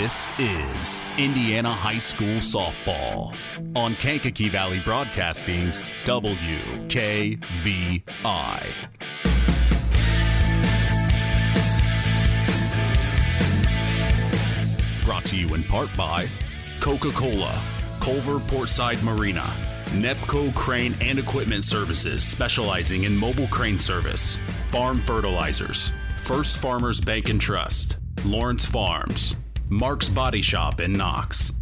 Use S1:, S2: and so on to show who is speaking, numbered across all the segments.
S1: This is Indiana High School Softball on Kankakee Valley Broadcasting's WKVI. Brought to you in part by Coca-Cola, Culver Portside Marina, Nepco Crane and Equipment Services, specializing in mobile crane service, Farm Fertilizers, First Farmers Bank and Trust, Lawrence Farms, Mark's Body Shop in Knox,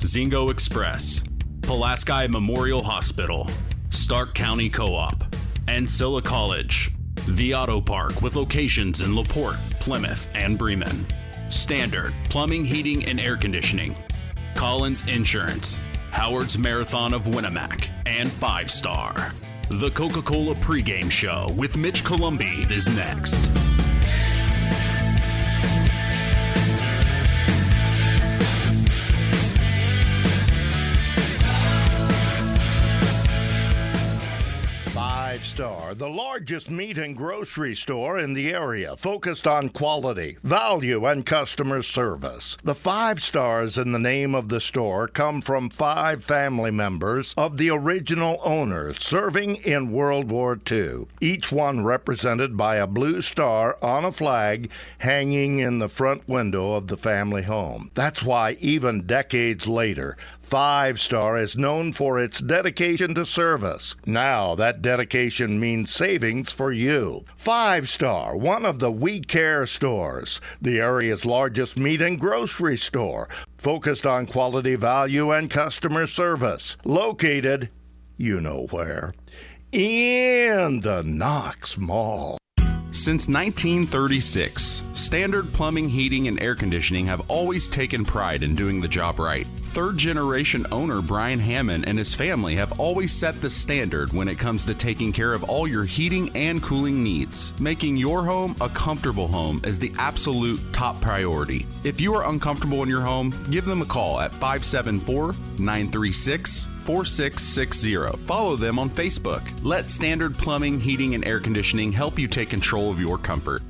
S1: Zingo Express, Pulaski Memorial Hospital, Stark County Co-op, Ancilla College, The Auto Park with locations in LaPorte, Plymouth, and Bremen, Standard Plumbing, Heating, and Air Conditioning, Collins Insurance, Howard's Marathon of Winamac, and 5 Star. The Coca-Cola pregame show with Mitch Columbi is next.
S2: Star, the largest meat and grocery store in the area, focused on quality, value, and customer service. The 5 stars in the name of the store come from 5 family members of the original owners serving in World War II, each one represented by a blue star on a flag hanging in the front window of the family home. That's why even decades later, 5 Star is known for its dedication to service. Now that dedication means savings for you. 5 Star, one of the We Care stores, the area's largest meat and grocery store, focused on quality, value, and customer service. Located, you know where, in the Knox Mall.
S1: Since 1936, Standard Plumbing, Heating, and Air Conditioning have always taken pride in doing the job right. Third-generation owner Brian Hammond and his family have always set the standard when it comes to taking care of all your heating and cooling needs. Making your home a comfortable home is the absolute top priority. If you are uncomfortable in your home, give them a call at 574-936-4660. Follow them on Facebook. Let Standard Plumbing, Heating, and Air Conditioning help you take control of your comfort.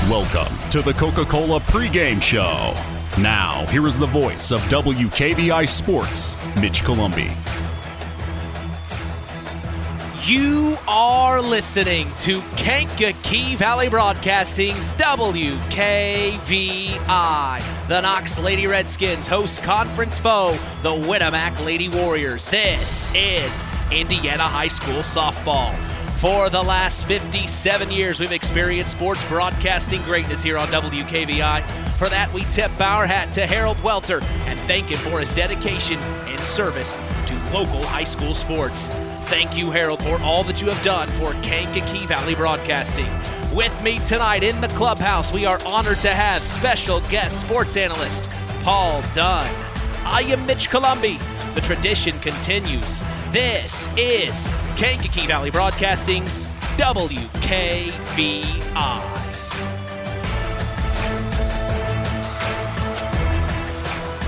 S1: Welcome to the Coca-Cola pregame show. Now, here is the voice of WKVI Sports, Mitch Columbi.
S3: You are listening to Kankakee Valley Broadcasting's WKVI. The Knox Lady Redskins host conference foe, the Winamac Lady Warriors. This is Indiana High School Softball. For the last 57 years, we've experienced sports broadcasting greatness here on WKVI. For that, we tip our hat to Harold Welter and thank him for his dedication and service to local high school sports. Thank you, Harold, for all that you have done for Kankakee Valley Broadcasting. With me tonight in the clubhouse, we are honored to have special guest sports analyst Paul Dunn. I am Mitch Columbi. The tradition continues. This is Kankakee Valley Broadcasting's WKVI.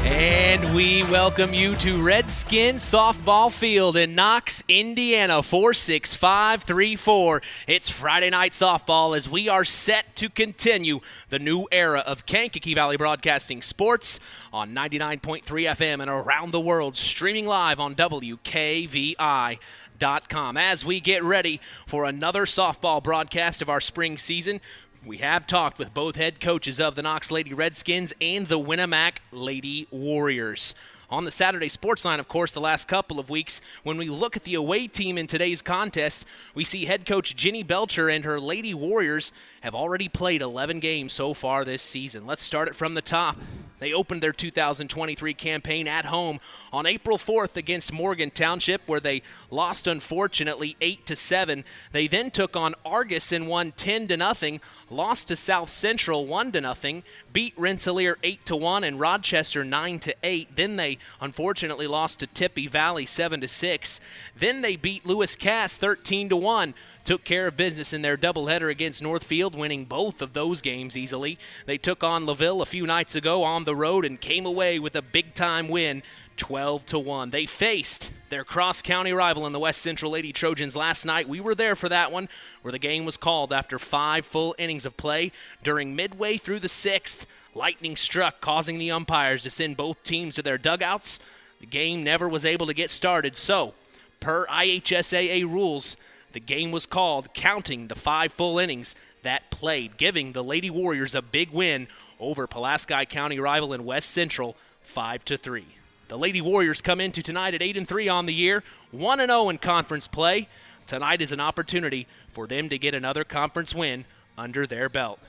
S3: And we welcome you to Redskin Softball Field in Knox, Indiana, 46534. It's Friday night softball as we are set to continue the new era of Kankakee Valley Broadcasting sports on 99.3 FM and around the world, streaming live on WKVI.com. As we get ready for another softball broadcast of our spring season, we have talked with both head coaches of the Knox Lady Redskins and the Winamac Lady Warriors. On the Saturday Sports Line, of course, the last couple of weeks, when we look at the away team in today's contest, we see head coach Jenny Belcher and her Lady Warriors have already played 11 games so far this season. Let's start it from the top. They opened their 2023 campaign at home on April 4th against Morgan Township, where they lost, unfortunately, 8-7. They then took on Argus and won 10-0, lost to South Central 1-0, beat Rensselaer 8-1 and Rochester 9-8. Then they unfortunately lost to Tippy Valley 7-6. Then they beat Lewis Cass 13-1. Took care of business in their doubleheader against Northfield, winning both of those games easily. They took on LaVille a few nights ago on the road and came away with a big-time win, 12-1. They faced their cross-county rival in the West Central Lady Trojans last night. We were there for that one, where the game was called after 5 full innings of play. During midway through the 6th, lightning struck, causing the umpires to send both teams to their dugouts. The game never was able to get started, so per IHSAA rules, the game was called, counting the 5 full innings that played, giving the Lady Warriors a big win over Pulaski County rival in West Central, 5-3. The Lady Warriors come into tonight at 8-3 on the year, 1-0 in conference play. Tonight is an opportunity for them to get another conference win under their belt.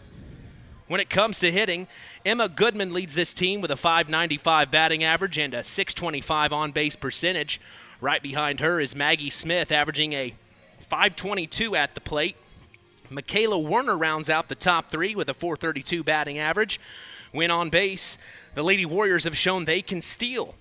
S3: When it comes to hitting, Emma Goodman leads this team with a .595 batting average and a .625 on-base percentage. Right behind her is Maggie Smith, averaging a .522 at the plate. Michaela Werner rounds out the top 3 with a .432 batting average. When on base, the Lady Warriors have shown they can steal.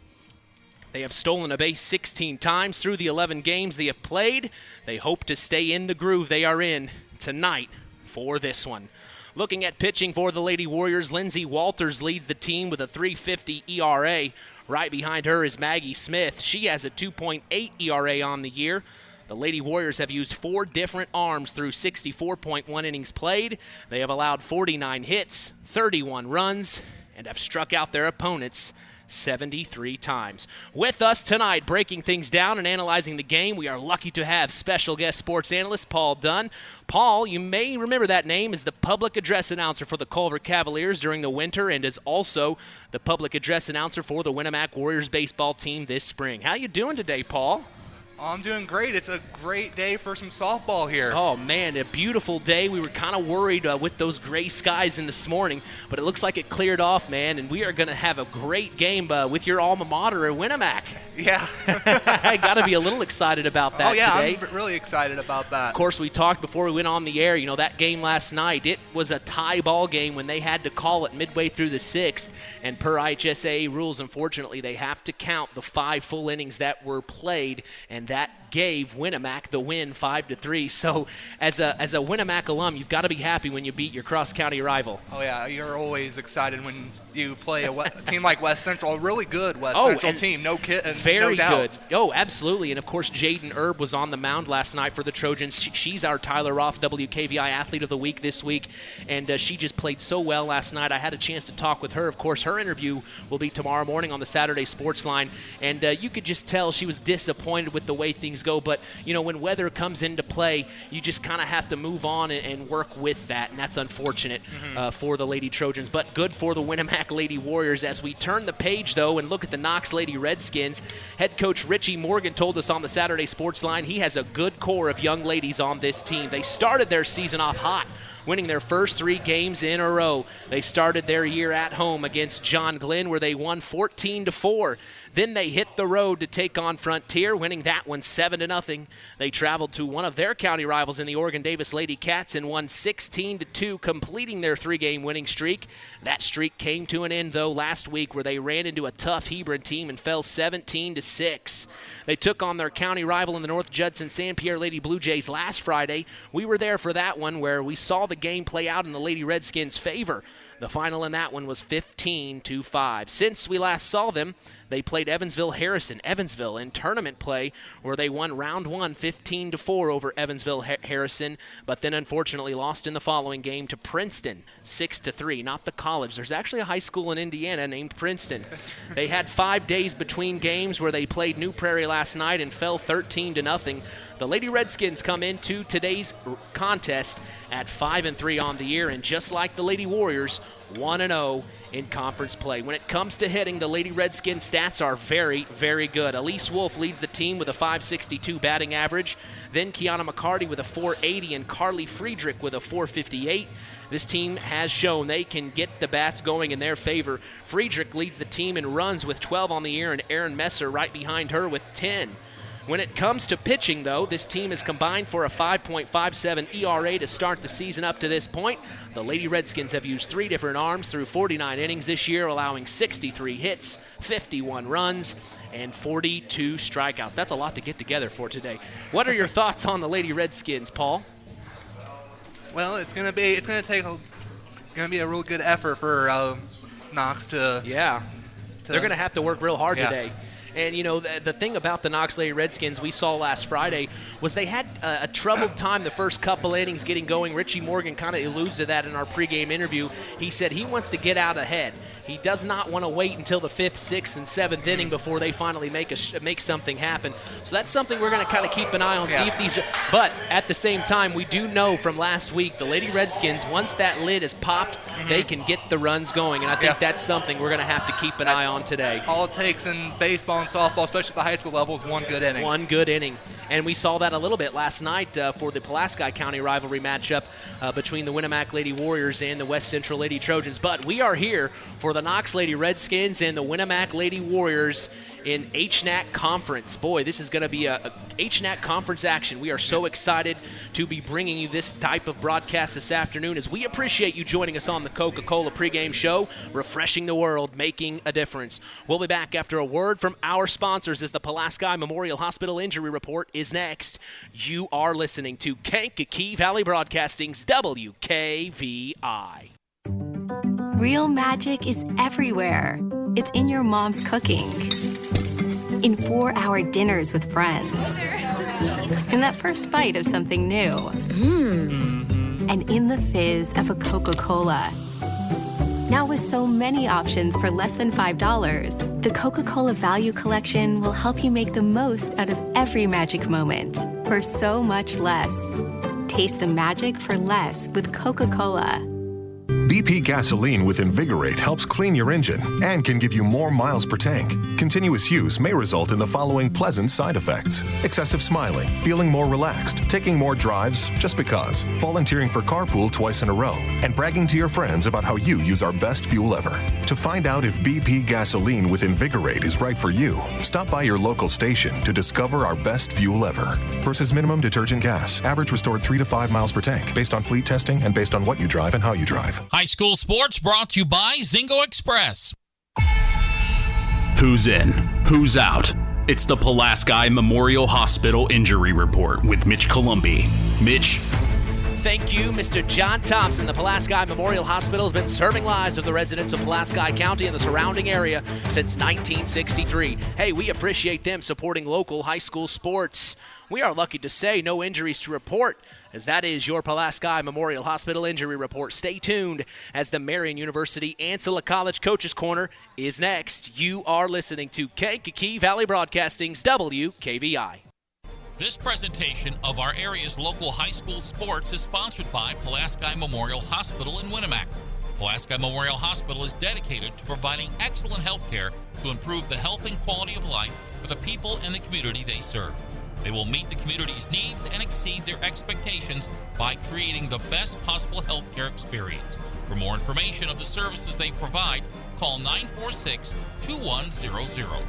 S3: They have stolen a base 16 times through the 11 games they have played. They hope to stay in the groove they are in tonight for this one. Looking at pitching for the Lady Warriors, Lindsay Walters leads the team with a .350 ERA. Right behind her is Maggie Smith. She has a 2.8 ERA on the year. The Lady Warriors have used 4 different arms through 64.1 innings played. They have allowed 49 hits, 31 runs, and have struck out their opponents 73 times. With us tonight, breaking things down and analyzing the game, we are lucky to have special guest sports analyst Paul Dunn. Paul, you may remember that name as the public address announcer for the Culver Cavaliers during the winter and is also the public address announcer for the Winamac Warriors baseball team this spring. How you doing today, Paul?
S4: Oh, I'm doing great. It's a great day for some softball here.
S3: Oh, man, a beautiful day. We were kind of worried with those gray skies in this morning, but it looks like it cleared off, man, and we are going to have a great game with your alma mater at Winamac.
S4: Yeah.
S3: I got to be a little excited about that today.
S4: I'm really excited about that.
S3: Of course, we talked before we went on the air, that game last night, it was a tie ball game when they had to call it midway through the 6th, and per IHSAA rules, unfortunately, they have to count the 5 full innings that were played, and that gave Winamac the win 5-3. So as a Winamac alum, you've got to be happy when you beat your cross-county rival.
S4: Oh, yeah. You're always excited when you play a team like West Central, a really good West Central team. No doubt.
S3: Very good. Oh, absolutely. And, of course, Jaden Erb was on the mound last night for the Trojans. She's our Tyler Roth WKVI Athlete of the Week this week, and she just played so well last night. I had a chance to talk with her. Of course, her interview will be tomorrow morning on the Saturday Sports Line, and you could just tell she was disappointed with the way things go. But, when weather comes into play, you just kind of have to move on and work with that, and that's unfortunate for the Lady Trojans. But good for the Winamac Lady Warriors. As we turn the page, though, and look at the Knox Lady Redskins, head coach Richie Morgan told us on the Saturday Sports Line he has a good core of young ladies on this team. They started their season off hot, winning their first 3 games in a row. They started their year at home against John Glenn, where they won 14-4. Then they hit the road to take on Frontier, winning that one 7-0. They traveled to one of their county rivals in the Oregon Davis Lady Cats and won 16-2, completing their 3-game winning streak. That streak came to an end, though, last week, where they ran into a tough Hebron team and fell 17-6. They took on their county rival in the North Judson San Pierre Lady Blue Jays last Friday. We were there for that one, where we saw the game play out in the Lady Redskins' favor. The final in that one was 15-5. Since we last saw them, they played Evansville in tournament play, where they won round 1 15-4 over Evansville Harrison, but then unfortunately lost in the following game to Princeton 6-3. Not the college. There's actually a high school in Indiana named Princeton. They had 5 days between games, where they played New Prairie last night and fell 13-0. The Lady Redskins come into today's contest at 5-3 on the year, and just like the Lady Warriors, 1-0 in conference play. When it comes to hitting, the Lady Redskins stats are very, very good. Elise Wolf leads the team with a .562 batting average. Then Kiana McCarty with a .480 and Carly Friedrich with a .458. This team has shown they can get the bats going in their favor. Friedrich leads the team in runs with 12 on the year, and Aaron Messer right behind her with 10. When it comes to pitching, though, this team has combined for a 5.57 ERA to start the season up to this point. The Lady Redskins have used 3 different arms through 49 innings this year, allowing 63 hits, 51 runs, and 42 strikeouts. That's a lot to get together for today. What are your thoughts on the Lady Redskins, Paul?
S4: Well, it's gonna be a real good effort for Knox to.
S3: Yeah, they're gonna have to work real hard today. And, the thing about the Knox Lady Redskins we saw last Friday was they had a troubled time the first couple innings getting going. Richie Morgan kind of alludes to that in our pregame interview. He said he wants to get out ahead. He does not want to wait until the 5th, 6th, and 7th inning before they finally make something happen. So that's something we're going to kind of keep an eye on, see if these – but at the same time, we do know from last week the Lady Redskins, once that lid is popped, they can get the runs going. And I think that's something we're going to have to keep an eye on today.
S4: All it takes in baseball and softball, especially at the high school level, is one good inning.
S3: One good inning. And we saw that a little bit last night for the Pulaski County rivalry matchup between the Winamac Lady Warriors and the West Central Lady Trojans. But we are here for the Knox Lady Redskins and the Winamac Lady Warriors in HNAC Conference. Boy, this is going to be a HNAC Conference action. We are so excited to be bringing you this type of broadcast this afternoon as we appreciate you joining us on the Coca-Cola pregame show, refreshing the world, making a difference. We'll be back after a word from our sponsors as the Pulaski Memorial Hospital Injury Report is next. You are listening to Kankakee Valley Broadcasting's WKVI.
S5: Real magic is everywhere. It's in your mom's cooking, in 4-hour dinners with friends, in that first bite of something new, and in the fizz of a Coca-Cola. Now with so many options for less than $5, the Coca-Cola Value Collection will help you make the most out of every magic moment for so much less. Taste the magic for less with Coca-Cola.
S6: BP gasoline with Invigorate helps clean your engine and can give you more miles per tank. Continuous use may result in the following pleasant side effects: excessive smiling, feeling more relaxed, taking more drives just because, volunteering for carpool twice in a row, and bragging to your friends about how you use our best fuel ever. To find out if BP gasoline with Invigorate is right for you, stop by your local station to discover our best fuel ever. Versus minimum detergent gas. Average restored 3 to 5 miles per tank, based on fleet testing and based on what you drive and how you drive.
S7: High school sports brought to you by Zingo Express.
S1: Who's in? Who's out? It's the Pulaski Memorial Hospital Injury Report with Mitch Columbi. Mitch?
S3: Thank you, Mr. John Thompson. The Pulaski Memorial Hospital has been serving lives of the residents of Pulaski County and the surrounding area since 1963. Hey, we appreciate them supporting local high school sports. We are lucky to say no injuries to report, as that is your Pulaski Memorial Hospital Injury Report. Stay tuned as the Marian University Ancilla College Coaches Corner is next. You are listening to Kankakee Valley Broadcasting's WKVI.
S7: This presentation of our area's local high school sports is sponsored by Pulaski Memorial Hospital in Winamac. Pulaski Memorial Hospital is dedicated to providing excellent health care to improve the health and quality of life for the people and the community they serve. They will meet the community's needs and exceed their expectations by creating the best possible health care experience. For more information of the services they provide, call 946-2100.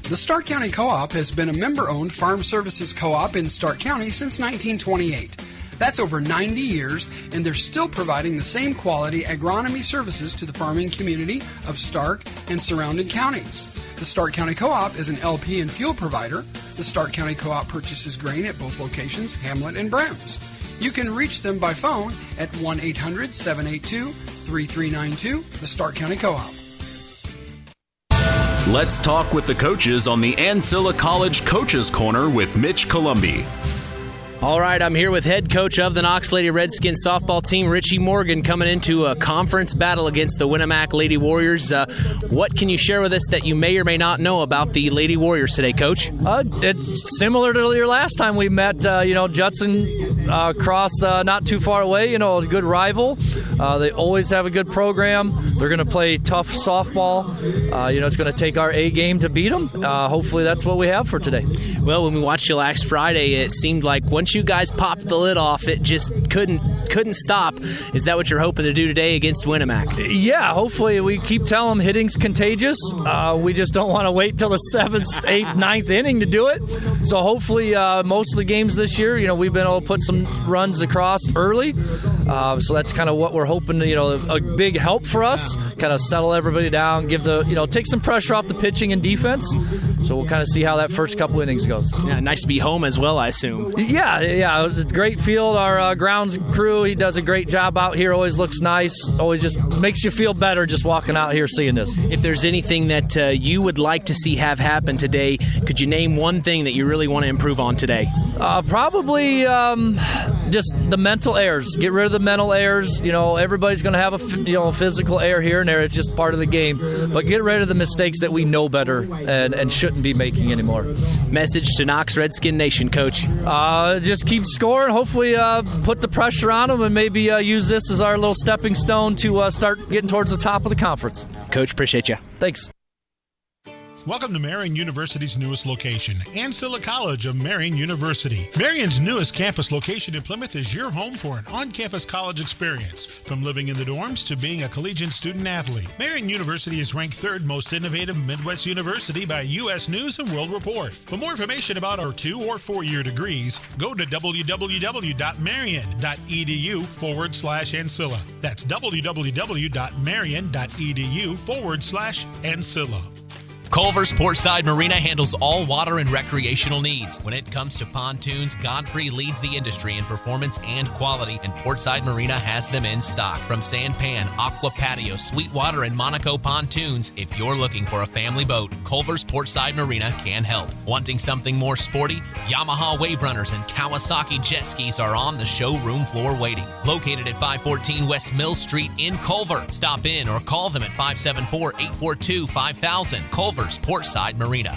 S8: The Stark County Co-op has been a member-owned farm services co-op in Stark County since 1928. That's over 90 years, and they're still providing the same quality agronomy services to the farming community of Stark and surrounding counties. The Stark County Co-op is an LP and fuel provider. The Stark County Co-op purchases grain at both locations, Hamlet and Browns. You can reach them by phone at 1-800-782-3392, the Stark County Co-op.
S1: Let's talk with the coaches on the Ancilla College Coaches Corner with Mitch Columbi.
S3: All right, I'm here with head coach of the Knox Lady Redskins softball team, Richie Morgan, coming into a conference battle against the Winamac Lady Warriors. What can you share with us that you may or may not know about the Lady Warriors today, Coach?
S9: It's similar to your last time we met. Judson crossed not too far away, a good rival. They always have a good program. They're going to play tough softball. It's going to take our A game to beat them. Hopefully that's what we have for today.
S3: Well, when we watched you last Friday, it seemed like once you guys popped the lid off, it just couldn't stop. Is that what you're hoping to do today against Winamac?
S9: Yeah, hopefully we keep telling them hitting's contagious. We just don't want to wait till the 7th, 8th, 9th inning to do it. So hopefully most of the games this year, we've been able to put some runs across early. So that's kind of what we're hoping to, a big help for us, kind of settle everybody down, give take some pressure off the pitching and defense. So we'll kind of see how that first couple innings goes.
S3: Yeah, nice to be home as well, I assume.
S9: Yeah. It's a great field. Our grounds crew, he does a great job out here. Always looks nice. Always just makes you feel better just walking out here seeing this.
S3: If there's anything that you would like to see have happen today, could you name one thing that you really want to improve on today?
S9: Probably just the mental errors. Get rid of the mental errors. Everybody's going to have a physical error here and there. It's just part of the game. But get rid of the mistakes that we know better and shouldn't be making anymore.
S3: Message to Knox Redskin Nation, Coach.
S9: Just keep scoring. Hopefully put the pressure on them and maybe use this as our little stepping stone to start getting towards the top of the conference.
S3: Coach, appreciate you.
S9: Thanks.
S10: Welcome to Marian University's newest location, Ancilla College of Marian University. Marian's newest campus location in Plymouth is your home for an on-campus college experience. From living in the dorms to being a collegiate student-athlete, Marian University is ranked 3rd most innovative Midwest university by U.S. News & World Report. For more information about our 2- or 4-year degrees, go to www.marian.edu/Ancilla. That's www.marian.edu/Ancilla.
S11: Culver's Portside Marina handles all water and recreational needs. When it comes to pontoons, Godfrey leads the industry in performance and quality, and Portside Marina has them in stock. From Sanpan, Aqua Patio, Sweetwater, and Monaco pontoons, if you're looking for a family boat, Culver's Portside Marina can help. Wanting something more sporty? Yamaha Wave Runners and Kawasaki jet skis are on the showroom floor waiting. Located at 514 West Mill Street in Culver. Stop in or call them at 574-842-5000. Culver's Portside Marina.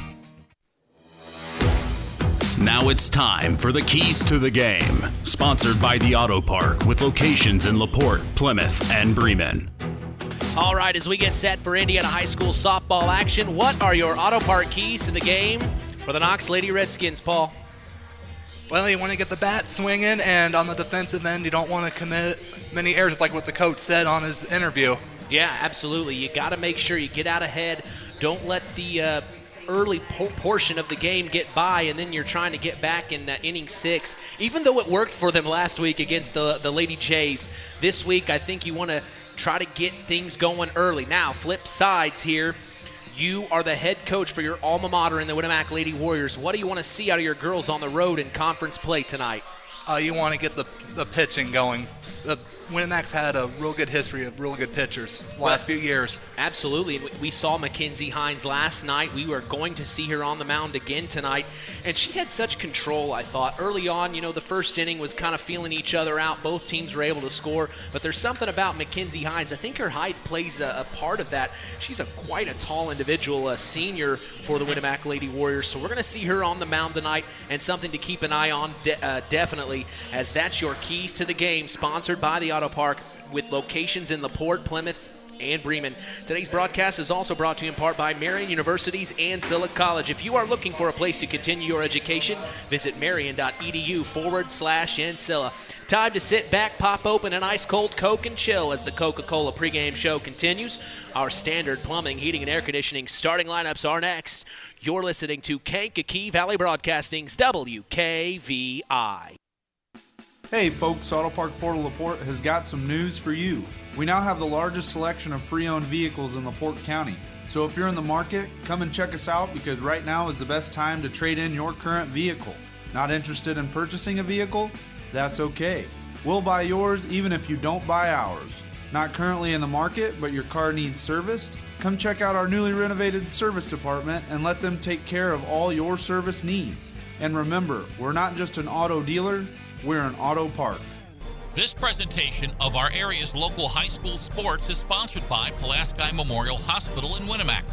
S1: Now it's time for the Keys to the Game, sponsored by the Auto Park with locations in LaPorte, Plymouth, and Bremen.
S3: All right, as we get set for Indiana High School softball action, what are your Auto Park keys to the game for the Knox Lady Redskins, Paul?
S4: Well, you want to get the bat swinging, and on the defensive end, you don't want to commit many errors, like what the coach said on his interview.
S3: Yeah, absolutely. You got to make sure you get out ahead. Don't let the early portion of the game get by, and then you're trying to get back in inning 6. Even though it worked for them last week against the Lady Jays, this week I think you want to try to get things going early. Now, flip sides here. You are the head coach for your alma mater in the Winamac Lady Warriors. What do you want to see out of your girls on the road in conference play tonight?
S4: You want to get the pitching going. The Winamac's had a real good history of real good pitchers the last few years.
S3: Absolutely. And we saw Mackenzie Hines last night. We were going to see her on the mound again tonight. And she had such control, I thought. Early on, the first inning was kind of feeling each other out. Both teams were able to score. But there's something about Mackenzie Hines. I think her height plays a part of that. She's quite a tall individual, a senior for the Winamac Lady Warriors. So we're going to see her on the mound tonight, and something to keep an eye on definitely, as that's your keys to the game, sponsored by the Auto Park with locations in LaPorte, Plymouth, and Bremen. Today's broadcast is also brought to you in part by Marian University's Ancilla College. If you are looking for a place to continue your education, visit marian.edu/Ancilla. Time to sit back, pop open an ice-cold Coke and chill as the Coca-Cola pregame show continues. Our standard plumbing, heating, and air conditioning starting lineups are next. You're listening to Kankakee Valley Broadcasting's WKVI.
S12: Hey folks, Auto Park Ford LaPorte has got some news for you. We now have the largest selection of pre-owned vehicles in LaPorte County. So if you're in the market, come and check us out, because right now is the best time to trade in your current vehicle. Not interested in purchasing a vehicle? That's okay. We'll buy yours even if you don't buy ours. Not currently in the market, but your car needs serviced? Come check out our newly renovated service department and let them take care of all your service needs. And remember, we're not just an auto dealer, we're an auto park.
S7: This presentation of our area's local high school sports is sponsored by Pulaski Memorial Hospital in Winamac.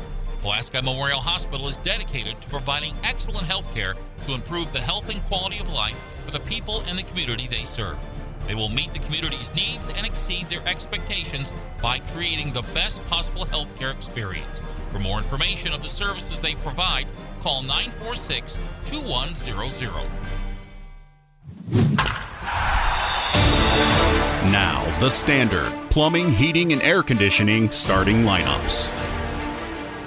S7: Pulaski Memorial Hospital is dedicated to providing excellent health care to improve the health and quality of life for the people and the community they serve. They will meet the community's needs and exceed their expectations by creating the best possible health care experience. For more information of the services they provide, call 946-2100.
S1: Now, the standard plumbing, heating, and air conditioning starting lineups.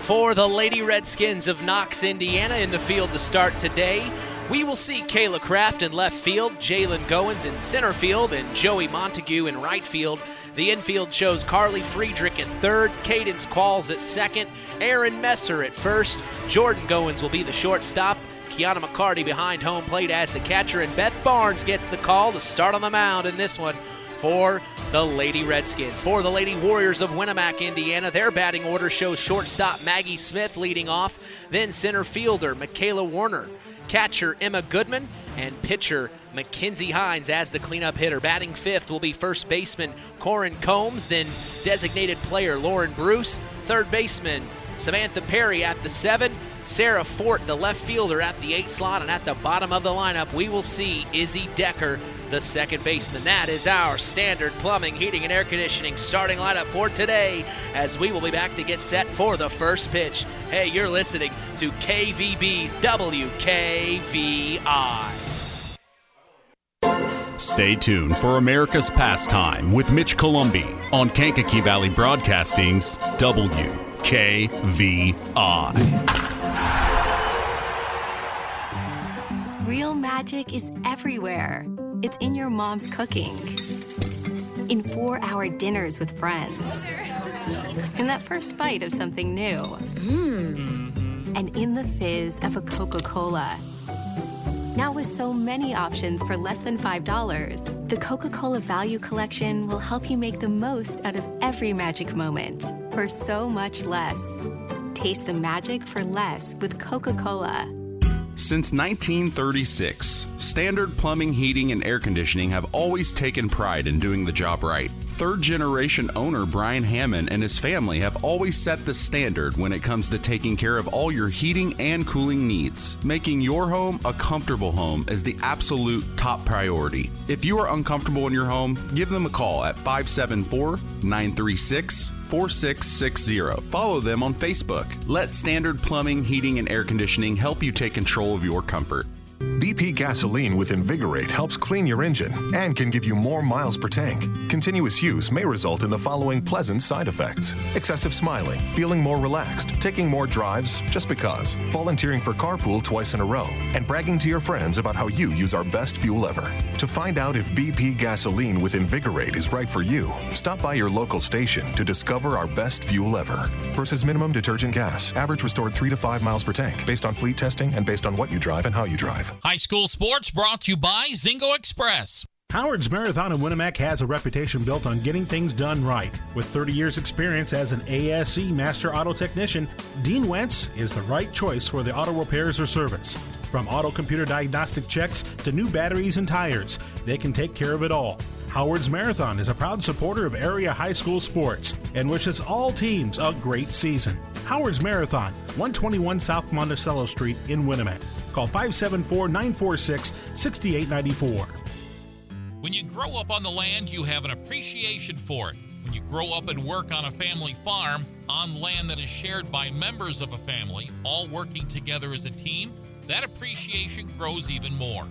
S3: For the Lady Redskins of Knox, Indiana, in the field to start today, We will see Kayla Kraft in left field, Jalen Goins in center field, and Joey Montague in right field. The infield shows Carly Friedrich at third, Cadence Qualls at second, Aaron Messer at first, Jordan Goins will be the shortstop, Kiana McCarty behind home plate as the catcher, and Beth Barnes gets the call to start on the mound in this one for the Lady Redskins. For the Lady Warriors of Winamac, Indiana, their batting order shows shortstop Maggie Smith leading off, then center fielder Michaela Warner, catcher Emma Goodman, and pitcher Mackenzie Hines as the cleanup hitter. Batting fifth will be first baseman Corin Combs, then designated player Lauren Bruce, third baseman Samantha Perry at the 7, Sarah Fort, the left fielder, at the 8 slot, and at the bottom of the lineup, we will see Izzy Decker, the second baseman. That is our standard plumbing, heating, and air conditioning starting lineup for today, as we will be back to get set for the first pitch. Hey, you're listening to KVB's WKVI.
S1: Stay tuned for America's Pastime with Mitch Columbi on Kankakee Valley Broadcasting's WKVI.
S5: Real magic is everywhere. It's in your mom's cooking, in 4-hour dinners with friends, in that first bite of something new, and in the fizz of a Coca-Cola. Now with so many options for less than $5, the Coca-Cola Value Collection will help you make the most out of every magic moment for so much less. Taste the magic for less with Coca-Cola.
S13: Since 1936, Standard Plumbing, Heating, and Air Conditioning have always taken pride in doing the job right. Third-generation owner Brian Hammond and his family have always set the standard when it comes to taking care of all your heating and cooling needs. Making your home a comfortable home is the absolute top priority. If you are uncomfortable in your home, give them a call at 574-936-4660. Follow them on Facebook. Let Standard Plumbing, Heating, and Air Conditioning help you take control of your comfort.
S6: BP gasoline with Invigorate helps clean your engine and can give you more miles per tank. Continuous use may result in the following pleasant side effects: excessive smiling, feeling more relaxed, taking more drives just because, volunteering for carpool twice in a row, and bragging to your friends about how you use our best fuel ever. To find out if BP gasoline with Invigorate is right for you, stop by your local station to discover our best fuel ever. Versus minimum detergent gas, average restored 3 to 5 miles per tank, based on fleet testing and based on what you drive and how you drive.
S7: High school sports brought to you by Zingo Express.
S10: Howard's Marathon in Winamac has a reputation built on getting things done right. With 30 years experience as an ASE Master Auto Technician, Dean Wentz is the right choice for the auto repairs or service. From auto computer diagnostic checks to new batteries and tires, they can take care of it all. Howard's Marathon is a proud supporter of area high school sports and wishes all teams a great season. Howard's Marathon, 121 South Monticello Street in Winamac. Call 574-946-6894.
S7: When you grow up on the land, you have an appreciation for it. When you grow up and work on a family farm, on land that is shared by members of a family, all working together as a team, that appreciation grows even more.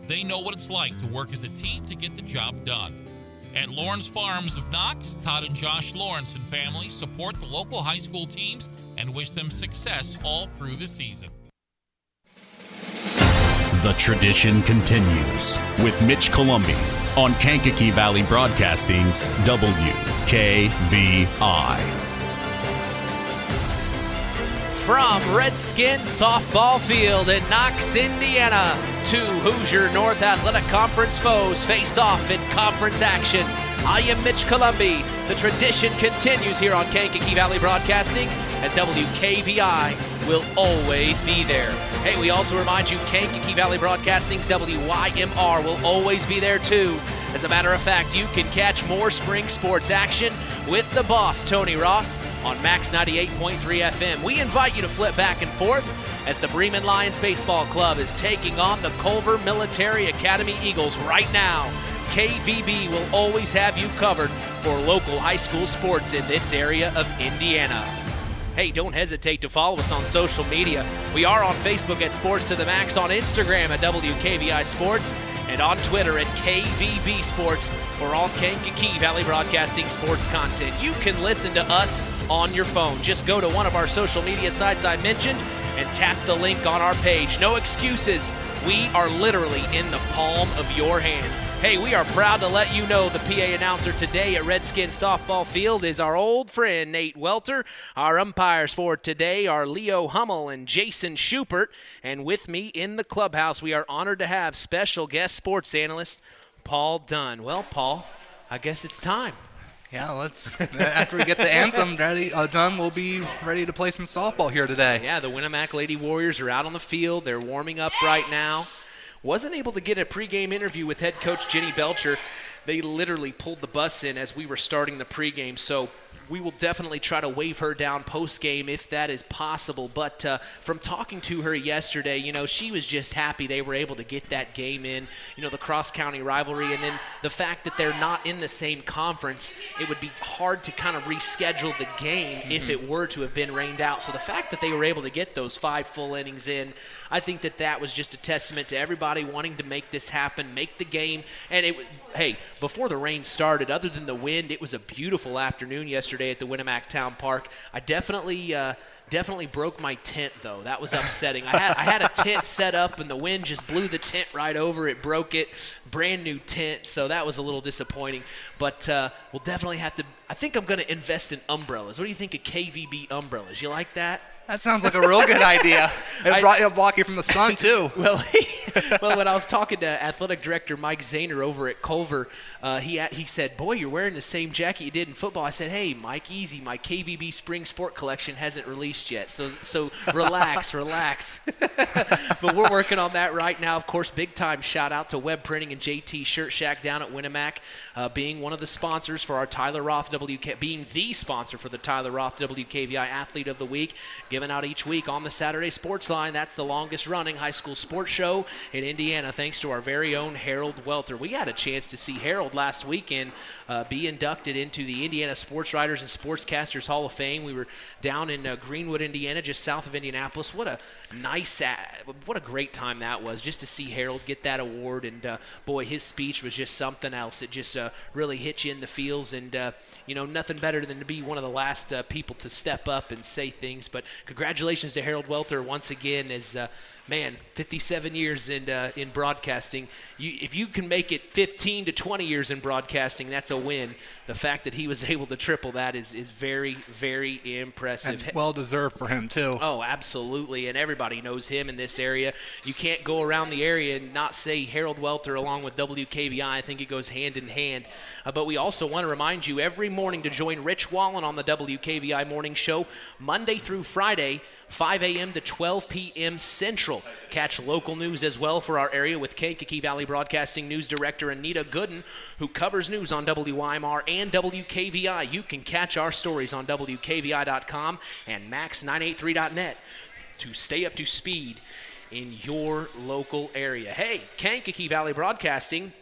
S7: They know what it's like to work as a team to get the job done. At Lawrence Farms of Knox, Todd and Josh Lawrence and family support the local high school teams and wish them success all through the season.
S1: The tradition continues with Mitch Columbi on Kankakee Valley Broadcasting's WKVI.
S3: From Redskin Softball Field in Knox, Indiana, two Hoosier North Athletic Conference foes face off in conference action. I am Mitch Columbi. The tradition continues here on Kankakee Valley Broadcasting, as WKVI will always be there. Hey, we also remind you Kankakee Valley Broadcasting's WYMR will always be there too. As a matter of fact, you can catch more spring sports action with the boss, Tony Ross, on Max 98.3 FM. We invite you to flip back and forth as the Bremen Lions Baseball Club is taking on the Culver Military Academy Eagles right now. KVB will always have you covered for local high school sports in this area of Indiana. Hey, don't hesitate to follow us on social media. We are on Facebook at Sports to the Max, on Instagram at WKVI Sports, and on Twitter at KVB Sports for all Kankakee Valley Broadcasting sports content. You can listen to us on your phone. Just go to one of our social media sites I mentioned and tap the link on our page. No excuses. We are literally in the palm of your hand. Hey, we are proud to let you know the PA announcer today at Redskin Softball Field is our old friend Nate Welter. Our umpires for today are Leo Hummel and Jason Schubert. And with me in the clubhouse, we are honored to have special guest sports analyst Paul Dunn. Well, Paul, I guess it's time.
S4: Yeah, let's. After we get the anthem done, we'll be ready to play some softball here today.
S3: Yeah, the Winamac Lady Warriors are out on the field. They're warming up right now. Wasn't able to get a pregame interview with head coach Jenny Belcher. They literally pulled the bus in as we were starting the pregame, so we will definitely try to wave her down post-game if that is possible. But from talking to her yesterday, she was just happy they were able to get that game in, the cross-county rivalry. And then the fact that they're not in the same conference, it would be hard to kind of reschedule the game if it were to have been rained out. So the fact that they were able to get those 5 full innings in, I think that was just a testament to everybody wanting to make this happen, make the game. And hey, before the rain started, other than the wind, it was a beautiful afternoon yesterday at the Winamac Town Park. I definitely broke my tent, though. That was upsetting. I had a tent set up, and the wind just blew the tent right over. It broke it. Brand new tent, so that was a little disappointing. But we'll definitely have to – I think I'm going to invest in umbrellas. What do you think of KVB umbrellas? You like that?
S4: That sounds like a real good idea. It'll block you from the sun, too.
S3: Well, when I was talking to athletic director Mike Zahner over at Culver, he said, boy, you're wearing the same jacket you did in football. I said, hey, Mike, easy. My KVB Spring Sport collection hasn't released yet, so relax. But we're working on that right now. Of course, big-time shout-out to Web Printing and JT Shirt Shack down at Winamac, being one of the sponsors for our Tyler Roth being the sponsor for the Tyler Roth WKVI Athlete of the Week, given out each week on the Saturday Sports Line. That's the longest-running high school sports show in Indiana, thanks to our very own Harold Welter. We had a chance to see Harold last weekend be inducted into the Indiana Sports Writers and Sportscasters Hall of Fame. We were down in Greenwood, Indiana, just south of Indianapolis. What a great time that was, just to see Harold get that award. And, boy, his speech was just something else. It just really hit you in the feels. And, nothing better than to be one of the last people to step up and say things. But congratulations to Harold Welter once again as 57 years in broadcasting. If you can make it 15 to 20 years in broadcasting, that's a win. The fact that he was able to triple that is very, very impressive.
S4: And well-deserved for him, too.
S3: Oh, absolutely, and everybody knows him in this area. You can't go around the area and not say Harold Welter along with WKVI. I think it goes hand in hand. But we also want to remind you every morning to join Rich Wallen on the WKVI Morning Show, Monday through Friday, 5 a.m. to 12 p.m. Central. Catch local news as well for our area with Kankakee Valley Broadcasting News Director Anita Gooden, who covers news on WYMR and WKVI. You can catch our stories on WKVI.com and Max983.net to stay up to speed in your local area. Hey, Kankakee Valley Broadcasting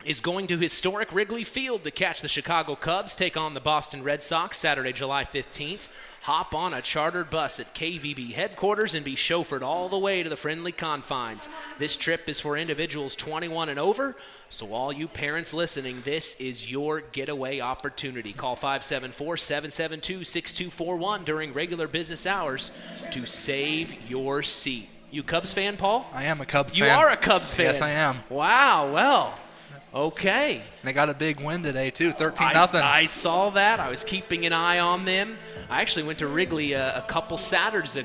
S3: is going to historic Wrigley Field to catch the Chicago Cubs take on the Boston Red Sox Saturday, July 15th. Hop on a chartered bus at KVB headquarters and be chauffeured all the way to the friendly confines. This trip is for individuals 21 and over, so all you parents listening, this is your getaway opportunity. Call 574-772-6241 during regular business hours to save your seat. You Cubs fan, Paul?
S4: I am a Cubs fan.
S3: You are a Cubs fan?
S4: Yes, I am.
S3: Wow, well, okay.
S4: They got a big win today, too, 13-0.
S3: I saw that. I was keeping an eye on them. I actually went to Wrigley a couple Saturdays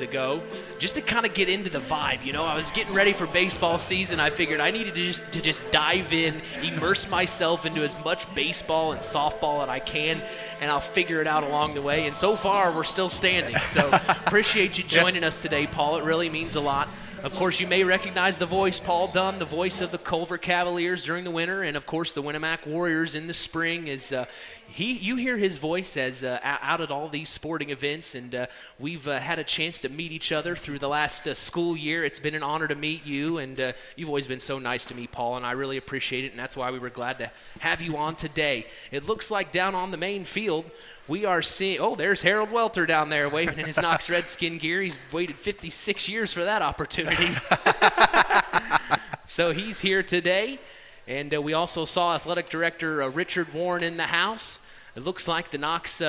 S3: ago just to kind of get into the vibe. I was getting ready for baseball season. I figured I needed to just dive in, immerse myself into as much baseball and softball that I can, and I'll figure it out along the way. And so far, we're still standing. So appreciate you joining us today, Paul. It really means a lot. Of course, you may recognize the voice, Paul Dunn, the voice of the Culver Cavaliers during the winter, and of course the Winamac Warriors in the spring. You hear his voice as out at all these sporting events, and we've had a chance to meet each other through the last school year. It's been an honor to meet you, and you've always been so nice to me, Paul, and I really appreciate it, and that's why we were glad to have you on today. It looks like down on the main field, we are seeing, there's Harold Welter down there waving in his Knox Redskin gear. He's waited 56 years for that opportunity. So he's here today. And we also saw Athletic Director Richard Warren in the house. It looks like the Knox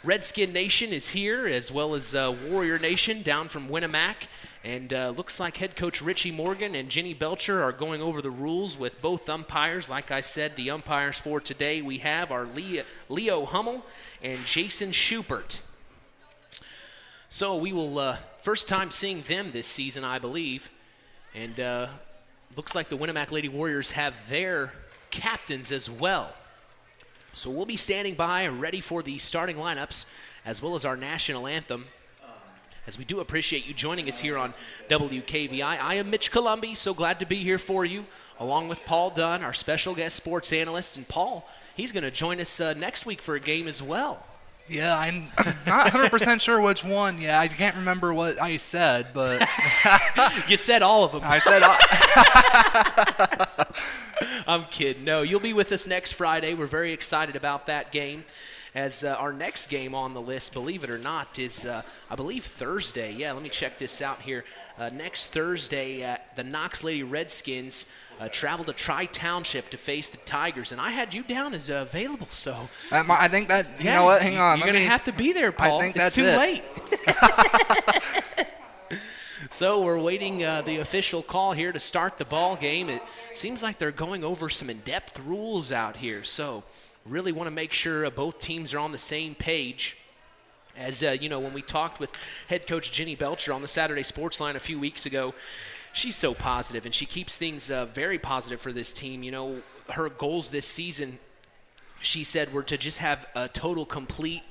S3: Redskin Nation is here, as well as Warrior Nation down from Winamac. And looks like head coach Richie Morgan and Jenny Belcher are going over the rules with both umpires. Like I said, the umpires for today we have are Leo Hummel and Jason Schubert. So we will, first time seeing them this season, I believe. And looks like the Winamac Lady Warriors have their captains as well. So we'll be standing by ready for the starting lineups as well as our national anthem. As we do appreciate you joining us here on WKVI. I am Mitch Columbi, so glad to be here for you, along with Paul Dunn, our special guest sports analyst. And Paul, he's going to join us next week for a game as well.
S4: Yeah, I'm not 100% sure which one. Yeah, I can't remember what I said, but...
S3: You said all of them.
S4: I said all...
S3: I'm kidding. No, you'll be with us next Friday. We're very excited about that game. As our next game on the list, believe it or not, is, I believe, Thursday. Yeah, let me check this out here. Next Thursday, the Knox Lady Redskins travel to Tri-Township to face the Tigers. And I had you down as available, so.
S4: I think that, you know what, hang on.
S3: You're going to have to be there, Paul.
S4: I think
S3: it's
S4: that's
S3: too
S4: it.
S3: late. So we're waiting the official call here to start the ball game. It seems like they're going over some in-depth rules out here, so really want to make sure both teams are on the same page. As, when we talked with head coach Jenny Belcher on the Saturday Sports Line a few weeks ago, she's so positive, and she keeps things very positive for this team. You know, her goals this season, she said, were to just have a total complete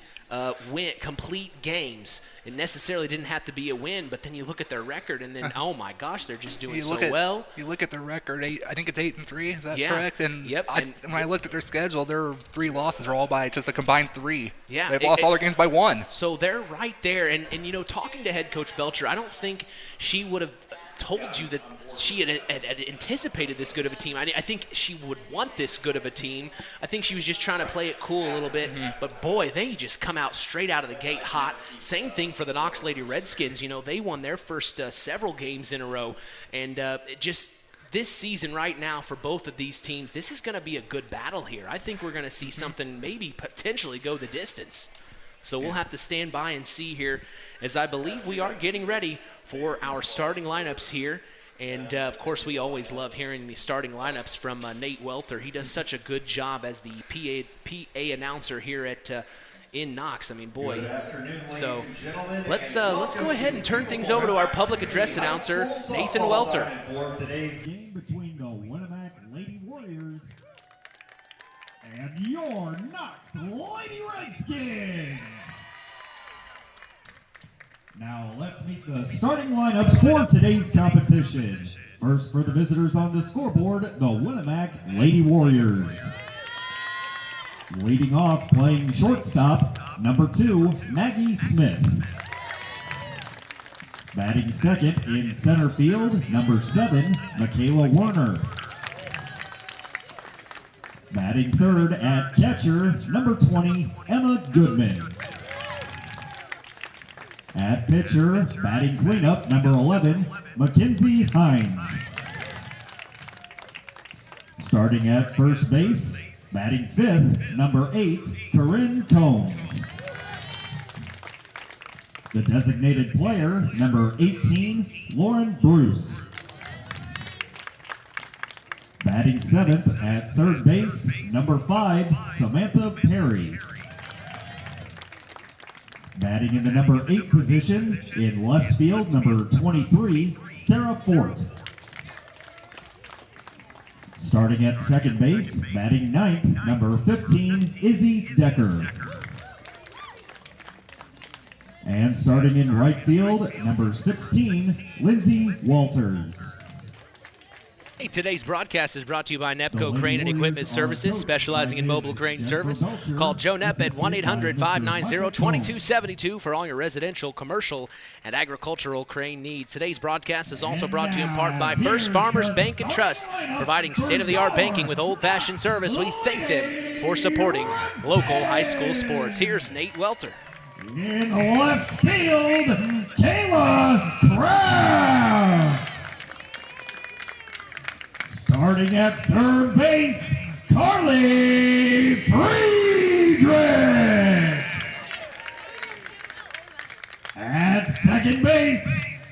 S3: games. It necessarily didn't have to be a win, but then you look at their record, and then, oh my gosh, they're just doing well.
S4: You look at their record, I think it's 8-3, is that
S3: yeah.
S4: correct? And
S3: yep.
S4: When I looked at their schedule, their 3 losses are all by just a combined 3.
S3: Yeah.
S4: They've lost all their games by 1.
S3: So they're right there, and talking to head coach Belcher, I don't think she would have told you that she had anticipated this good of a team. I think she would want this good of a team. I think she was just trying to play it cool a little bit. Mm-hmm. But, boy, they just come out straight out of the gate hot. Same thing for the Knox Lady Redskins. They won their first several games in a row. And this season right now for both of these teams, this is going to be a good battle here. I think we're going to see something maybe potentially go the distance. So we'll have to stand by and see here, as I believe we are getting ready for our starting lineups here. And, of course, we always love hearing the starting lineups from Nate Welter. He does such a good job as the PA announcer here in Knox. I mean, boy. So let's go ahead and turn things over to our public address announcer, Nathan Welter.
S14: For today's game between the Winamac Lady Warriors and your Knox Lady Redskins. Now let's meet the starting lineups for today's competition. First, for the visitors on the scoreboard, the Winamac Lady Warriors. Leading off, playing shortstop, number 2, Maggie Smith. Batting second in center field, number 7, Michaela Werner. Batting third at catcher, number 20, Emma Goodman. At pitcher, batting cleanup, number 11, Mackenzie Hines. Starting at first base, batting fifth, number 8, Corinne Combs. The designated player, number 18, Lauren Bruce. Batting seventh at third base, number 5, Samantha Perry. Batting in the number 8 position, in left field, number 23, Sarah Fort. Starting at second base, batting ninth, number 15, Izzy Decker. And starting in right field, number 16, Lindsay Walters.
S3: Hey, today's broadcast is brought to you by Nepco Crane and Equipment Services, specializing in mobile crane service. Call Joe Nepp at 1-800-590-2272 for all your residential, commercial, and agricultural crane needs. Today's broadcast is also brought to you in part by First Farmers Bank and Trust, providing state-of-the-art banking with old-fashioned service. We thank them for supporting local high school sports. Here's Nate Welter.
S14: In left field, Kayla Kraft. Starting at third base, Carly Friedrich. second base,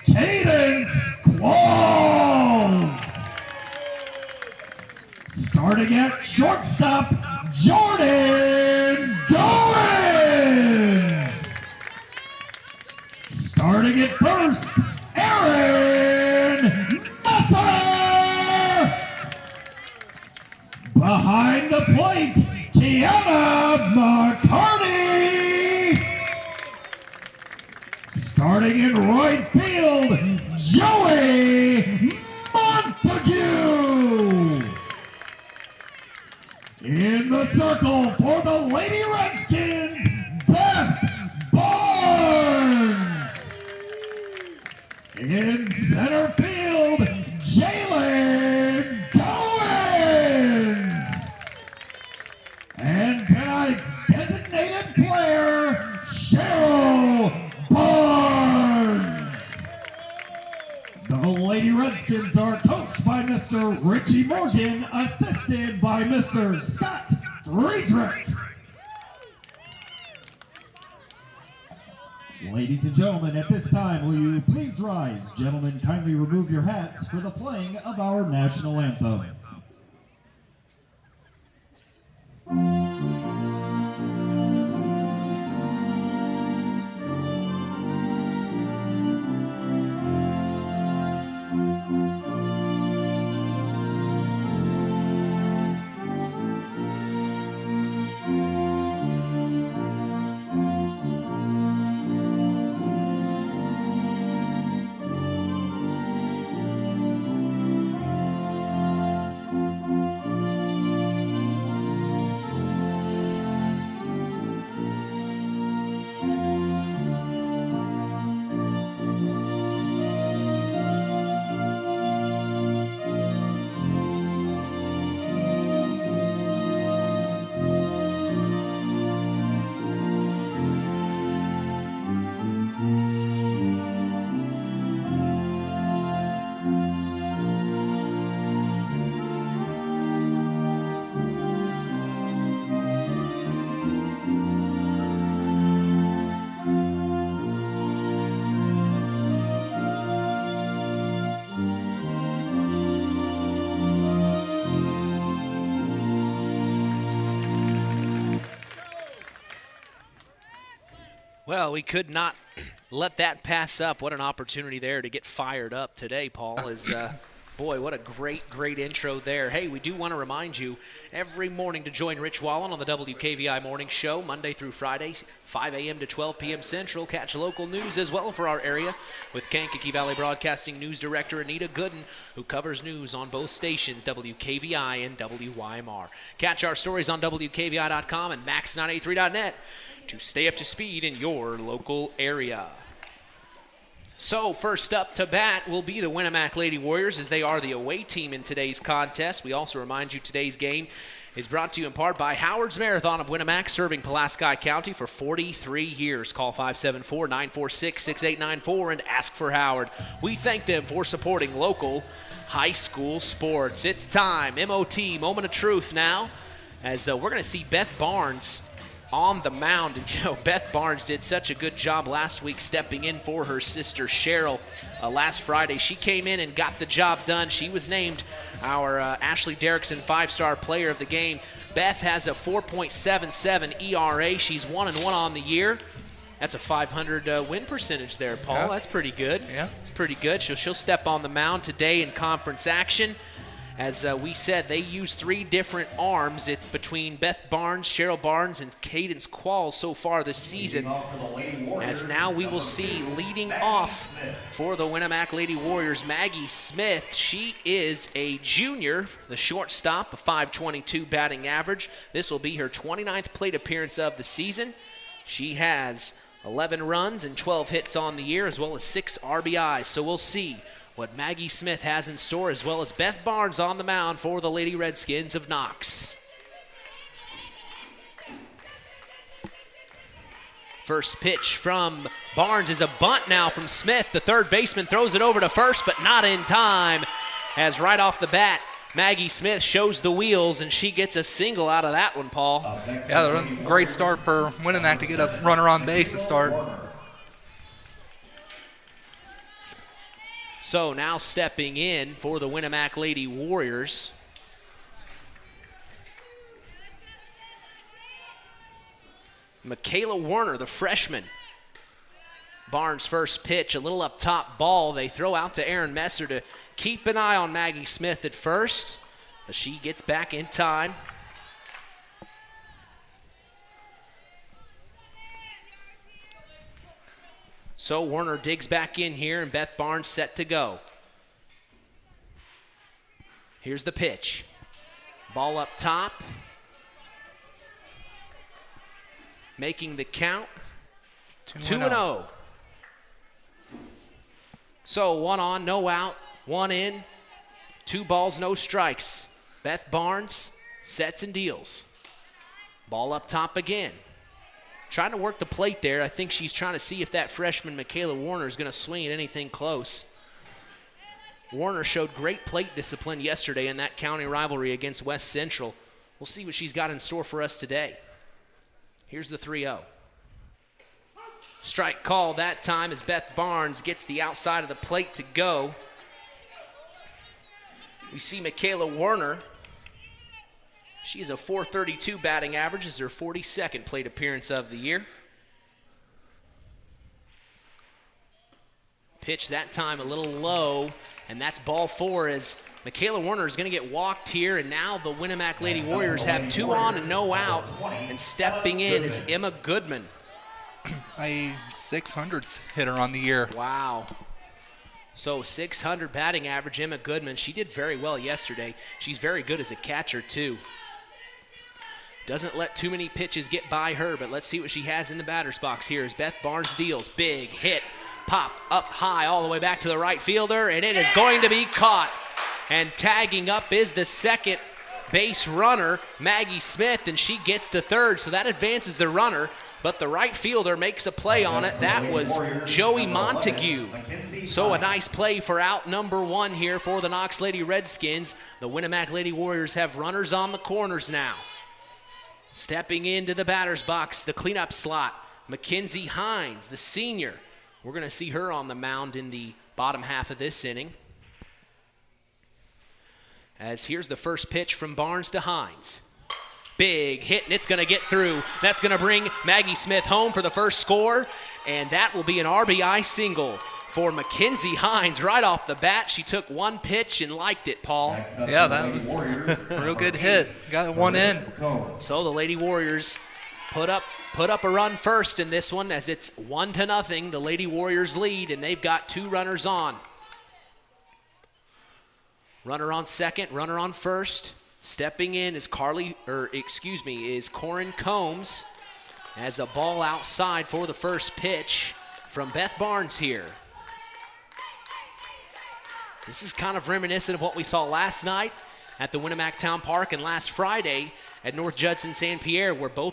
S14: Cadence Qualls. Starting at shortstop, Jordan Goins. Starting at first, Aaron Musser. Behind the plate, Kiana McCarty. Starting in right field, Joey Montague. In the circle for the Lady Redskins, Beth Barnes. In center field, Jalen Goins. And tonight's designated player, Cheryl Barnes. The Lady Redskins are coached by Mr. Richie Morgan, assisted by Mr. Scott Friedrich. Ladies and gentlemen, at this time, will you please rise? Gentlemen, kindly remove your hats for the playing of our national anthem.
S3: Well, we could not let that pass up. What an opportunity there to get fired up today, Paul. Boy, what a great intro there. Hey, we do want to remind you every morning to join Rich Wallen on the WKVI Morning Show, Monday through Friday, 5 a.m. to 12 p.m. Central. Catch local news as well for our area with Kankakee Valley Broadcasting News Director Anita Gooden, who covers news on both stations, WKVI and WYMR. Catch our stories on WKVI.com and Max983.net to stay up to speed in your local area. So first up to bat will be the Winamac Lady Warriors, as they are the away team in today's contest. We also remind you today's game is brought to you in part by Howard's Marathon of Winamac, serving Pulaski County for 43 years. Call 574-946-6894 and ask for Howard. We thank them for supporting local high school sports. It's time, MOT, Moment of Truth now, as we're going to see Beth Barnes on the mound. And, Beth Barnes did such a good job last week stepping in for her sister Cheryl last Friday. She came in and got the job done. She was named our Ashley Derrickson 5-star player of the game. Beth has a 4.77 ERA. She's 1-1 on the year. That's a 500 win percentage there, Paul.
S4: Yeah.
S3: That's pretty good.
S4: Yeah.
S3: It's pretty good. She'll step on the mound today in conference action. As we said, they use 3 different arms. It's between Beth Barnes, Cheryl Barnes, and Cadence Qualls so far this season. As now we will see leading off for the Winamac Lady Warriors, Maggie Smith. She is a junior, the shortstop, a .522 batting average. This will be her 29th plate appearance of the season. She has 11 runs and 12 hits on the year, as well as 6 RBIs. So we'll see what Maggie Smith has in store, as well as Beth Barnes on the mound for the Lady Redskins of Knox. First pitch from Barnes is a bunt now from Smith. The third baseman throws it over to first, but not in time, as right off the bat, Maggie Smith shows the wheels, and she gets a single out of that one, Paul.
S4: Yeah, great start for Winamac to get a runner on base to start.
S3: So now stepping in for the Winamac Lady Warriors, Michaela Warner, the freshman. Barnes' first pitch, a little up top ball. They throw out to Aaron Messer to keep an eye on Maggie Smith at first, as she gets back in time. So Warner digs back in here, and Beth Barnes set to go. Here's the pitch. Ball up top. Making the count. 2-0. So 1 on, no out, 1 in, 2 balls, no strikes. Beth Barnes sets and deals. Ball up top again. Trying to work the plate there. I think she's trying to see if that freshman Michaela Warner is going to swing at anything close. Warner showed great plate discipline yesterday in that county rivalry against West Central. We'll see what she's got in store for us today. Here's the 3-0. Strike call that time as Beth Barnes gets the outside of the plate to go. We see Michaela Warner. She has a .432 batting average, is her 42nd plate appearance of the year. Pitch that time a little low, and that's ball 4 as Michaela Warner is going to get walked here, and now the Winamac Lady Warriors have 2 on and no out, and stepping in is Emma Goodman.
S4: A 600s hitter on the year.
S3: Wow. So 600 batting average, Emma Goodman. She did very well yesterday. She's very good as a catcher, too. Doesn't let too many pitches get by her, but let's see what she has in the batter's box here as Beth Barnes deals. Big hit, pop up high all the way back to the right fielder, and it is going to be caught. And tagging up is the second base runner, Maggie Smith, and she gets to third, so that advances the runner, but the right fielder makes a play on it. That was Joey Montague. So a nice play for out number 1 here for the Knox Lady Redskins. The Winamac Lady Warriors have runners on the corners now. Stepping into the batter's box, the cleanup slot, Mackenzie Hines, the senior. We're going to see her on the mound in the bottom half of this inning. As here's the first pitch from Barnes to Hines. Big hit, and it's going to get through. That's going to bring Maggie Smith home for the first score, and that will be an RBI single for Mackenzie Hines right off the bat. She took 1 pitch and liked it, Paul.
S4: Yeah, that was a real good hit. Got 1 in.
S3: So the Lady Warriors put up a run first in this one as it's 1-0. The Lady Warriors lead, and they've got 2 runners on. Runner on second, runner on first. Stepping in is Corin Combs as a ball outside for the first pitch from Beth Barnes here. This is kind of reminiscent of what we saw last night at the Winamac Town Park and last Friday at North Judson St. Pierre, where the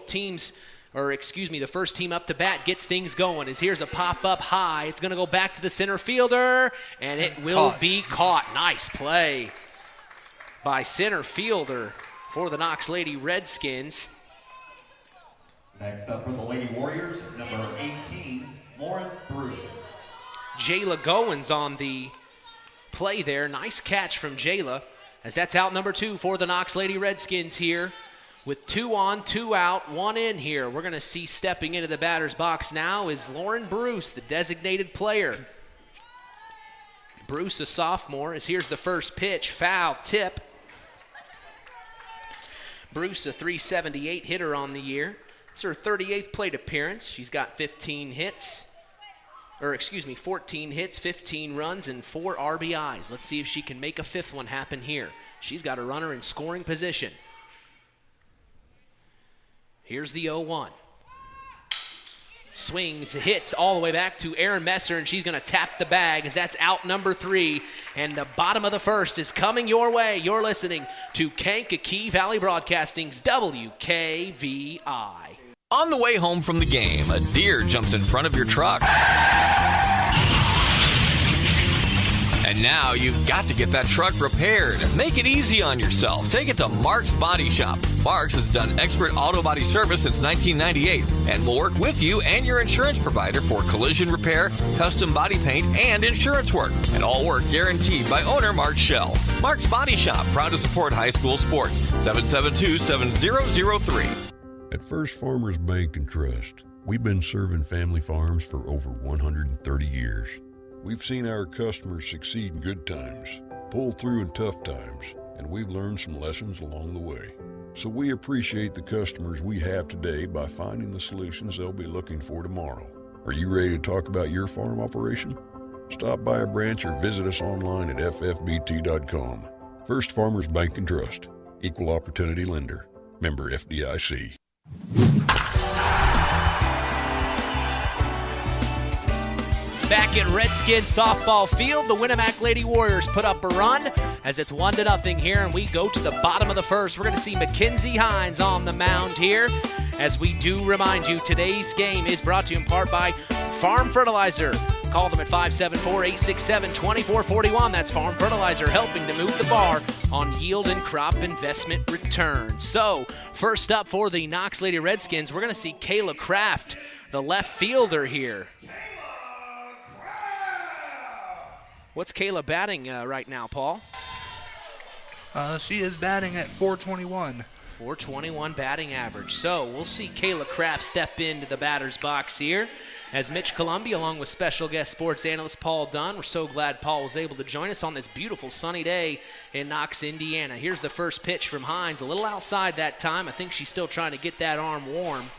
S3: first team up to bat gets things going. As here's a pop-up high. It's going to go back to the center fielder, and it will be caught. Nice play by center fielder for the Knox Lady Redskins.
S14: Next up for the Lady Warriors, number 18, Lauren Bruce.
S3: Jayla Goins on the play there. Nice catch from Jayla, as that's out number 2 for the Knox Lady Redskins here. With 2 on, 2 out, 1 in here. We're going to see stepping into the batter's box now is Lauren Bruce, the designated player. Bruce, a sophomore, as here's the first pitch. Foul tip. Bruce, a .378 hitter on the year. It's her 38th plate appearance. She's got 14 hits, 15 runs, and 4 RBIs. Let's see if she can make a 5th one happen here. She's got a runner in scoring position. Here's the 0-1. Swings, hits all the way back to Aaron Messer, and she's going to tap the bag as that's out number 3. And the bottom of the first is coming your way. You're listening to Kankakee Valley Broadcasting's WKVI.
S15: On the way home from the game, a deer jumps in front of your truck. And now you've got to get that truck repaired. Make it easy on yourself. Take it to Mark's Body Shop. Mark's has done expert auto body service since 1998 and will work with you and your insurance provider for collision repair, custom body paint, and insurance work. And all work guaranteed by owner Mark Schell. Mark's Body Shop, proud to support high school sports. 772-7003.
S16: At First Farmers Bank and Trust, we've been serving family farms for over 130 years. We've seen our customers succeed in good times, pull through in tough times, and we've learned some lessons along the way. So we appreciate the customers we have today by finding the solutions they'll be looking for tomorrow. Are you ready to talk about your farm operation? Stop by a branch or visit us online at ffbt.com. First Farmers Bank and Trust, Equal Opportunity Lender, member FDIC.
S3: Back at Redskins softball field, the Winamac Lady Warriors put up a run as it's 1-0 here, and we go to the bottom of the first. We're going to see Mackenzie Hines on the mound here. As we do remind you, today's game is brought to you in part by Farm Fertilizer. Call them at 574-867-2441. That's Farm Fertilizer, helping to move the bar on yield and crop investment returns. So, first up for the Knox Lady Redskins, we're going to see Kayla Kraft, the left fielder here. What's Kayla batting right now, Paul?
S4: She is batting at .421.
S3: .421 batting average. So we'll see Kayla Kraft step into the batter's box here as Mitch Columbia, along with special guest sports analyst Paul Dunn. We're so glad Paul was able to join us on this beautiful sunny day in Knox, Indiana. Here's the first pitch from Hines. A little outside that time. I think she's still trying to get that arm warm.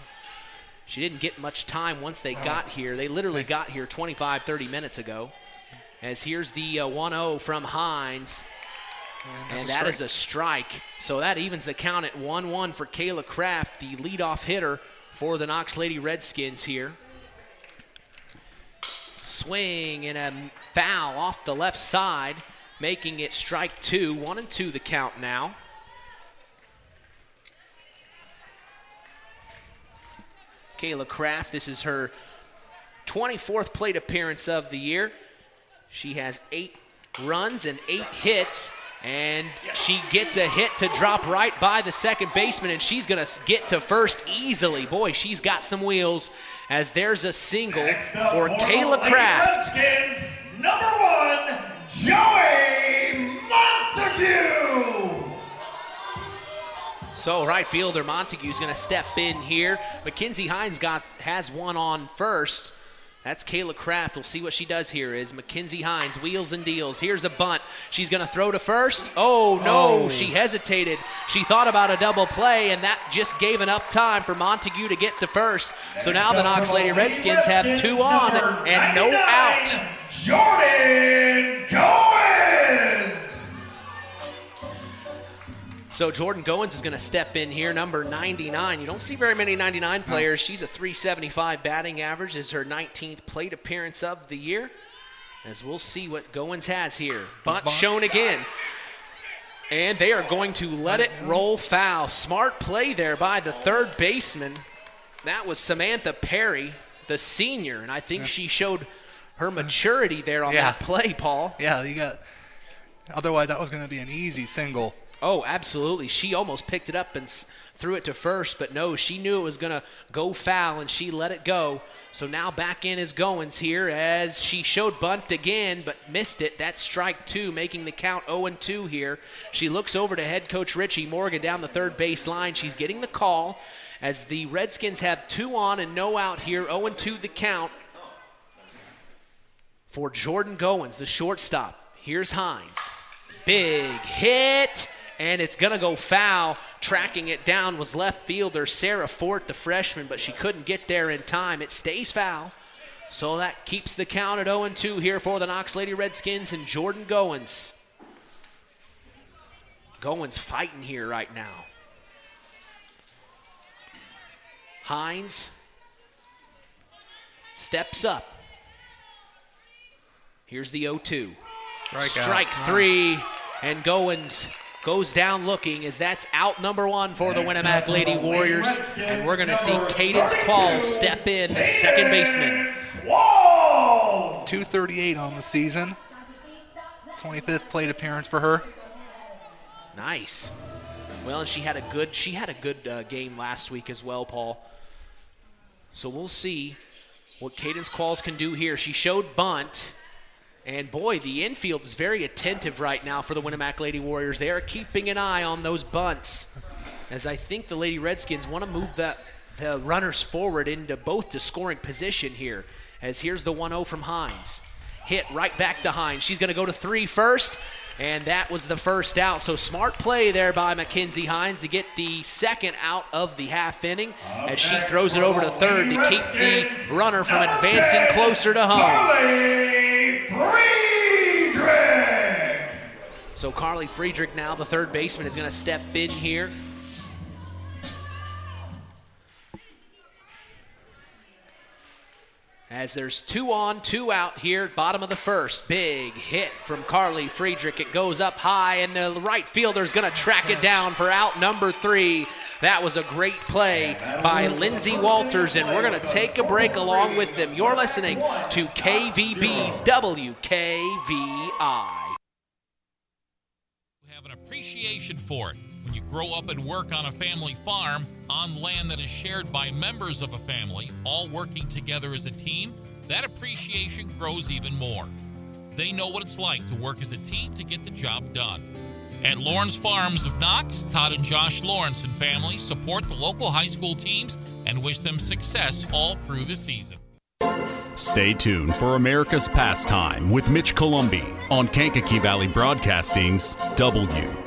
S3: She didn't get much time once they got here. They literally got here 25, 30 minutes ago. As here's the 1-0 from Hines. And that is a strike. So that evens the count at 1-1 for Kayla Kraft, the leadoff hitter for the Knox Lady Redskins here. Swing and a foul off the left side, making it strike 2. 1-2 the count now. Kayla Kraft, this is her 24th plate appearance of the year. She has 8 runs and 8 hits, and she gets a hit to drop right by the second baseman, and she's going to get to first easily. Boy, she's got some wheels, as there's a single for Kayla Kraft.
S17: Redskins, number 1, Joey Montague.
S3: So right fielder Montague's going to step in here. Mackenzie Hines has one on first. That's Kayla Kraft. We'll see what she does here as Mackenzie Hines wheels and deals. Here's a bunt. She's going to throw to first. Oh, no. She hesitated. She thought about a double play, and that just gave enough time for Montague to get to first. So now the Knox Lady Redskins have 2 on and no out.
S17: Jordan Goins.
S3: So Jordan Goins is going to step in here, number 99. You don't see very many 99 players. She's a .375 batting average. This is her 19th plate appearance of the year. As we'll see what Goins has here. Bunt shown again. And they are going to let it roll foul. Smart play there by the third baseman. That was Samantha Perry, the senior. And I think she showed her maturity there on that play, Paul.
S4: Yeah, otherwise that was going to be an easy single.
S3: Oh, absolutely. She almost picked it up and threw it to first, but no, she knew it was going to go foul, and she let it go. So now back in is Goins here as she showed bunt again, but missed it. That's strike 2, making the count 0-2 here. She looks over to head coach Richie Morgan down the third base line. She's getting the call as the Redskins have 2 on and no out here. 0-2 the count for Jordan Goins, the shortstop. Here's Hines. Big hit. And it's going to go foul. Tracking it down was left fielder Sarah Fort, the freshman, but she couldn't get there in time. It stays foul. So that keeps the count at 0-2 here for the Knox Lady Redskins and Jordan Goins. Goins fighting here right now. Hines steps up. Here's the 0-2. Strike 3, and Goins goes down looking as that's out number 1 for the Winamac Lady Warriors. And we're going to see Cadence Qualls step in, the second baseman.
S4: 238 on the season. 25th plate appearance for her.
S3: Nice. Well, and she had a good game last week as well, Paul. So we'll see what Cadence Qualls can do here. She showed bunt. And boy, the infield is very attentive right now for the Winamac Lady Warriors. They are keeping an eye on those bunts, as I think the Lady Redskins want to move the runners forward into both the scoring position here. As here's the 1-0 from Hines. Hit right back to Hines. She's going to go to 3 first, and that was the first out. So smart play there by Mackenzie Hines to get the second out of the half inning as she throws it over to third to keep the runner from advancing closer to home.
S17: Friedrich!
S3: So Carly Friedrich now, the third baseman, is going to step in here. As there's 2 on, 2 out here, bottom of the first. Big hit from Carly Friedrich. It goes up high, and the right fielder's going to track it down for out number 3. That was a great play by Lindsey Walters, and we're going to take a break along with them. You're listening to KVB's WKVI.
S7: You have an appreciation for it. When you grow up and work on a family farm, on land that is shared by members of a family, all working together as a team, that appreciation grows even more. They know what it's like to work as a team to get the job done. At Lawrence Farms of Knox, Todd and Josh Lawrence and family support the local high school teams and wish them success all through the season.
S1: Stay tuned for America's Pastime with Mitch Columbi on Kankakee Valley Broadcasting's WKVI.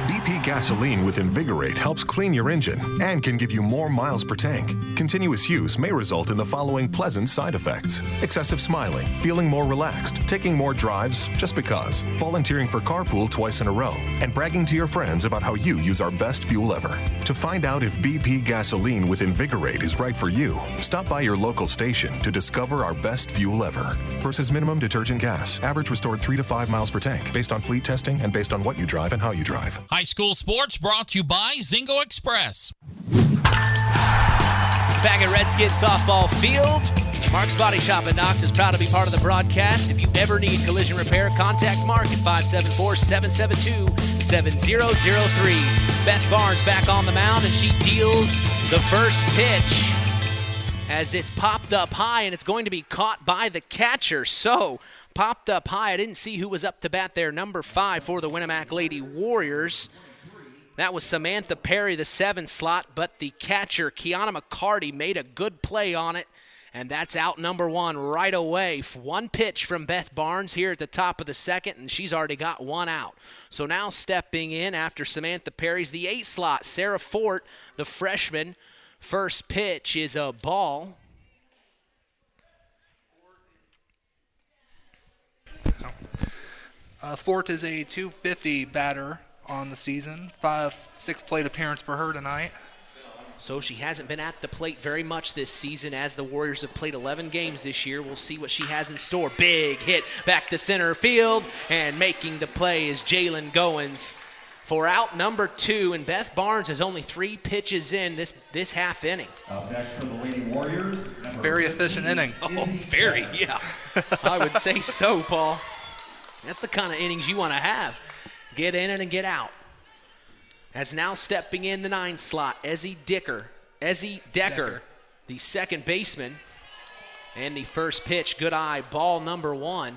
S6: BP gasoline with Invigorate helps clean your engine and can give you more miles per tank. Continuous use may result in the following pleasant side effects: excessive smiling, feeling more relaxed, taking more drives just because, volunteering for carpool twice in a row, and bragging to your friends about how you use our best fuel ever. To find out if BP gasoline with Invigorate is right for you, stop by your local station to discover our best fuel ever. Versus minimum detergent gas, average restored 3 to 5 miles per tank, based on fleet testing and based on what you drive and how you drive.
S7: High school sports brought to you by Zingo Express.
S3: Back at Redskins softball field, Mark's Body Shop in Knox is proud to be part of the broadcast. If you ever need collision repair, contact Mark at 574-772-7003. Beth Barnes back on the mound, and she deals the first pitch as it's popped up high, and it's going to be caught by the catcher. So, popped up high. I didn't see who was up to bat there. Number 5 for the Winamac Lady Warriors. That was Samantha Perry, the 7 slot, but the catcher, Kiana McCarty, made a good play on it, and that's out number 1 right away. 1 pitch from Beth Barnes here at the top of the second, and she's already got 1 out. So now stepping in after Samantha Perry's the 8 slot, Sarah Fort, the freshman. First pitch is a ball.
S4: Fort is a .250 batter on the season. 5-6 plate appearance for her tonight.
S3: So she hasn't been at the plate very much this season, as the Warriors have played 11 games this year. We'll see what she has in store. Big hit back to center field, and making the play is Jalen Goins for out number 2, and Beth Barnes has only 3 pitches in this half inning.
S14: Next for the Lady Warriors.
S4: It's a very efficient inning.
S3: Oh, very, yeah. I would say so, Paul. That's the kind of innings you want to have. Get in and get out. As now stepping in the 9 slot, Ezzie Decker, the second baseman. And the first pitch, good eye, ball number 1.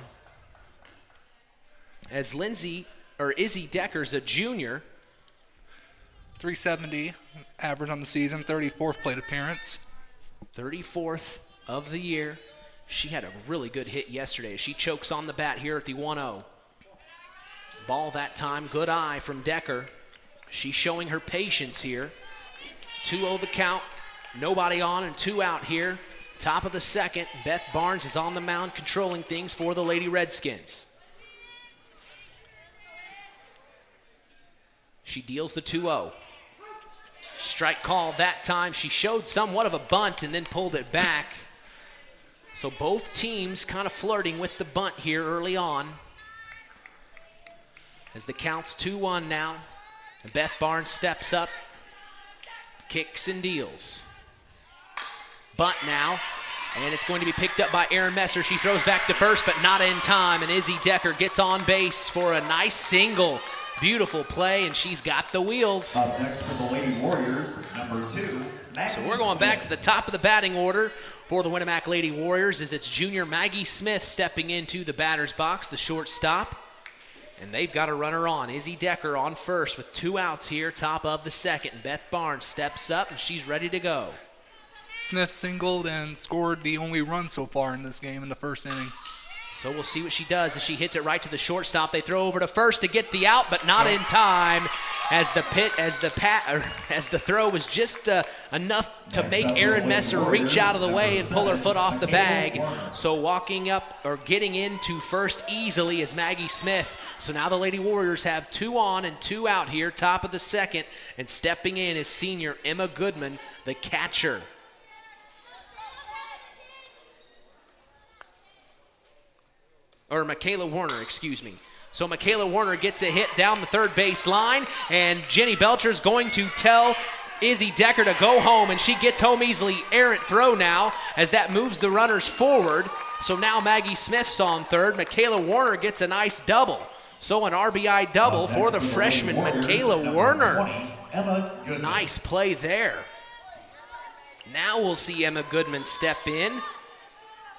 S3: As Izzy Decker's a junior.
S4: .370 average on the season, 34th plate appearance.
S3: 34th of the year. She had a really good hit yesterday. She chokes on the bat here at the 1-0. Ball that time, good eye from Decker. She's showing her patience here. 2-0 the count, nobody on and 2 out here. Top of the second, Beth Barnes is on the mound controlling things for the Lady Redskins. She deals the 2-0. Strike call that time. She showed somewhat of a bunt and then pulled it back. So both teams kind of flirting with the bunt here early on. As the count's 2-1 now. And Beth Barnes steps up, kicks and deals. Bunt now. And it's going to be picked up by Erin Messer. She throws back to first, but not in time. And Izzy Decker gets on base for a nice single. Beautiful play, and she's got the wheels.
S14: Up next for the Lady Warriors, number 2.
S3: So we're going back to the top of the batting order for the Winamac Lady Warriors as it's junior Maggie Smith stepping into the batter's box, the shortstop. And they've got a runner on. Izzy Decker on first with 2 outs here, top of the second. Beth Barnes steps up, and she's ready to go.
S4: Smith singled and scored the only run so far in this game in the first inning.
S3: So we'll see what she does as she hits it right to the shortstop. They throw over to first to get the out, but not in time as the throw was just enough to make Erin Messer reach out of the way and pull her foot off the bag. So walking up or getting into first easily is Maggie Smith. So now the Lady Warriors have 2 on and 2 out here, top of the second, and stepping in is senior Emma Goodman, the catcher. Or Michaela Warner, excuse me. So Michaela Warner gets a hit down the third base line, and Jenny Belcher's going to tell Izzy Decker to go home, and she gets home easily. Errant throw now as that moves the runners forward. So now Maggie Smith's on third. Michaela Warner gets a nice double. So an RBI double for the freshman Michaela Warner. Nice play there. Now we'll see Emma Goodman step in.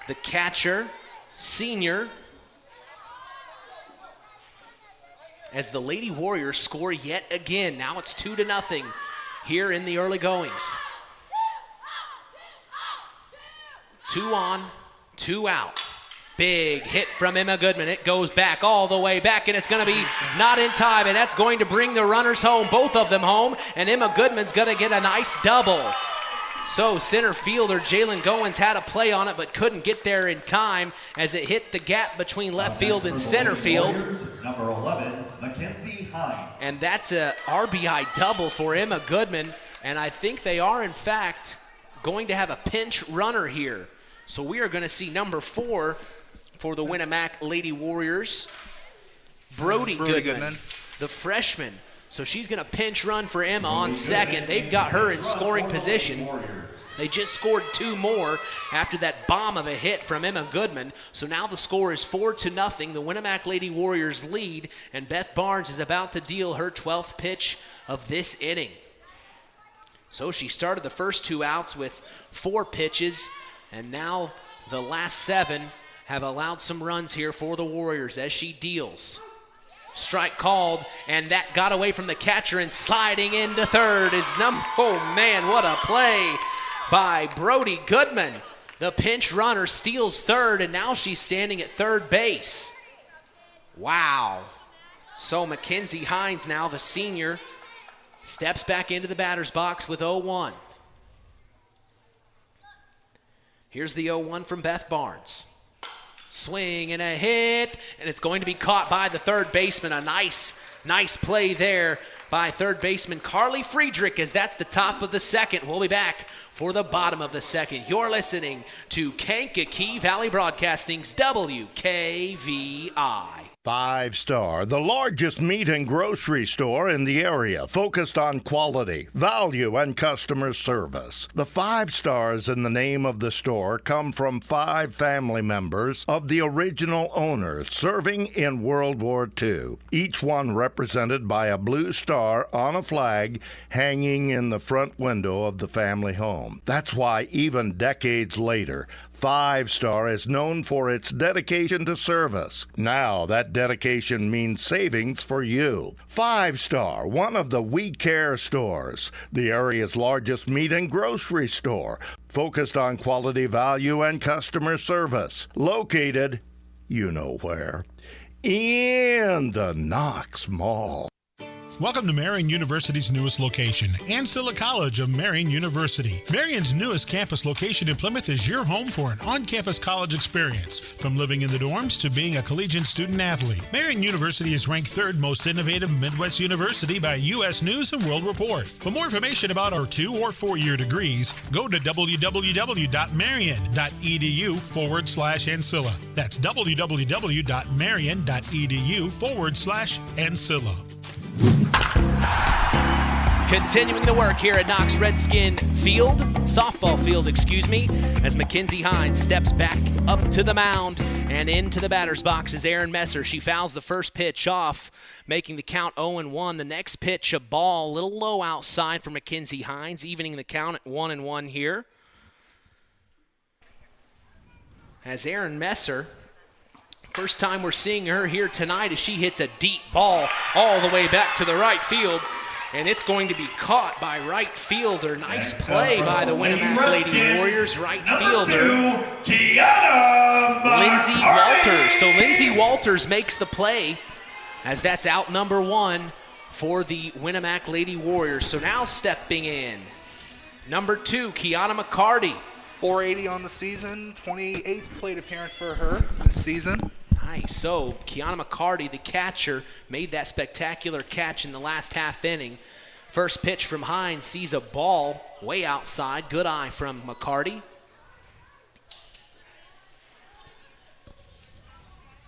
S3: The catcher, senior, as the Lady Warriors score yet again. Now it's 2-0 here in the early goings. 2 on, 2 out. Big hit from Emma Goodman. It goes back all the way back, and it's going to be not in time, and that's going to bring the runners home, both of them home, and Emma Goodman's going to get a nice double. So center fielder Jalen Goins had a play on it but couldn't get there in time as it hit the gap between left field and center field.
S14: Number 11, Mackenzie Hines.
S3: And that's a RBI double for Emma Goodman, and I think they are in fact going to have a pinch runner here. So we are going to see number 4 for the Winamac Lady Warriors, Brody Goodman, the freshman. So she's going to pinch run for Emma on second. They've got her in scoring position. They just scored 2 more after that bomb of a hit from Emma Goodman. So now the score is 4-0. The Winamac Lady Warriors lead, and Beth Barnes is about to deal her 12th pitch of this inning. So she started the first 2 outs with 4 pitches, and now the last 7 have allowed some runs here for the Warriors as she deals. Strike called, and that got away from the catcher, and sliding into third is oh man, what a play by Brody Goodman. The pinch runner steals third, and now she's standing at third base. Wow. So Mackenzie Hines, now the senior, steps back into the batter's box with 0-1. Here's the 0-1 from Beth Barnes. Swing and a hit, and it's going to be caught by the third baseman. A nice play there by third baseman Carly Friedrich, as that's the top of the second. We'll be back for the bottom of the second. You're listening to Kankakee Valley Broadcasting's WKVI.
S2: 5 Star, the largest meat and grocery store in the area, focused on quality, value, and customer service. The 5 stars in the name of the store come from 5 family members of the original owner serving in World War II, each one represented by a blue star on a flag hanging in the front window of the family home. That's why even decades later, 5 Star is known for its dedication to service. Now that dedication means savings for you. 5 Star, one of the We Care stores, the area's largest meat and grocery store, focused on quality, value, and customer service. Located, you know where, in the Knox Mall.
S10: Welcome to Marian University's newest location, Ancilla College of Marian University. Marian's newest campus location in Plymouth is your home for an on-campus college experience. From living in the dorms to being a collegiate student-athlete, Marian University is ranked 3rd most innovative Midwest university by U.S. News & World Report. For more information about our 2- or 4-year degrees, go to www.marian.edu/Ancilla. That's www.marian.edu/Ancilla.
S3: Continuing the work here at Knox Redskin softball field, as Mackenzie Hines steps back up to the mound and into the batter's box is Aaron Messer. She fouls the first pitch off, making the count 0-1. The next pitch, a ball, a little low outside for Mackenzie Hines, evening the count at 1-1 here. As Aaron Messer, first time we're seeing her here tonight as she hits a deep ball all the way back to the right field. And it's going to be caught by right fielder. Nice play by the Winamac Lady Warriors right fielder, Lindsay Walters. So Lindsay Walters makes the play as that's out number 1 for the Winamac Lady Warriors. So now stepping in, number 2, Kiana McCarty.
S4: 480 on the season, 28th plate appearance for her this season.
S3: Nice. So Kiana McCarty, the catcher, made that spectacular catch in the last half inning. First pitch from Hines, sees a ball way outside. Good eye from McCarty.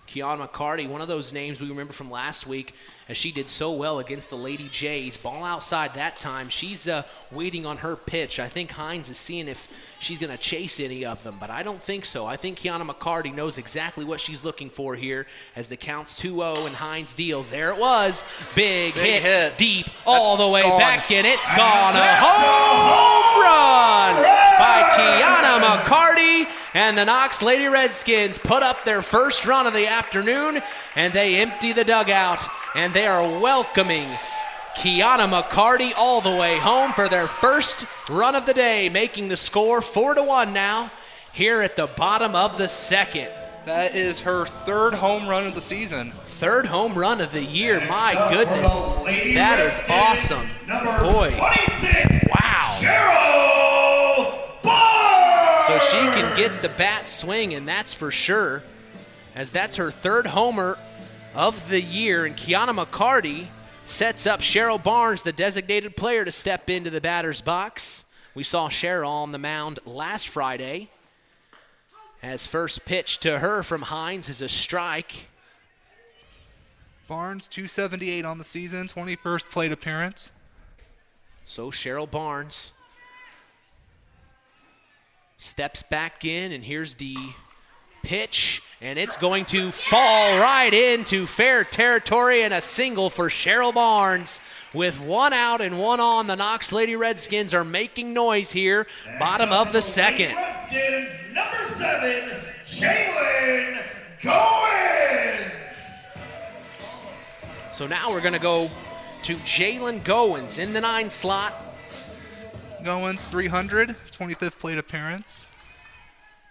S3: Kiana McCarty, one of those names we remember from last week as she did so well against the Lady Jays. Ball outside that time. She's waiting on her pitch. I think Hines is seeing if she's going to chase any of them, but I don't think so. I think Kiana McCarty knows exactly what she's looking for here as the count's 2-0 and Hines deals. There it was. Big hit, deep, all the way back, and it's gone. A home run by Kiana McCarty. And the Knox Lady Redskins put up their first run of the afternoon, and they empty the dugout, and they are welcoming Kiana McCarty all the way home for their first run of the day, making the score 4-1 now here at the bottom of the second.
S4: That is her third home run of the season.
S3: Third home run of the year. My goodness. That is awesome. Boy.
S17: 26,
S3: wow.
S17: Cheryl Barnes.
S3: So she can get the bat swinging, that's for sure, as that's her third homer of the year. And Kiana McCarty sets up Cheryl Barnes, the designated player, to step into the batter's box. We saw Cheryl on the mound last Friday, as first pitch to her from Hines is a strike.
S4: Barnes, 278 on the season, 21st plate appearance.
S3: So Cheryl Barnes steps back in, and here's the pitch, and it's going to fall right into fair territory, and a single for Cheryl Barnes. With one out and one on, the Knox Lady Redskins are making noise here, bottom of the second.
S17: Redskins, number 7, Jalen Goins.
S3: So now we're going to go to Jalen Goins in the 9 slot.
S4: Goins, 300, 25th plate appearance.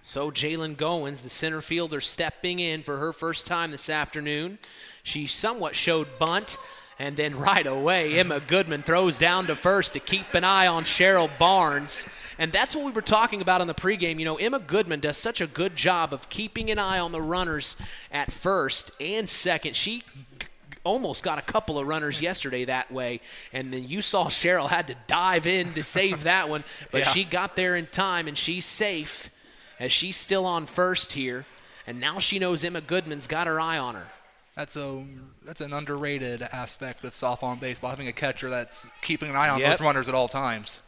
S3: So Jalen Goins, the center fielder, stepping in for her first time this afternoon. She somewhat showed bunt, and then right away, Emma Goodman throws down to first to keep an eye on Cheryl Barnes. And that's what we were talking about in the pregame. You know, Emma Goodman does such a good job of keeping an eye on the runners at first and second. She almost got a couple of runners yesterday that way, and then you saw Cheryl had to dive in to save that one, but she got there in time, and she's safe as she's still on first here, and now she knows Emma Goodman's got her eye on her.
S4: That's an underrated aspect of softball and baseball, having a catcher that's keeping an eye on those runners at all times.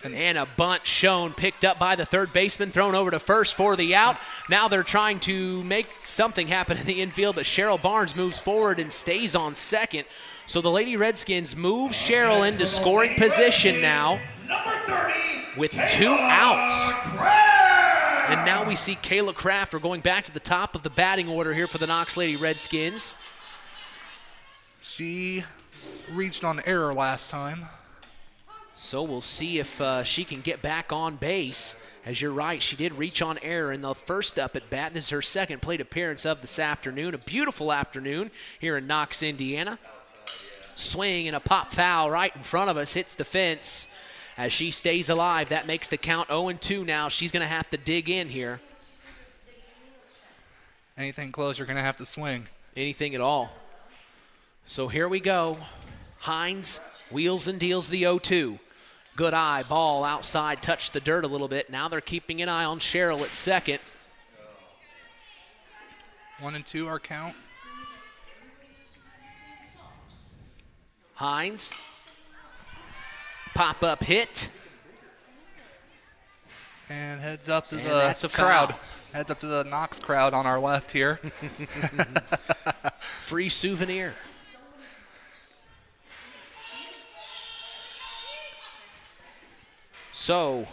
S3: And a bunt shown, picked up by the third baseman, thrown over to first for the out. Now they're trying to make something happen in the infield, but Cheryl Barnes moves forward and stays on second. So the Lady Redskins move Cheryl into scoring position now with 2 outs. And now we see Kayla Kraft. We're going back to the top of the batting order here for the Knox Lady Redskins.
S4: She reached on error last time.
S3: So we'll see if she can get back on base. As you're right, she did reach on error in the first up at bat. This is her second plate appearance of this afternoon. A beautiful afternoon here in Knox, Indiana. Swing and a pop foul right in front of us. Hits the fence as she stays alive. That makes the count 0-2 now. She's going to have to dig in here.
S4: Anything close, you're going to have to swing.
S3: Anything at all. So here we go. Hines wheels and deals the 0-2. Good eye, ball outside, touched the dirt a little bit. Now they're keeping an eye on Cheryl at second.
S4: 1-2 our count.
S3: Hines pop-up hit.
S4: And heads up to
S3: that's
S4: the
S3: a foul.
S4: crowd. Heads up to the Knox crowd on our left here.
S3: Free souvenir. So,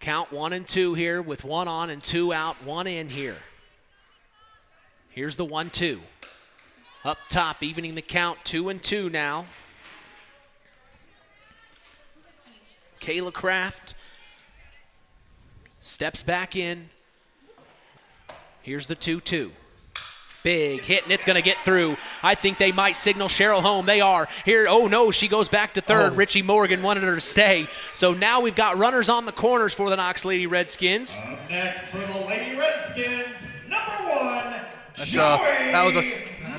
S3: count 1 and 2 here with 1 on and 2 out, 1 in here. Here's the 1-2. Up top, evening the count, 2 and 2 now. Kayla Kraft steps back in. Here's the 2-2. Big hit, and it's going to get through. I think they might signal Cheryl home. They are. Here, oh no, she goes back to third. Richie Morgan wanted her to stay. So now we've got runners on the corners for the Knox Lady Redskins.
S17: Up next for the Lady Redskins, number 1,
S4: I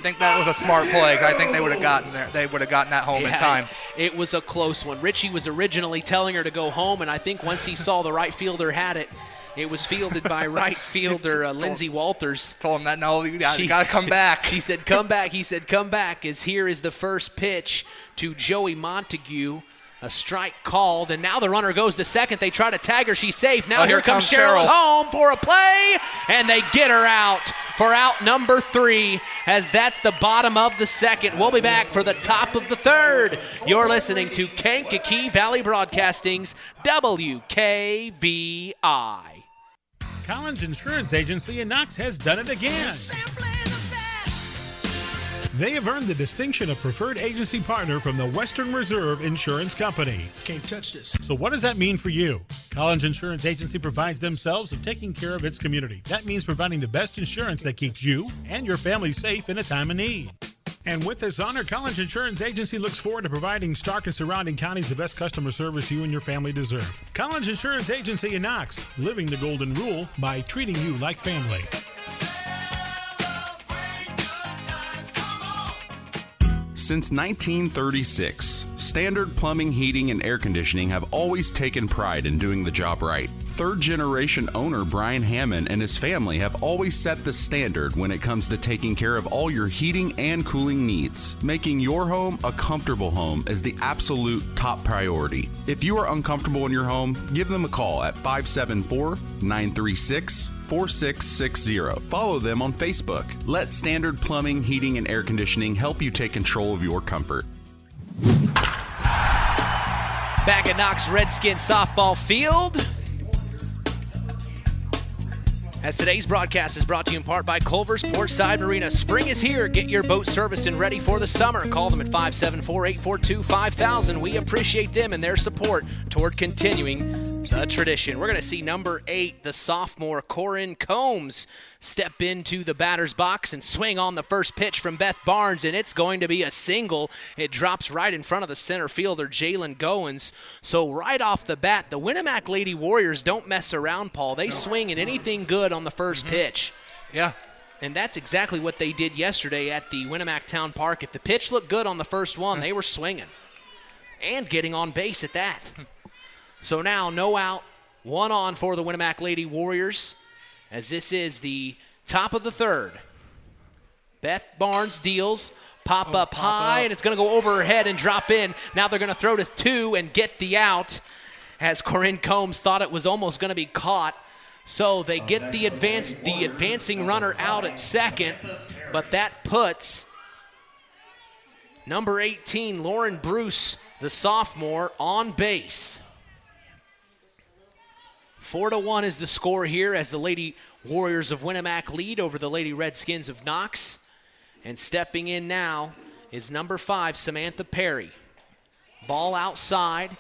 S4: think that was a smart play. I think they would have gotten there. They would have gotten that home in time.
S3: It was a close one. Richie was originally telling her to go home, and I think once he saw the right fielder had it, it was fielded by right fielder Lindsey Walters.
S4: Told him that, no, you got to come back.
S3: She said, come back. He said, come back, as here is the first pitch to Joey Montague. A strike called, and now the runner goes to second. They try to tag her. She's safe. Now here comes Cheryl home for a play, and they get her out for out number 3, as that's the bottom of the second. We'll be back for the top of the third. You're listening to Kankakee Valley Broadcasting's WKVI.
S10: Collins Insurance Agency in Knox has done it again. They have earned the distinction of preferred agency partner from the Western Reserve Insurance Company.
S18: Can't touch this.
S10: So what does that mean for you? Collins Insurance Agency provides themselves of taking care of its community. That means providing the best insurance that keeps you and your family safe in a time of need. And with this honor, Collins Insurance Agency looks forward to providing Stark and surrounding counties the best customer service you and your family deserve. Collins Insurance Agency in Knox, living the golden rule by treating you like family.
S13: Since 1936, Standard Plumbing, Heating, and Air Conditioning have always taken pride in doing the job right. Third-generation owner Brian Hammond and his family have always set the standard when it comes to taking care of all your heating and cooling needs. Making your home a comfortable home is the absolute top priority. If you are uncomfortable in your home, give them a call at 574-936-4660. Follow them on Facebook. Let Standard Plumbing, Heating, and Air Conditioning help you take control of your comfort.
S3: Back at Knox Redskins softball field, as today's broadcast is brought to you in part by Culver's Portside Marina. Spring is here. Get your boat serviced and ready for the summer. Call them at 574-842-5000. We appreciate them and their support toward continuing the tradition. We're going to see number 8, the sophomore Corinne Combs, step into the batter's box and swing on the first pitch from Beth Barnes, and it's going to be a single. It drops right in front of the center fielder, Jalen Goins. So right off the bat, the Winamac Lady Warriors don't mess around, Paul. They swing at anything good on the first pitch.
S4: Yeah.
S3: And that's exactly what they did yesterday at the Winamac Town Park. If the pitch looked good on the first one, they were swinging and getting on base at that. So now no out, 1 on for the Winamac Lady Warriors, as this is the top of the third. Beth Barnes deals, pop up high, and it's going to go over her head and drop in. Now they're going to throw to 2 and get the out, as Corinne Combs thought it was almost going to be caught. So they get the advancing runner out at second, but that puts number 18, Lauren Bruce, the sophomore, on base. 4-1 is the score here as the Lady Warriors of Winamac lead over the Lady Redskins of Knox. And stepping in now is number 5, Samantha Perry. Ball outside.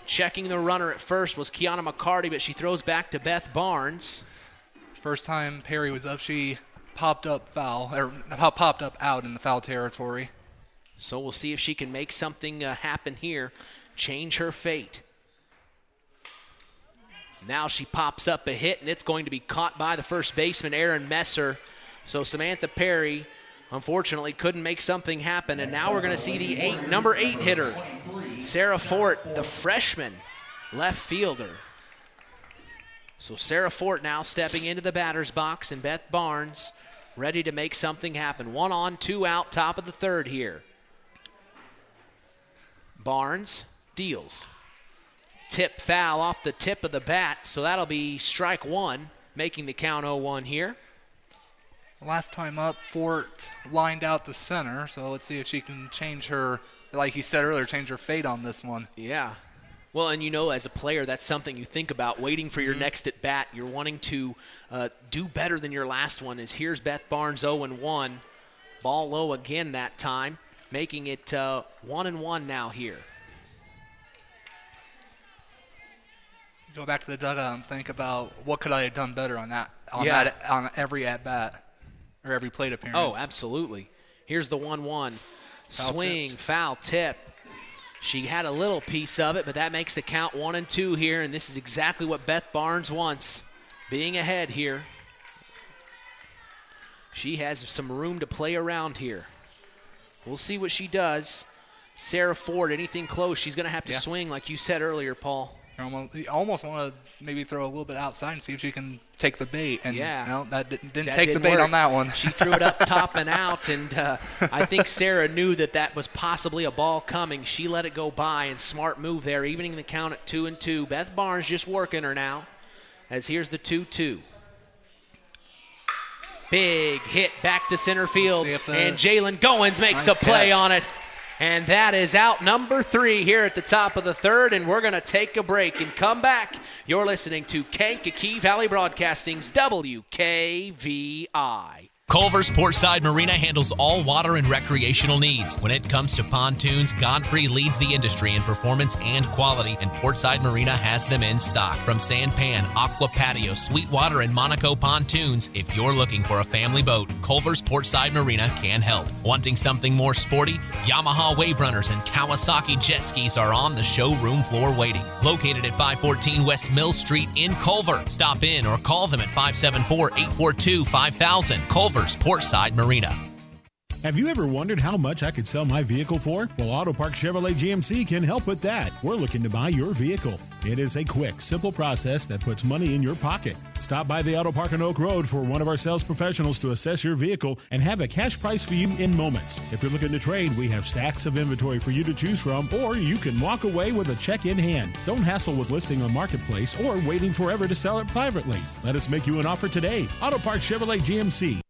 S3: Checking the runner at first was Kiana McCarty, but she throws back to Beth Barnes.
S4: First time Perry was up, she popped up out in the foul territory.
S3: So we'll see if she can make something happen here, change her fate. Now she pops up a hit, and it's going to be caught by the first baseman, Aaron Messer. So Samantha Perry, unfortunately, couldn't make something happen, and now we're going to see the number 8 hitter, Sarah Fort, the freshman left fielder. So Sarah Fort now stepping into the batter's box, and Beth Barnes ready to make something happen. 1 on, 2 out, top of the third here. Barnes deals. Tip foul off the tip of the bat, so that'll be strike one, making the count 0-1 here.
S4: Last time up, Fort lined out the center, so let's see if she can change her, like you said earlier, change her fate on this one.
S3: Yeah. Well, and as a player, that's something you think about, waiting for your next at bat. You're wanting to do better than your last one. As here's Beth Barnes 0-1. Ball low again that time, making it 1-1 now here.
S4: Go back to the dugout and think about what could I have done better on on every at bat or every plate appearance.
S3: Oh, absolutely. Here's the 1-1. Swing, foul tip. She had a little piece of it, but that makes the count 1-2 here, and this is exactly what Beth Barnes wants, being ahead here. She has some room to play around here. We'll see what she does. Sarah Ford, anything close, she's going to have to swing like you said earlier, Paul.
S4: You almost want to maybe throw a little bit outside and see if she can take the bait. And that didn't take the bait
S3: work
S4: on that one.
S3: She threw it up top and out, and I think Sarah knew that was possibly a ball coming. She let it go by, and smart move there, evening the count at 2-2. Beth Barnes just working her now, as here's the 2-2. Big hit back to center field, and Jalen Goins makes a play on it. And that is out number 3 here at the top of the third, and we're going to take a break and come back. You're listening to Kankakee Valley Broadcasting's WKVI.
S11: Culver's Portside Marina handles all water and recreational needs. When it comes to pontoons, Godfrey leads the industry in performance and quality, and Portside Marina has them in stock. From Sanpan, Aqua Patio, Sweetwater, and Monaco pontoons, if you're looking for a family boat, Culver's Portside Marina can help. Wanting something more sporty? Yamaha Wave Runners and Kawasaki jet skis are on the showroom floor waiting. Located at 514 West Mill Street in Culver. Stop in or call them at 574-842-5000. Culver's Portside Marina.
S10: Have you ever wondered how much I could sell my vehicle for? Well, Auto Park Chevrolet GMC can help with that. We're looking to buy your vehicle. It is a quick, simple process that puts money in your pocket. Stop by the Auto Park on Oak Road for one of our sales professionals to assess your vehicle and have a cash price for you in moments. If you're looking to trade, we have stacks of inventory for you to choose from, or you can walk away with a check in hand. Don't hassle with listing on Marketplace or waiting forever to sell it privately. Let us make you an offer today. Auto Park Chevrolet GMC.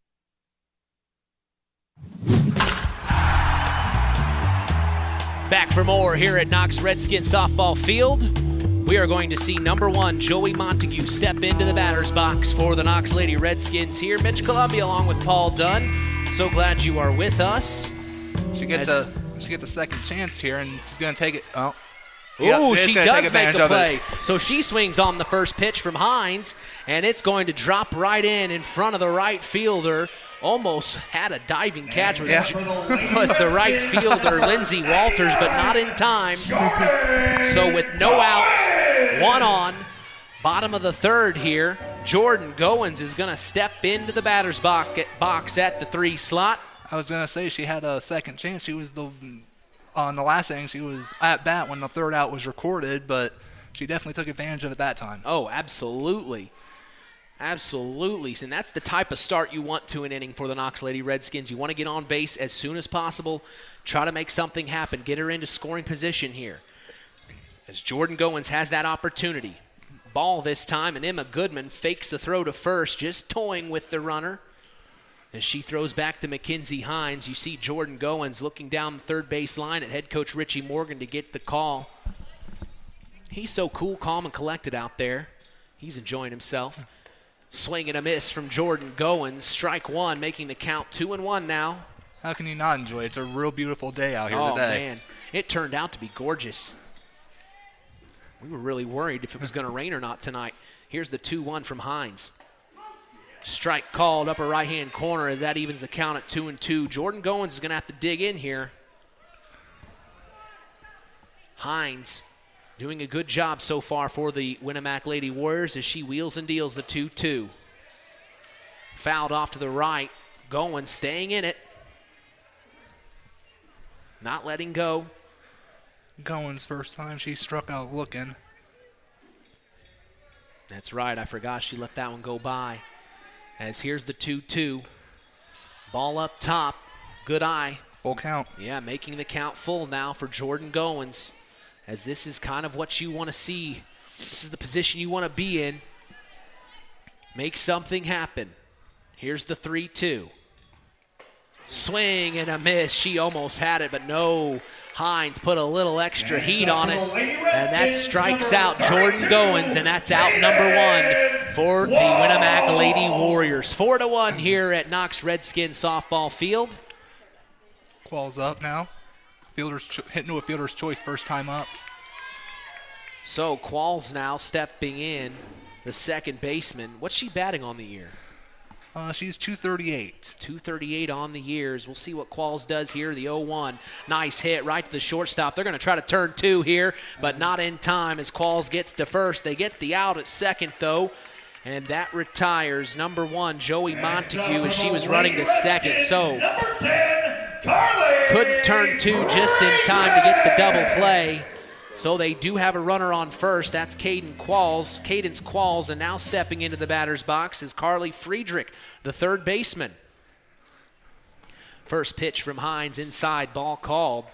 S3: Back for more here at Knox Redskins softball field. We are going to see number 1, Joey Montague, step into the batter's box for the Knox Lady Redskins here. Mitch Columbia along with Paul Dunn. So glad you are with us.
S4: She gets a second chance here, and she's going to take it. Oh.
S3: Ooh, she does make a play. So she swings on the first pitch from Hines, and it's going to drop right in front of the right fielder. Almost had a diving catch. Was the right fielder, Lindsey Walters, but not in time. So with no outs, 1 on, bottom of the third here, Jordan Goins is going to step into the batter's box at the 3 slot.
S4: I was going to say she had a second chance. She was on the last inning, she was at bat when the third out was recorded, but she definitely took advantage of it that time.
S3: Oh, absolutely. Absolutely. And that's the type of start you want to an inning for the Knox Lady Redskins. You want to get on base as soon as possible, try to make something happen, get her into scoring position here. As Jordan Goins has that opportunity. Ball this time, and Emma Goodman fakes the throw to first, just toying with the runner. As she throws back to Mackenzie Hines, you see Jordan Goins looking down the third base line at head coach Richie Morgan to get the call. He's so cool, calm, and collected out there. He's enjoying himself. Swing and a miss from Jordan Goins. Strike 1, making the count 2-1 now.
S4: How can you not enjoy it? It's a real beautiful day out here today.
S3: Oh, man. It turned out to be gorgeous. We were really worried if it was going to rain or not tonight. Here's the 2-1 from Hines. Strike called, upper right-hand corner, as that evens the count at 2-2. Jordan Goins is going to have to dig in here. Hines doing a good job so far for the Winamac Lady Warriors as she wheels and deals the 2-2. Fouled off to the right. Goins staying in it. Not letting go.
S4: Goins' first time she struck out looking.
S3: That's right. I forgot she let that one go by. As here's the 2-2. Ball up top. Good eye.
S4: Full count.
S3: Yeah, making the count full now for Jordan Goins, as this is kind of what you want to see. This is the position you want to be in. Make something happen. Here's the 3-2. Swing and a miss. She almost had it, but no. Hines put a little extra heat on it, and that strikes out Jordan Goins, and that's out number 1 for the Winamac Lady Warriors. 4-1 here at Knox Redskins softball field.
S4: Qualls up now. Hitting to a fielder's choice first time up.
S3: So Qualls now stepping in, the second baseman. What's she batting on the year?
S4: She's 238.
S3: 238 on the years. We'll see what Qualls does here. The 0-1. Nice hit right to the shortstop. They're going to try to turn 2 here, but not in time as Qualls gets to first. They get the out at second, though, and that retires number 1, Joey Montague, as she was running to second. So couldn't turn 2 just in time to get the double play. So they do have a runner on first. That's Cadence Qualls, and now stepping into the batter's box is Carly Friedrich, the third baseman. First pitch from Hines inside, ball called.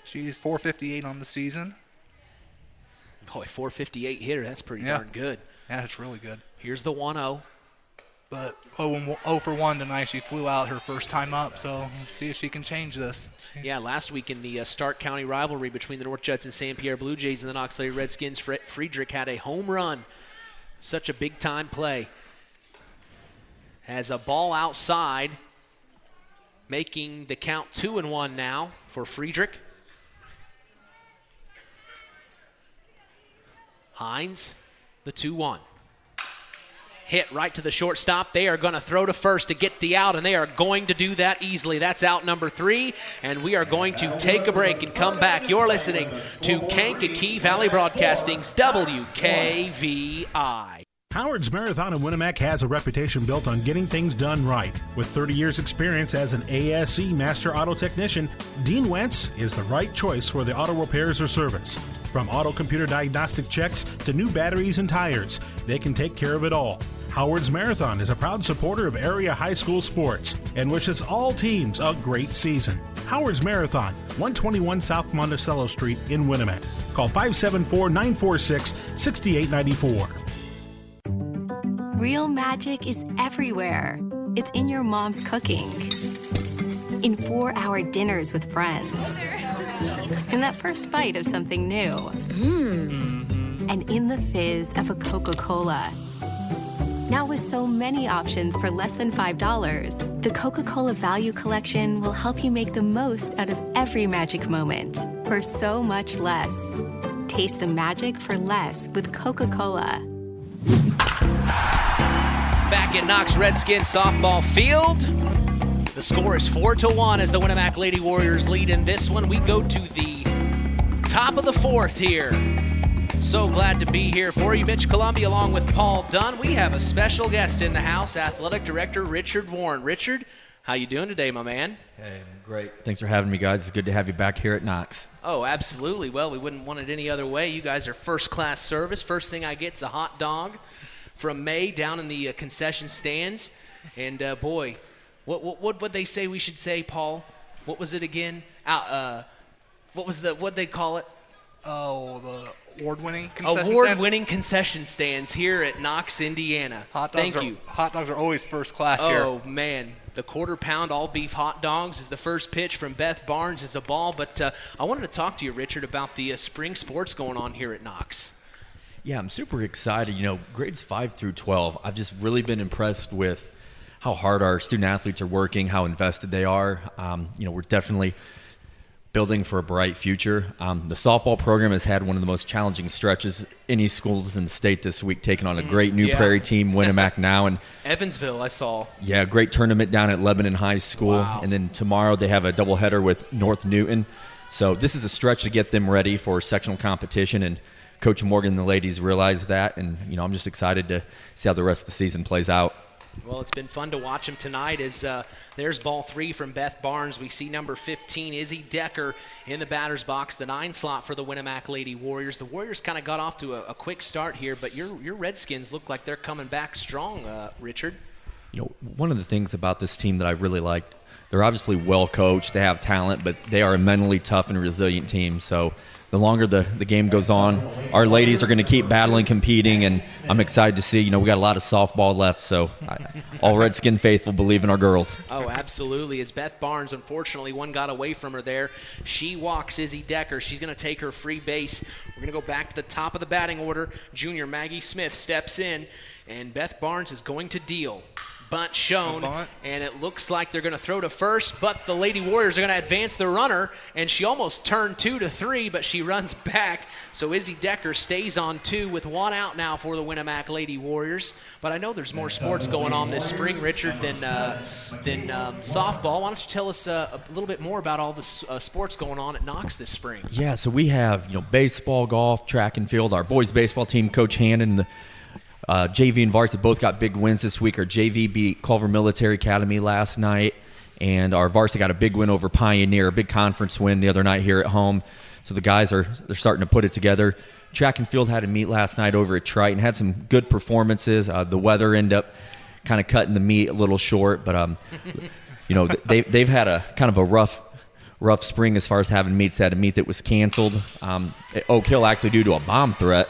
S4: She's 458 on the season.
S3: Boy, 458 hitter, that's pretty darn good.
S4: Yeah, it's really good.
S3: Here's the 1-0.
S4: But 0 for 1 tonight. She flew out her first time up, so let's see if she can change this.
S3: Yeah, last week in the Stark County rivalry between the North Judson St. Pierre Blue Jays and the Knox Lady Redskins, Friedrich had a home run. Such a big-time play. Has a ball outside, making the count 2-1 now for Friedrich. Hines, the 2-1. Hit right to the shortstop. They are going to throw to first to get the out, and they are going to do that easily. That's out number 3, and we are going to take a break and come back. You're listening to Kankakee Valley Broadcasting's WKVI.
S10: Howard's Marathon in Winamac has a reputation built on getting things done right. With 30 years' experience as an ASE Master Auto Technician, Dean Wentz is the right choice for the auto repairs or service. From auto computer diagnostic checks to new batteries and tires, they can take care of it all. Howard's Marathon is a proud supporter of area high school sports and wishes all teams a great season. Howard's Marathon, 121 South Monticello Street in Winamac. Call 574-946-6894.
S5: Real magic is everywhere. It's in your mom's cooking, in 4-hour dinners with friends, in that first bite of something new, and in the fizz of a Coca-Cola. Now with so many options for less than $5, the Coca-Cola Value Collection will help you make the most out of every magic moment for so much less. Taste the magic for less with Coca-Cola.
S3: Back at Knox Redskins softball field, the score is 4-1 as the Winamac Lady Warriors lead in this one. We go to the top of the 4th here. So glad to be here for you, Mitch Columbia, along with Paul Dunn. We have a special guest in the house, Athletic Director Richard Warren. Richard, how you doing today, my man?
S18: Hey, I'm great. Thanks for having me, guys. It's good to have you back here at Knox.
S3: Oh, absolutely. Well, we wouldn't want it any other way. You guys are first-class service. First thing I get is a hot dog from May down in the concession stands. And, boy, what would they say we should say, Paul? What was it again? What'd they call it?
S4: Oh, the award-winning concession
S3: Award-winning concession stands here at Knox, Indiana. Thank you.
S4: Hot dogs are always first class here.
S3: Oh, man. The quarter-pound all-beef hot dogs is the first pitch from Beth Barnes as a ball. But I wanted to talk to you, Richard, about the spring sports going on here at Knox.
S18: Yeah, I'm super excited. You know, grades 5 through 12, I've just really been impressed with how hard our student-athletes are working, how invested they are. We're definitely building for a bright future. The softball program has had one of the most challenging stretches any schools in the state this week, taking on a great New Prairie team, Winamac now. And
S3: Evansville, I saw.
S18: Yeah, great tournament down at Lebanon High School.
S3: Wow.
S18: And then tomorrow they have a doubleheader with North Newton. So this is a stretch to get them ready for sectional competition, and Coach Morgan and the ladies realize that. And, I'm just excited to see how the rest of the season plays out.
S3: Well, it's been fun to watch them tonight as there's ball 3 from Beth Barnes. We see number 15, Izzy Decker, in the batter's box, the 9 slot for the Winamac Lady Warriors. The Warriors kind of got off to a quick start here, but your Redskins look like they're coming back strong, Richard.
S18: One of the things about this team that I really liked, they're obviously well coached, they have talent, but they are a mentally tough and resilient team. So the longer the game goes on, our ladies are going to keep battling, competing, and I'm excited to see, we got a lot of softball left, so all Redskin faithful believe in our girls.
S3: Oh, absolutely. As Beth Barnes, unfortunately, one got away from her there. She walks Izzy Decker. She's going to take her free base. We're going to go back to the top of the batting order. Junior Maggie Smith steps in, and Beth Barnes is going to deal. Bunt shown, and it looks like they're going to throw to first, but the Lady Warriors are going to advance the runner, and she almost turned 2 to 3, but she runs back. So Izzy Decker stays on 2 with 1 out now for the Winamac Lady Warriors. But I know there's more sports going on this spring, Richard, than softball. Why don't you tell us a little bit more about all the sports going on at Knox this spring?
S18: Yeah, so we have baseball, golf, track and field. Our boys baseball team, Coach Hannon, the JV and varsity both got big wins this week. Our JV beat Culver Military Academy last night, and our varsity got a big win over Pioneer, a big conference win the other night here at home. So the guys they're starting to put it together. Track and field had a meet last night over at Triton, had some good performances. The weather ended up kind of cutting the meet a little short, but they've had a kind of a rough spring as far as having meets. They had a meet that was canceled at Oak Hill actually due to a bomb threat.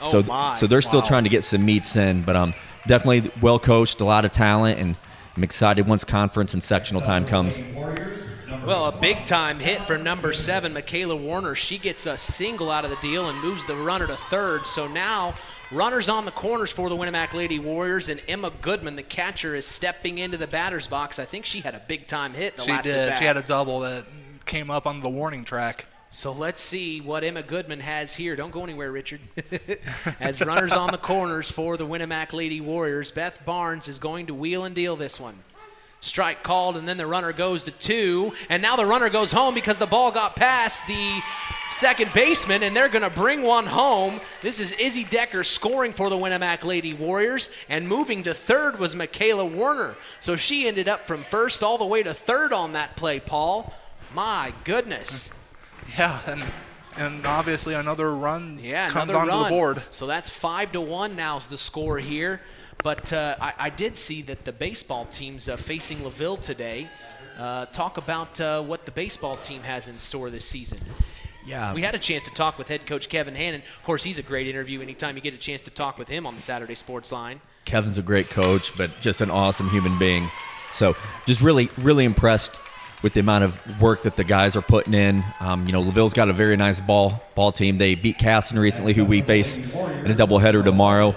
S18: So they're still trying to get some meets in, but definitely well coached, a lot of talent, and I'm excited once conference and sectional time comes.
S3: Well, a big-time hit for number 7, Michaela Warner. She gets a single out of the deal and moves the runner to third. So now runners on the corners for the Winamac Lady Warriors, and Emma Goodman, the catcher, is stepping into the batter's box. I think she had a big-time hit the last at bat.
S4: She had a double that came up on the warning track.
S3: So let's see what Emma Goodman has here. Don't go anywhere, Richard. As runners on the corners for the Winamac Lady Warriors, Beth Barnes is going to wheel and deal this one. Strike called, and then the runner goes to 2. And now the runner goes home because the ball got past the second baseman, and they're going to bring one home. This is Izzy Decker scoring for the Winamac Lady Warriors, and moving to third was Michaela Warner. So she ended up from first all the way to third on that play, Paul. My goodness.
S4: Yeah, and obviously another run comes onto the board.
S3: So that's 5-1 now is the score here. But I did see that the baseball team's facing LaVille today. Talk about what the baseball team has in store this season.
S18: Yeah,
S3: we had a chance to talk with head coach Kevin Hannon. Of course, he's a great interview anytime you get a chance to talk with him on the Saturday Sports Line.
S18: Kevin's a great coach, but just an awesome human being. So just really, really impressed with the amount of work that the guys are putting in. LaVille's got a very nice ball team. They beat Caston recently, who we face in a doubleheader tomorrow.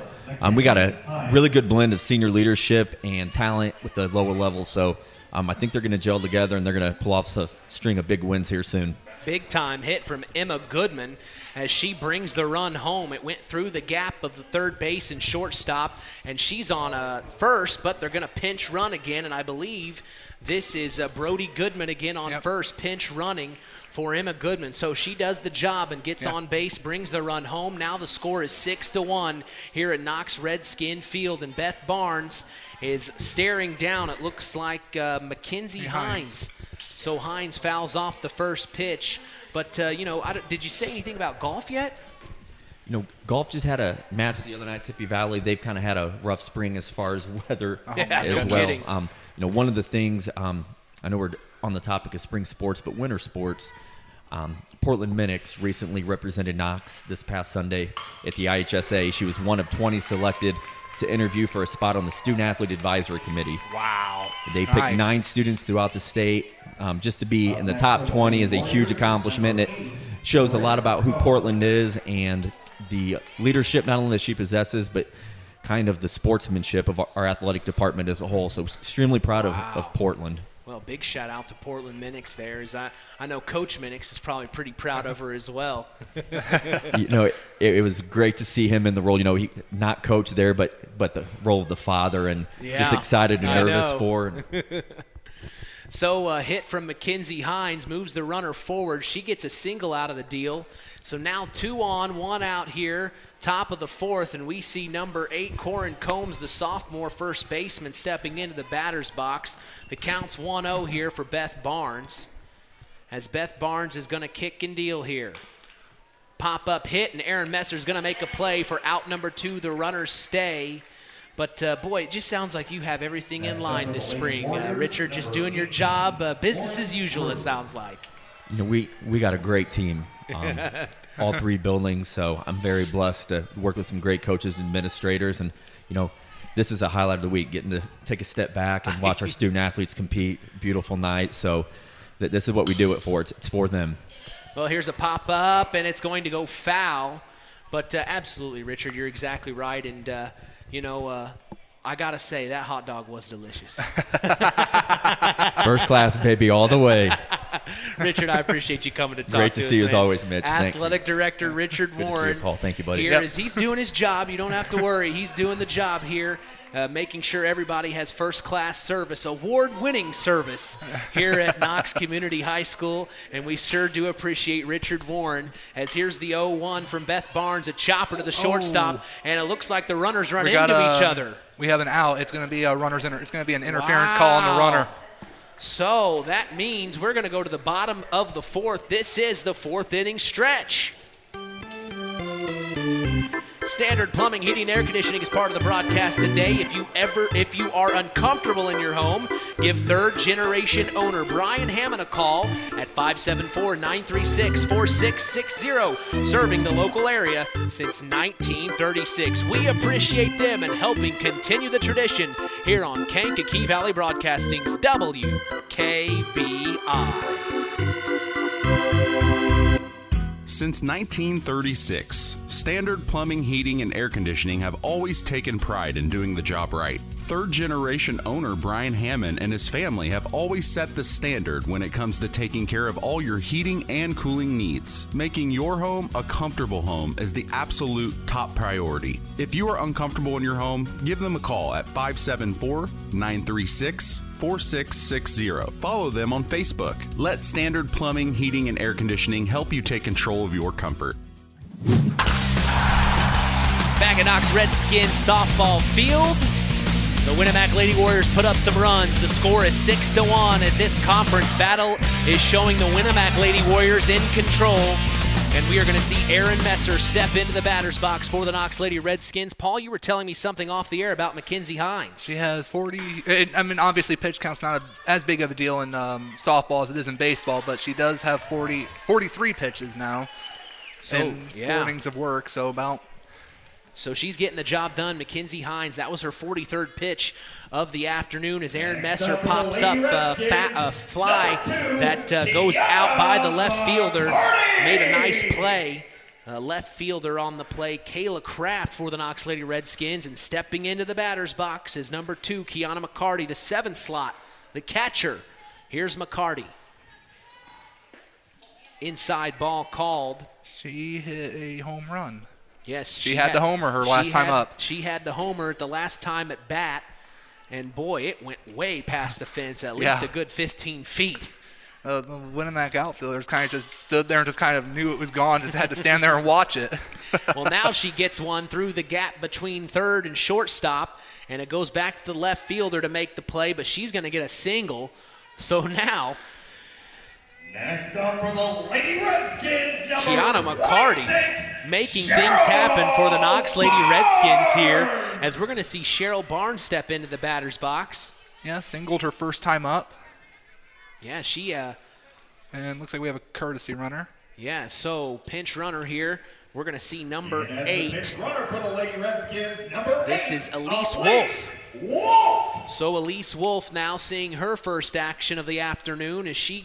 S18: We got a really good blend of senior leadership and talent with the lower level. So I think they're going to gel together, and they're going to pull off a string of big wins here soon.
S3: Big-time hit from Emma Goodman as she brings the run home. It went through the gap of the third base and shortstop, and she's on first, but they're going to pinch run again, and I believe this is Brody Goodman again on first, pinch running for Emma Goodman. So she does the job and gets on base, brings the run home. Now the score is 6-1 here at Knox Redskin Field, and Beth Barnes is staring down. It looks like Mackenzie Hines. So Hines fouls off the first pitch. But, did you say anything about golf yet?
S18: Golf just had a match the other night at Tippy Valley. They've kind of had a rough spring as far as weather as well.
S3: Kidding.
S18: One of the things, I know we're on the topic of spring sports, but winter sports, Portland Minix recently represented Knox this past Sunday at the IHSA. She was one of 20 selected to interview for a spot on the Student Athlete Advisory Committee.
S3: Wow.
S18: They picked 9 students throughout the state. Just to be in the top 20 is a huge accomplishment, and it shows a lot about who Portland is and the leadership not only that she possesses, but kind of the sportsmanship of our athletic department as a whole. So extremely proud of Portland.
S3: Well, big shout out to Portland Minix there. As I know Coach Minix is probably pretty proud of her as well.
S18: It was great to see him in the role. He not coach there, but the role of the father, and just excited and nervous for.
S3: So a hit from Mackenzie Hines moves the runner forward. She gets a single out of the deal. So now 2 on, 1 out here, top of the 4th, and we see number 8, Corin Combs, the sophomore first baseman, stepping into the batter's box. The count's 1-0 here for Beth Barnes, as Beth Barnes is going to kick and deal here. Pop-up hit, and Aaron Messer's going to make a play for out number 2. The runners stay. But, boy, it just sounds like you have everything in line this spring. Richard, just doing your job. Business as usual, it sounds like.
S18: You know, we got a great team, all 3 buildings, so I'm very blessed to work with some great coaches and administrators. And, you know, this is a highlight of the week, getting to take a step back and watch our student-athletes compete. Beautiful night. So this is what we do it for. It's for them.
S3: Well, here's a pop-up, and it's going to go foul. But absolutely, Richard, you're exactly right. And, I got to say, that hot dog was delicious.
S18: First class, baby, all the way.
S3: Richard, I appreciate you coming to talk
S18: Great
S3: to
S18: to
S3: us.
S18: see you as
S3: man.
S18: always, Mitch.
S3: Athletic Director Richard
S18: Good
S3: Warren.
S18: to see you, Paul. Thank you, buddy.
S3: Here is he's doing his job. You don't have to worry. He's doing the job here, making sure everybody has first-class service, award-winning service here at Knox Community High School. And we sure do appreciate Richard Warren, as here's the 0-1 from Beth Barnes, a chopper to the shortstop, and it looks like the runners run into each other.
S4: We have an out. It's going to be it's going to be an interference call on the runner.
S3: So that means we're going to go to the bottom of the 4th. This is the 4th inning stretch. Standard Plumbing, Heating, and Air Conditioning is part of the broadcast today. If you are uncomfortable in your home, give third-generation owner Brian Hammond a call at 574-936-4660. Serving the local area since 1936. We appreciate them and helping continue the tradition here on Kankakee Valley Broadcasting's WKVI.
S13: Since 1936, Standard Plumbing, Heating, and Air Conditioning have always taken pride in doing the job right. Third-generation owner Brian Hammond and his family have always set the standard when it comes to taking care of all your heating and cooling needs. Making your home a comfortable home is the absolute top priority. If you are uncomfortable in your home, give them a call at 574-936-4660. Follow them on Facebook. Let Standard Plumbing, Heating, and Air Conditioning help you take control of your comfort.
S3: Back at Knox Redskins softball field, the Winamac Lady Warriors put up some runs. The score is 6-1 as this conference battle is showing the Winamac Lady Warriors in control. And we are going to see Aaron Messer step into the batter's box for the Knox Lady Redskins. Paul, you were telling me something off the air about Mackenzie Hines.
S4: She has 40. I mean, obviously, pitch count's not as big of a deal in softball as it is in baseball, but she does have 43 pitches now.
S3: So,
S4: in 4 innings of work,
S3: So she's getting the job done. Mackenzie Hines, that was her 43rd pitch of the afternoon as Aaron Messer pops up a fly that goes out by the left fielder. Made a nice play. Left fielder on the play, Kayla Kraft for the Knox Lady Redskins. And stepping into the batter's box is number 2, Kiana McCarty, the 7th slot, the catcher. Here's McCarty. Inside ball called.
S4: She hit a home run.
S3: Yes,
S4: she had to homer her last time up.
S3: She had to homer at the last time at bat, and boy, it went way past the fence, at least a good 15 feet.
S4: The Winamac outfielders kind of just stood there and just kind of knew it was gone, just had to stand there and watch it.
S3: Well, now she gets one through the gap between third and shortstop, and it goes back to the left fielder to make the play, but she's going to get a single. So now,
S17: next up for the Lady Redskins,
S3: Kiana McCarty making things happen for the Knox Lady Redskins here, as we're going to see Cheryl Barnes step into the batter's box.
S4: Yeah, singled her first time up.
S3: Yeah, she
S4: and looks like we have a courtesy runner.
S3: Yeah, so pinch runner here. We're going to see number 8.
S17: Pinch runner for the Lady Redskins, number 8.
S3: This is Elise Wolf. So Elise Wolf now seeing her first action of the afternoon as she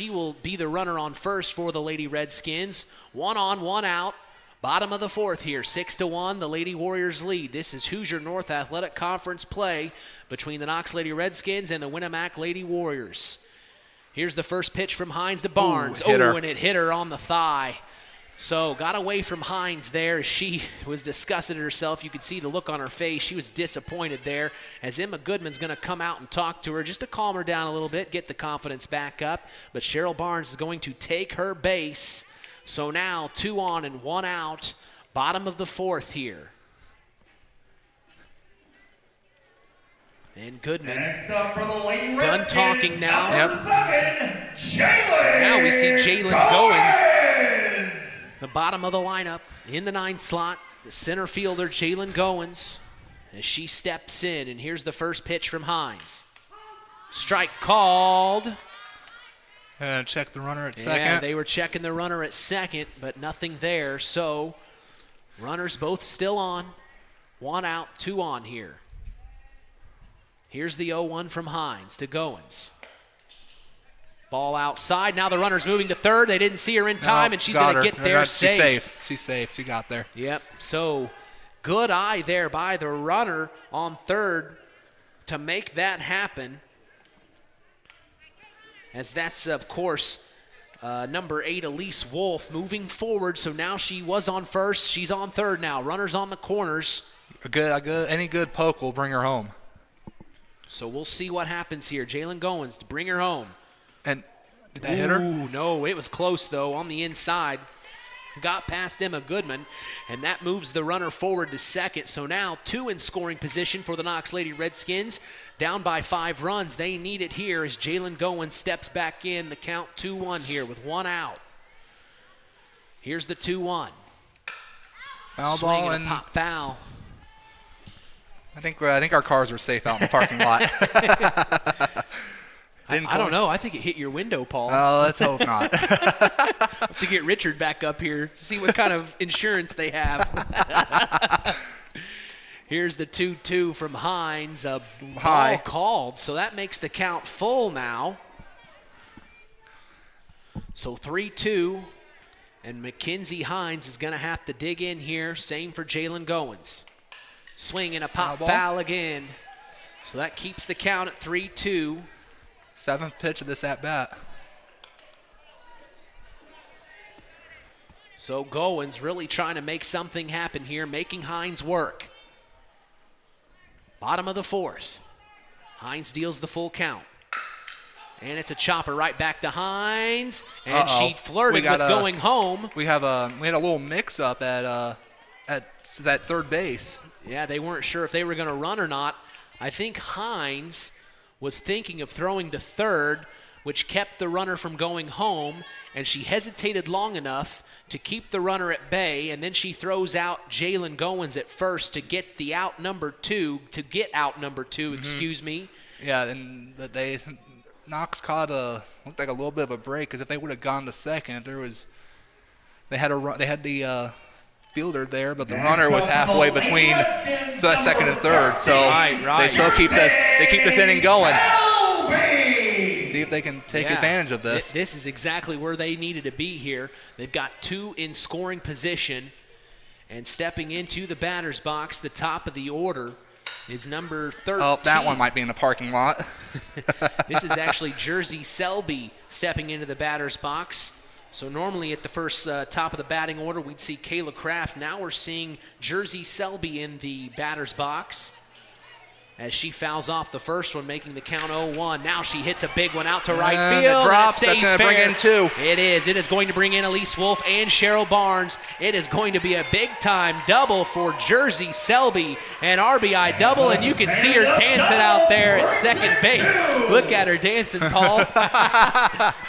S3: will be the runner on first for the Lady Redskins. 1 on, 1 out. Bottom of the 4th here, 6-1, the Lady Warriors lead. This is Hoosier North Athletic Conference play between the Knox Lady Redskins and the Winamac Lady Warriors. Here's the first pitch from Hines to Barnes. And it hit her on the thigh. So got away from Hines there. She was disgusted at herself. You could see the look on her face. She was disappointed there as Emma Goodman's going to come out and talk to her just to calm her down a little bit, get the confidence back up. But Cheryl Barnes is going to take her base. So now 2 on and 1 out. Bottom of the 4th here. And Goodman
S17: next up for the Lady
S3: done
S17: Redskins,
S3: talking now.
S17: number 7, Jalen.
S3: So now we see Jalen Goins, the bottom of the lineup in the 9th slot. The center fielder, Jalen Goins. as she steps in, and here's the first pitch from Hines. Strike called.
S4: Check the runner at second.
S3: Yeah, they were checking the runner at second, but nothing there. So runners both still on. 1 out, 2 on here. Here's the 0-1 from Hines to Goins. Ball outside. Now the runner's moving to third. They didn't see her in time, and she's going to get there safe.
S4: She's safe. She got there.
S3: Yep. So good eye there by the runner on third to make that happen. As that's, of course, number 8, Elise Wolf, moving forward. So now she was on first. She's on third now. Runners on the corners.
S4: Any good poke will bring her home.
S3: So we'll see what happens here. Jalen Goins to bring her home.
S4: And did that hit her?
S3: No, it was close, though, on the inside. Got past Emma Goodman, and that moves the runner forward to second. So now 2 in scoring position for the Knox Lady Redskins. Down by 5 runs. They need it here as Jalen Goins steps back in. The count 2-1 here with 1 out. Here's the 2-1.
S4: Foul
S3: Swing
S4: ball
S3: and a pop foul.
S4: I think our cars are safe out in the parking lot.
S3: I don't know. I think it hit your window, Paul.
S4: Oh, let's hope not.
S3: Have to get Richard back up here, see what kind of insurance they have. Here's the 2-2 from Hines. A ball called, so that makes the count full now. So 3-2, and Mackenzie Hines is going to have to dig in here. Same for Jalen Goins. Swing and a pop foul again. So that keeps the count at 3-2.
S4: 7th pitch of this at-bat.
S3: So Goins really trying to make something happen here, making Hines work. Bottom of the 4th. Hines deals the full count. And it's a chopper right back to Hines. And she flirted with going home.
S4: We had a little mix-up at that third base.
S3: Yeah, they weren't sure if they were going to run or not. I think Hines was thinking of throwing to third, which kept the runner from going home, and she hesitated long enough to keep the runner at bay, and then she throws out Jalen Goins at first to get out number 2, excuse me.
S4: Yeah, and Knox caught looked like a little bit of a break, because if they would have gone to second, they had the fielder there, but the runner was halfway between the second and third, so they still keep this inning going. See if they can take advantage of this.
S3: This is exactly where they needed to be here. They've got 2 in scoring position, and stepping into the batter's box, the top of the order, is number 13.
S4: Oh, that one might be in the parking lot.
S3: This is actually Jersey Selby stepping into the batter's box. So normally at the first top of the batting order, we'd see Kayla Kraft. Now we're seeing Jersey Selby in the batter's box as she fouls off the first one, making the count 0-1. Now she hits a big one out to right field.
S4: It drops.
S3: That's
S4: going to bring in 2.
S3: It is. It is going to bring in Elise Wolf and Cheryl Barnes. It is going to be a big-time double for Jersey Selby, an RBI double, and you can see her dancing out there at second base. Look at her dancing, Paul.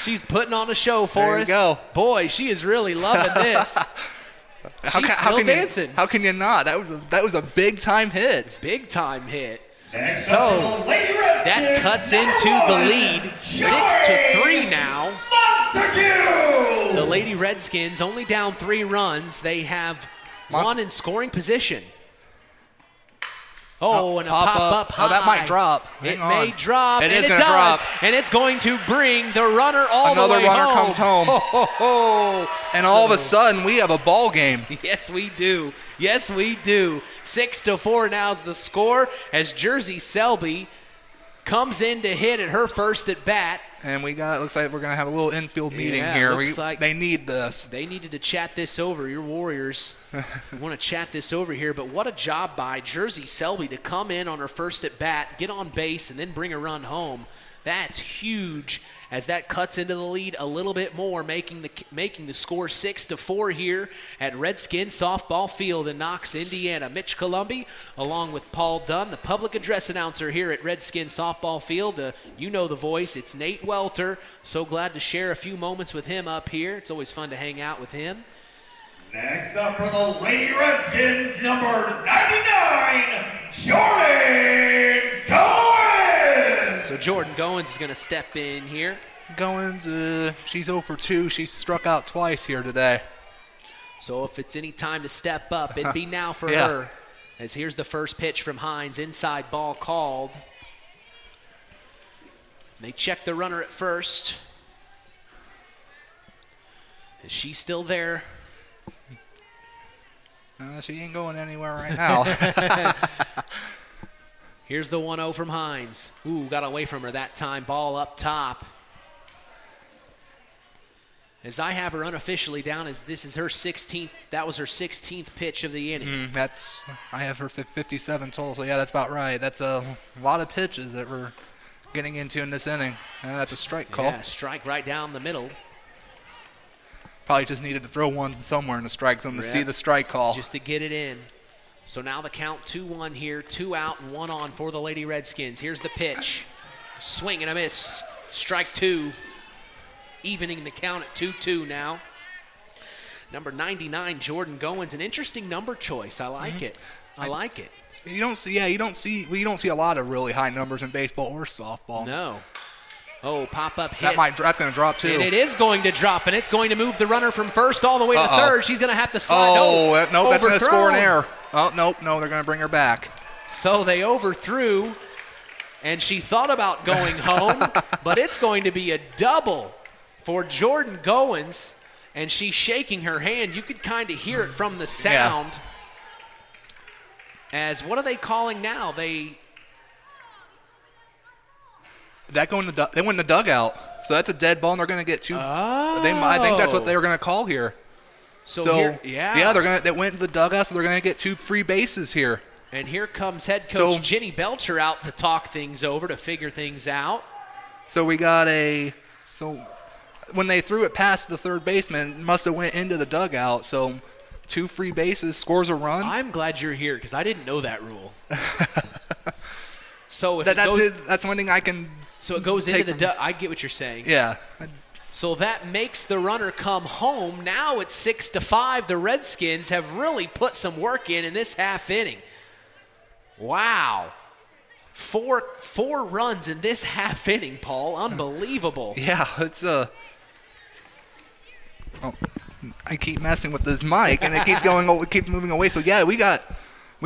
S3: She's putting on a show for us.
S4: Go.
S3: Boy, she is really loving this. She's still dancing.
S4: How can you not? That was a big-time hit.
S3: Big-time hit. So that cuts into the lead, 6-3 now. The Lady Redskins only down 3 runs. They have 1 in scoring position. And a pop-up high.
S4: Oh, that might drop.
S3: It may drop,
S4: and
S3: it does. And it's going to bring the runner all the way home.
S4: Another runner comes home. And all of a sudden, we have a ball game.
S3: Yes, we do. 6-4 now is the score as Jersey Selby comes in to hit at her first at bat.
S4: And looks like we're going to have a little infield meeting here. They need this.
S3: They needed to chat this over. Your Warriors want to chat this over here. But what a job by Jersey Selby to come in on her first at bat, get on base, and then bring a run home. That's huge as that cuts into the lead a little bit more, making the score 6-4 here at Redskins Softball Field in Knox, Indiana. Mitch Columbi, along with Paul Dunn, the public address announcer here at Redskins Softball Field. You know the voice. It's Nate Welter. So glad to share a few moments with him up here. It's always fun to hang out with him.
S17: Next up for the Lady Redskins, number 99, Jordan Goins!
S3: So Jordan Goins is going to step in here.
S4: Goins, she's 0 for 2. She's struck out twice here today.
S3: So if it's any time to step up, it'd be now for
S4: Yeah.
S3: her. As here's the first pitch from Hines, inside ball called. They check the runner at first. And she's still there.
S4: She ain't going anywhere right now.
S3: Here's the 1-0 from Hines. Ooh, got away from her that time. Ball up top. As I have her unofficially down as this is her 16th. That was her 16th pitch of the inning.
S4: I have her 57 total, so yeah, that's about right. That's a lot of pitches that we're getting into in this inning. And that's a strike call.
S3: Yeah, strike right down the middle.
S4: Probably just needed to throw one somewhere in the strike zone to see the strike call.
S3: Just to get it in. So now the count 2-1 here. 2 out and 1 on for the Lady Redskins. Here's the pitch. Swing and a miss. Strike 2. Evening the count at 2-2 now. Number 99, Jordan Goins. An interesting number choice. I like it. I like it.
S4: You don't see a lot of really high numbers in baseball or softball.
S3: No. Oh, pop-up hit.
S4: That's going to drop too.
S3: And it is going to drop, and it's going to move the runner from first all the way to third. She's going to have to slide.
S4: No, that's going to score an error. Oh, no, they're going to bring her back.
S3: So they overthrew, and she thought about going home, but it's going to be a double for Jordan Goins, and she's shaking her hand. You could kind of hear it from the sound. Yeah. As what are they calling now? They
S4: went in the dugout. So that's a dead ball, and they're going to get two. I think that's what they were going to call here.
S3: So here,
S4: they went to the dugout, so they're going to get 2 free bases here.
S3: And here comes head coach Ginny Belcher out to talk things over, to figure things out.
S4: So we got when they threw it past the third baseman, it must have went into the dugout. So 2 free bases, scores a run.
S3: I'm glad you're here because I didn't know that rule. So if
S4: that's one thing I can.
S3: So it goes into the. I get what you're saying.
S4: Yeah.
S3: So that makes the runner come home. Now it's 6-5. The Redskins have really put some work in this half inning. Wow. Four runs in this half inning, Paul. Unbelievable.
S4: Yeah, it's I keep messing with this mic and it keeps moving away. So yeah, we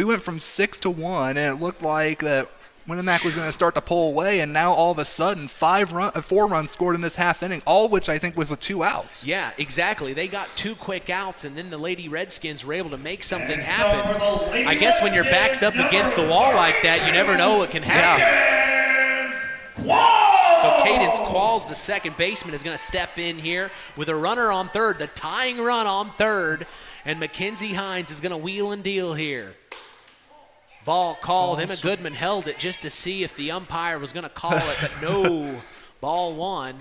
S4: went from 6-1 and it looked like that Winamac was going to start to pull away, and now all of a sudden 4 runs scored in this half inning, all which I think was with 2 outs.
S3: Yeah, exactly. They got 2 quick outs, and then the Lady Redskins were able to make something happen. I guess when your back's up against the wall like that, you never know what can happen. So Cadence Qualls, the second baseman, is going to step in here with a runner on third, the tying run on third, and Mackenzie Hines is going to wheel and deal here. Ball called. Emma Goodman held it just to see if the umpire was going to call it, but no. Ball 1.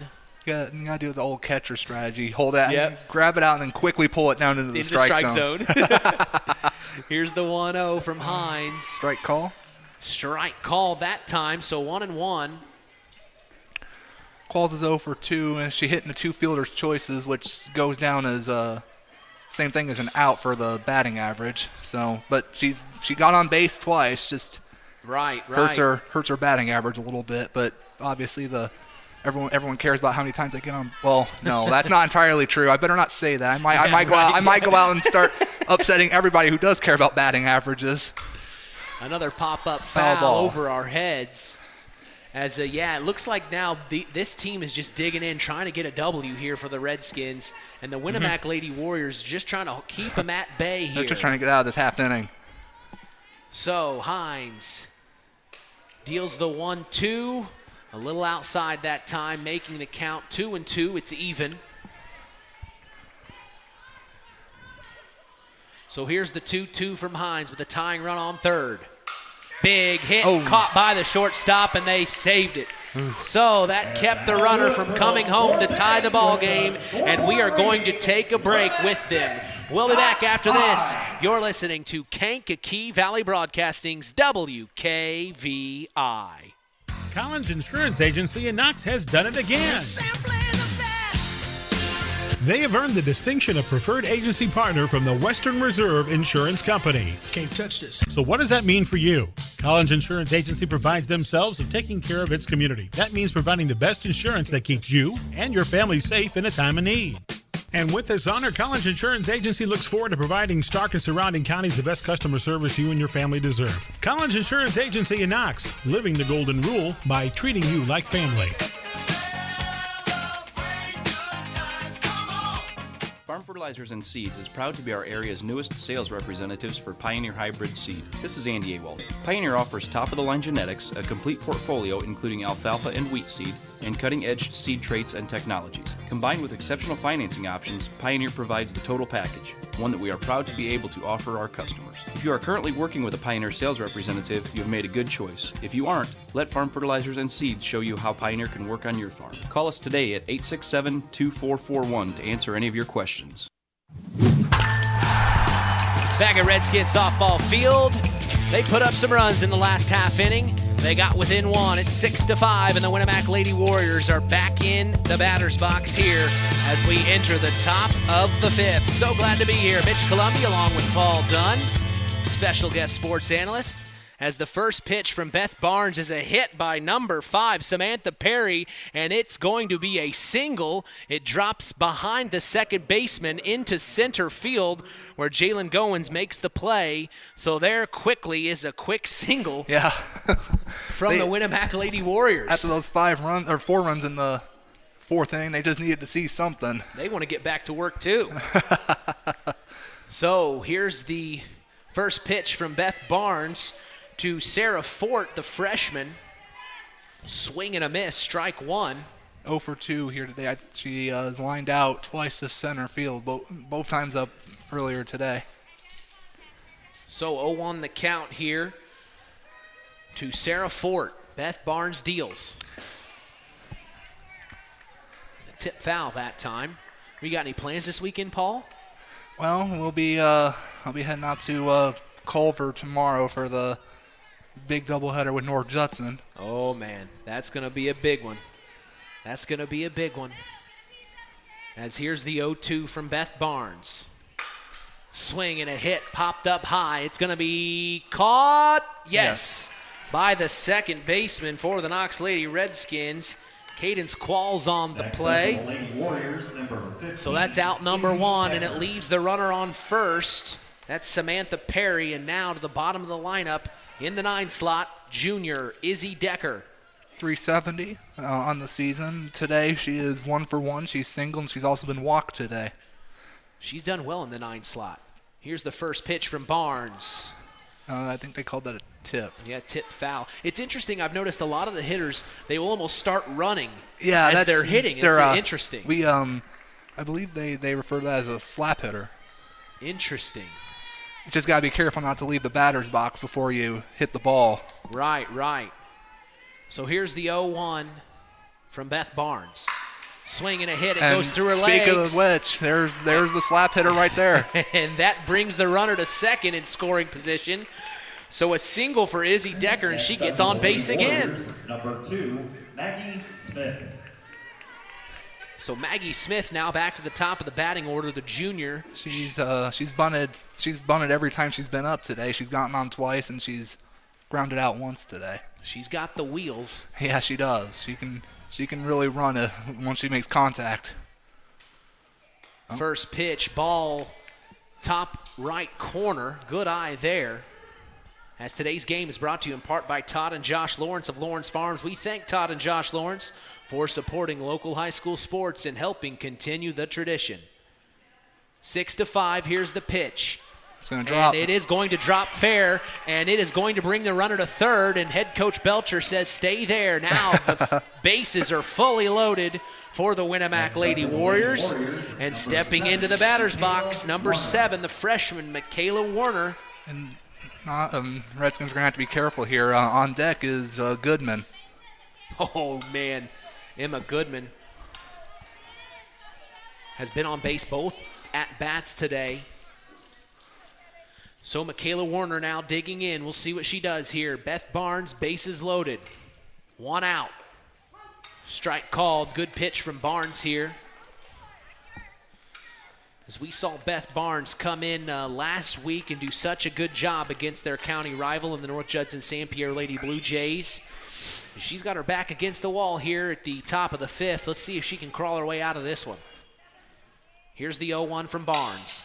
S4: You got to do the old catcher strategy. Hold it, grab it out, and then quickly pull it down into the strike zone.
S3: Here's the 1-0 from Hines.
S4: Strike call?
S3: Strike call that time, so 1-1.
S4: Qualls is 0 for 2, and she hitting the 2 fielders' choices, which goes down as same thing as an out for the batting average. So, but she got on base twice. Just hurts her batting average a little bit. But obviously everyone cares about how many times they get on. Well, no, that's not entirely true. I better not say that. I might go out and start upsetting everybody who does care about batting averages.
S3: Another pop-up foul over our heads. As it looks like now this team is just digging in, trying to get a W here for the Redskins, and the Winamac Lady Warriors just trying to keep them at bay here.
S4: They're just trying to get out of this half inning.
S3: So Hines deals the 1-2, a little outside that time, making the count 2-2. It's even. So here's the 2-2 from Hines with the tying run on third. Big hit, caught by the shortstop, and they saved it. So that kept the runner from coming home to tie the ball game, and we are going to take a break with them. We'll be back after this. You're listening to Kankakee Valley Broadcasting's WKVI.
S10: Collins Insurance Agency in Knox has done it again. They have earned the distinction of preferred agency partner from the Western Reserve Insurance Company.
S19: Can't touch this.
S10: So what does that mean for you? Collins Insurance Agency provides themselves of taking care of its community. That means providing the best insurance that keeps you and your family safe in a time of need. And with this honor, Collins Insurance Agency looks forward to providing Stark and surrounding counties the best customer service you and your family deserve. Collins Insurance Agency in Knox, living the golden rule by treating you like family.
S20: Farm Fertilizers and Seeds is proud to be our area's newest sales representatives for Pioneer Hybrid Seed. This is Andy Awald. Pioneer offers top-of-the-line genetics, a complete portfolio including alfalfa and wheat seed, and cutting-edge seed traits and technologies. Combined with exceptional financing options, Pioneer provides the total package, one that we are proud to be able to offer our customers. If you are currently working with a Pioneer sales representative, you have made a good choice. If you aren't, let Farm Fertilizers and Seeds show you how Pioneer can work on your farm. Call us today at 867-2441 to answer any of your questions.
S3: Back at Redskins softball field, they put up some runs in the last half inning. They got within one. It's 6-5, and the Winamac Lady Warriors are back in the batter's box here as we enter the top of the fifth. So glad to be here. Mitch Columbia along with Paul Dunn, special guest sports analyst, as the first pitch from Beth Barnes is a hit by number 5, Samantha Perry, and it's going to be a single. It drops behind the second baseman into center field where Jalen Goins makes the play. So there quickly is a quick single.
S4: Yeah.
S3: from the Winamac Lady Warriors.
S4: After those 4 runs in the fourth inning, they just needed to see something.
S3: They want to get back to work too. So here's the first pitch from Beth Barnes to Sarah Fort, the freshman. Swing and a miss, strike one.
S4: 0 for 2 here today. She is lined out twice to center field, both times up earlier today.
S3: So 0-1 the count here to Sarah Fort. Beth Barnes deals. The tip foul that time. We got any plans this weekend, Paul?
S4: Well, I'll be heading out to Culver tomorrow for the big doubleheader with North Judson.
S3: Oh, man, that's going to be a big one. That's going to be a big one. As here's the 0-2 from Beth Barnes. Swing and a hit, popped up high. It's going to be caught, yes, by the second baseman for the Knox Lady Redskins. Cadence Qualls on the play. So that's out number 1, and it leaves the runner on first. That's Samantha Perry, and now to the bottom of the lineup in the 9 slot, junior Izzy Decker.
S4: 370 on the season. Today she is 1 for 1. She's single, and she's also been walked today.
S3: She's done well in the 9 slot. Here's the first pitch from Barnes.
S4: I think they called that a tip.
S3: Yeah, tip foul. It's interesting. I've noticed a lot of the hitters, they will almost start running
S4: as
S3: they're hitting. It's interesting.
S4: I believe they refer to that as a slap hitter.
S3: Interesting.
S4: You just got to be careful not to leave the batter's box before you hit the ball.
S3: Right. So here's the 0-1 from Beth Barnes. Swing and a hit. It goes through her legs.
S4: Speak of which, there's the slap hitter right there.
S3: And that brings the runner to second in scoring position. So a single for Izzy Decker, and she gets on base again.
S14: Number 2, Maggie Smith.
S3: So Maggie Smith now back to the top of the batting order, the junior.
S4: She's bunted every time she's been up today. She's gotten on twice, and she's grounded out once today.
S3: She's got the wheels.
S4: Yeah, she does. She can really run it once she makes contact.
S3: First pitch, ball top right corner. Good eye there. As today's game is brought to you in part by Todd and Josh Lawrence of Lawrence Farms. We thank Todd and Josh Lawrence for supporting local high school sports and helping continue the tradition. 6-5, here's the pitch.
S4: It's going to drop.
S3: And it is going to drop fair, and it is going to bring the runner to third, and head coach Belcher says stay there. Now the bases are fully loaded for the Winamac Lady Warriors. And stepping into the batter's box, number 7, the freshman, Michaela Warner.
S4: And Redskins are going to have to be careful here. On deck is Goodman.
S3: Oh, man. Emma Goodman has been on base both at-bats today. So Michaela Warner now digging in. We'll see what she does here. Beth Barnes, bases loaded. 1 out. Strike called. Good pitch from Barnes here. As we saw Beth Barnes come in last week and do such a good job against their county rival in the North Judson St. Pierre Lady Blue Jays. She's got her back against the wall here at the top of the 5th. Let's see if she can crawl her way out of this one. Here's the 0-1 from Barnes.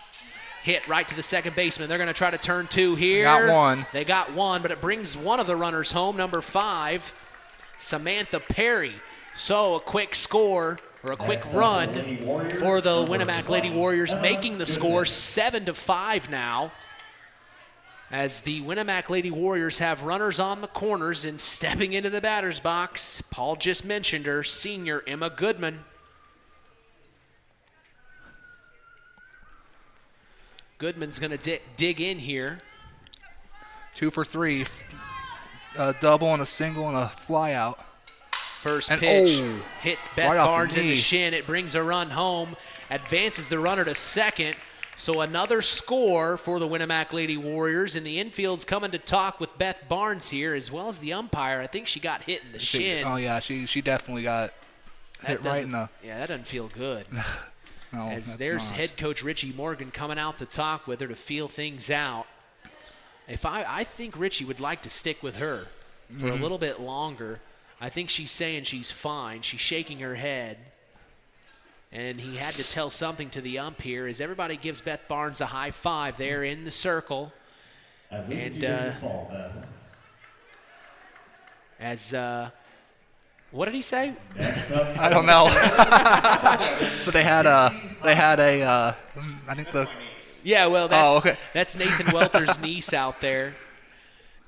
S3: Hit right to the second baseman. They're going to try to turn 2 here. They got one, but it brings one of the runners home, number 5, Samantha Perry. So a quick score, or a quick run for the Winamac Lady Warriors, making the score 7-5 now. As the Winamac Lady Warriors have runners on the corners and stepping into the batter's box. Paul just mentioned her, senior Emma Goodman. Goodman's going to dig in here.
S4: 2 for 3. A double and a single and a fly out.
S3: First pitch hits Beth Barnes in the shin. It brings a run home, advances the runner to second. So another score for the Winamac Lady Warriors. And the infield's coming to talk with Beth Barnes here, as well as the umpire. I think she got hit in the shin.
S4: Oh, yeah, she definitely got hit right in the...
S3: Yeah, that doesn't feel good.
S4: No,
S3: as there's head coach Richie Morgan coming out to talk with her to feel things out. I think Richie would like to stick with her for a little bit longer. I think she's saying she's fine. She's shaking her head. And he had to tell something to the ump here as everybody gives Beth Barnes a high five there in the circle. And what did he say?
S4: I don't know. But they had a I think the...
S3: Yeah, well, that's Nathan Welter's niece out there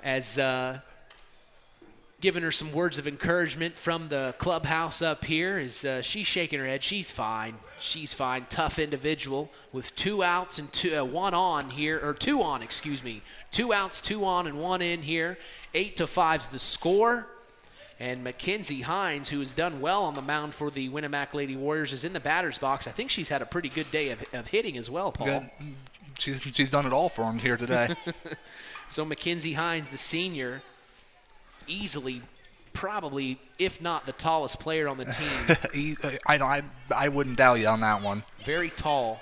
S3: as giving her some words of encouragement from the clubhouse up here as she's shaking her head. She's fine. She's fine. Tough individual with 2 outs and 1 on here, or 2 on, excuse me. 2 outs, 2 on, and 1 in here. 8-5's the score. And Mackenzie Hines, who has done well on the mound for the Winamac Lady Warriors, is in the batter's box. I think she's had a pretty good day of hitting as well, Paul.
S4: Good. She's done it all for him here today.
S3: So Mackenzie Hines, the senior, easily, probably, if not the tallest player on the team.
S4: I wouldn't doubt you on that one.
S3: Very tall,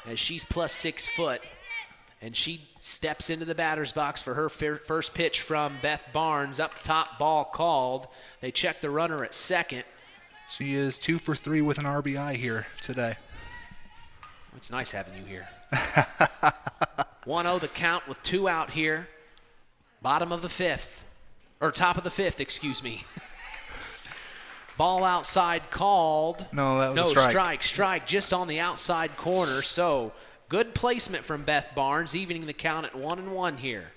S3: as she's plus 6 foot. And she steps into the batter's box for her first pitch from Beth Barnes. Up top, ball called. They check the runner at second.
S4: She is 2 for 3 with an RBI here today.
S3: It's nice having you here. 1-0 the count with 2 out here. Bottom of the 5th. Or top of the 5th, excuse me. Ball outside called.
S4: No, that was a strike.
S3: Strike just on the outside corner. So good placement from Beth Barnes, evening the count at 1-1 here.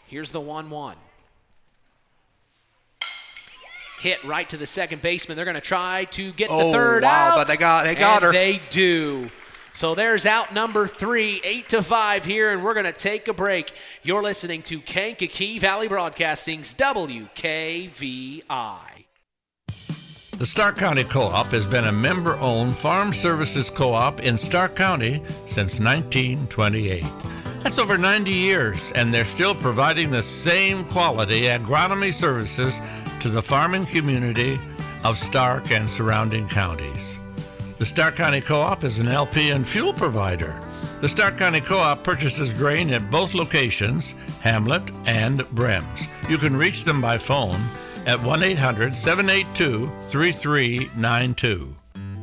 S3: Here's the 1-1. Hit right to the second baseman. They're going to try to get the third out.
S4: But they got her.
S3: They do. So there's out number 3, 8-5 here, and we're going to take a break. You're listening to Kankakee Valley Broadcasting's WKVI.
S19: The Stark County Co-op has been a member-owned farm services co-op in Stark County since 1928. That's over 90 years, and they're still providing the same quality agronomy services to the farming community of Stark and surrounding counties. The Stark County Co-op is an LP and fuel provider. The Stark County Co-op purchases grain at both locations, Hamlet and Brems. You can reach them by phone at 1-800-782-3392.